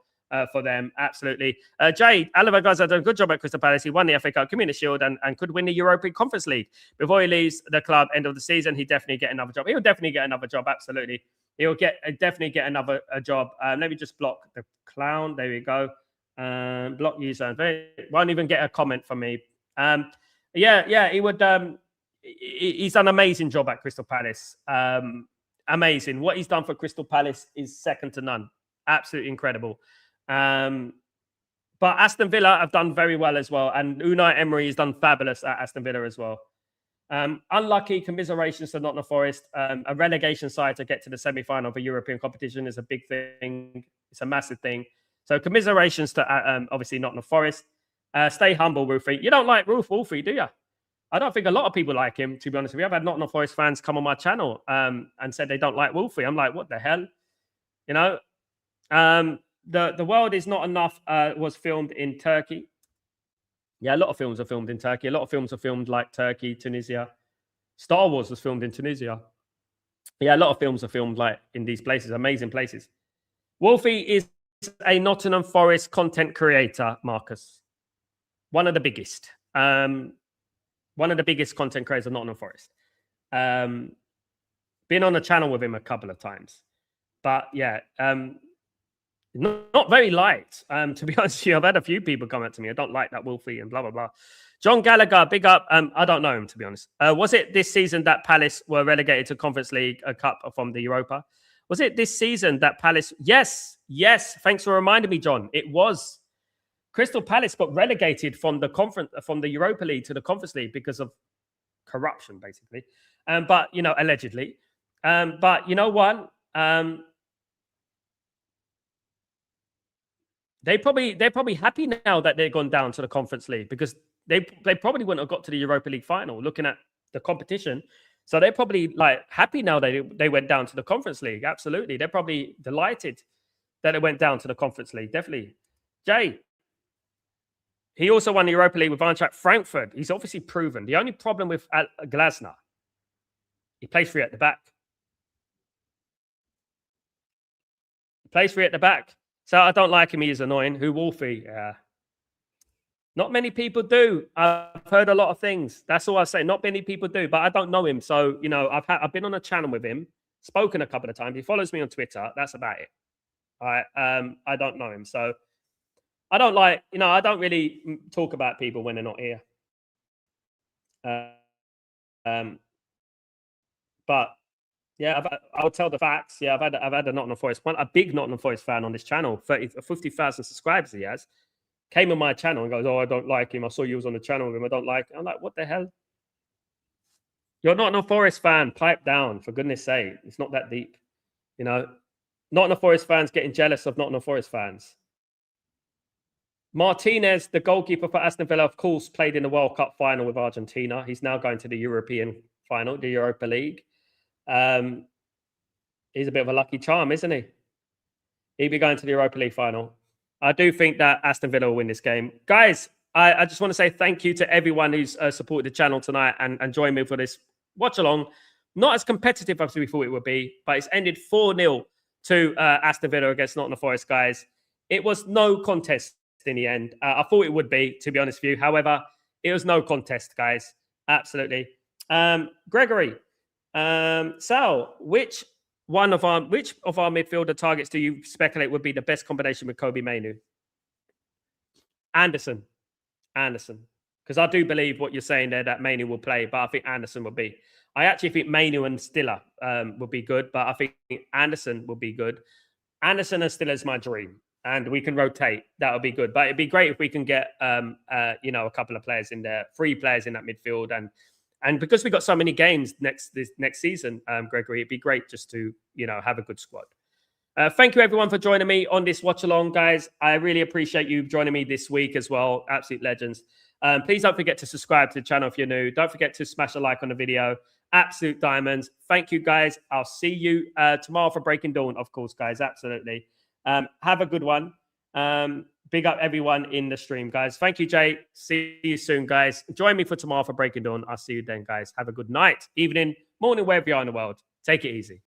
for them. Absolutely. Jay, Oliver, guys, have done a good job at Crystal Palace. He won the FA Cup, Community Shield, and could win the Europa Conference League. Before he leaves the club end of the season, he'll definitely get another job. He'll definitely get another job, absolutely. He'll definitely get another job. Let me just block the clown. There we go. Block user. Won't even get a comment from me. Yeah, he would. He's done an amazing job at Crystal Palace. Amazing. What he's done for Crystal Palace is second to none. Absolutely incredible. But Aston Villa have done very well as well. And Unai Emery has done fabulous at Aston Villa as well. Unlucky, commiserations to Nottingham Forest. A relegation side to get to the semi-final of a European competition is a big thing. It's a massive thing. So commiserations to obviously Nottingham Forest. Stay humble, Wolfie. You don't like Wolfie, do you? I don't think a lot of people like him, to be honest with you. I've had Nottingham Forest fans come on my channel and said they don't like Wolfie. I'm like, what the hell? You know? The World Is Not Enough was filmed in Turkey. Yeah, a lot of films are filmed in Turkey. A lot of films are filmed like Turkey, Tunisia. Star Wars was filmed in Tunisia. Yeah, a lot of films are filmed like in these places, amazing places. Wolfie is a Nottingham Forest content creator, Marcus. One of the biggest. One of the biggest content creators of Nottingham Forest. Been on the channel with him a couple of times. But yeah, not very liked. To be honest with you, I've had a few people come up to me. I don't like that Wolfie and blah, blah, blah. John Gallagher, big up. I don't know him, to be honest. Was it this season that Palace were relegated to Conference League Cup from the Europa? Was it this season that Palace... Yes. Thanks for reminding me, John. It was. Crystal Palace got relegated from the Europa League to the Conference League because of corruption, basically. But you know, allegedly. But you know what? They're probably happy now that they've gone down to the Conference League, because they probably wouldn't have got to the Europa League final looking at the competition. So they're probably like happy now that they went down to the Conference League. Absolutely. They're probably delighted that it went down to the Conference League. Definitely. Jay, he also won the Europa League with Eintracht Frankfurt. He's obviously proven. The only problem with Glasner, he plays free at the back. He plays free at the back. So I don't like him. He is annoying. Who Wolfie? Yeah. Not many people do. I've heard a lot of things. That's all I say. Not many people do, but I don't know him. So, you know, I've been on a channel with him, spoken a couple of times. He follows me on Twitter. That's about it. All right. I don't know him. So I don't like, you know, I don't really talk about people when they're not here. But yeah, I would tell the facts. Yeah, I've had a Nottingham Forest, a big Nottingham Forest fan on this channel, 50,000 subscribers he has, came on my channel and goes, "Oh, I don't like him. I saw you was on the channel with him. I don't like him." I'm like, what the hell? You're not a Forest fan. Pipe down, for goodness sake. It's not that deep. You know, Nottingham Forest fans getting jealous of Nottingham Forest fans. Martinez, the goalkeeper for Aston Villa, of course, played in the World Cup final with Argentina. He's now going to the European final, the Europa League. He's a bit of a lucky charm, isn't he? He'll be going to the Europa League final. I do think that Aston Villa will win this game. Guys, I just want to say thank you to everyone who's supported the channel tonight and joined me for this watch along. Not as competitive as we thought it would be, but it's ended 4-0 to Aston Villa against Nottingham Forest, guys. It was no contest in the end. I thought it would be, to be honest with you. However, it was no contest, guys. Absolutely. Gregory, Sal, which of our midfielder targets do you speculate would be the best combination with Kobbie Mainoo? Anderson. Because I do believe what you're saying there, that Mainoo will play, but I think Anderson will be. I actually think Mainoo and Stiller will be good, but I think Anderson will be good. Anderson and Stiller is my dream, and we can rotate. That would be good. But it'd be great if we can get you know, a couple of players in there, 3 players in that midfield, and because we got so many games next season, Gregory, it'd be great just to, you know, have a good squad. Thank you everyone for joining me on this watch along, guys. I really appreciate you joining me this week as well. Absolute legends. Please don't forget to subscribe to the channel if you're new. Don't forget to smash a like on the video. Absolute diamonds. Thank you, guys. I'll see you tomorrow for Breaking Dawn, of course, guys. Absolutely. Have a good one. Big up everyone in the stream, guys. Thank you, Jay. See you soon, guys. Join me for tomorrow for Breaking Dawn. I'll see you then, guys. Have a good night, evening, morning, wherever you are in the world. Take it easy.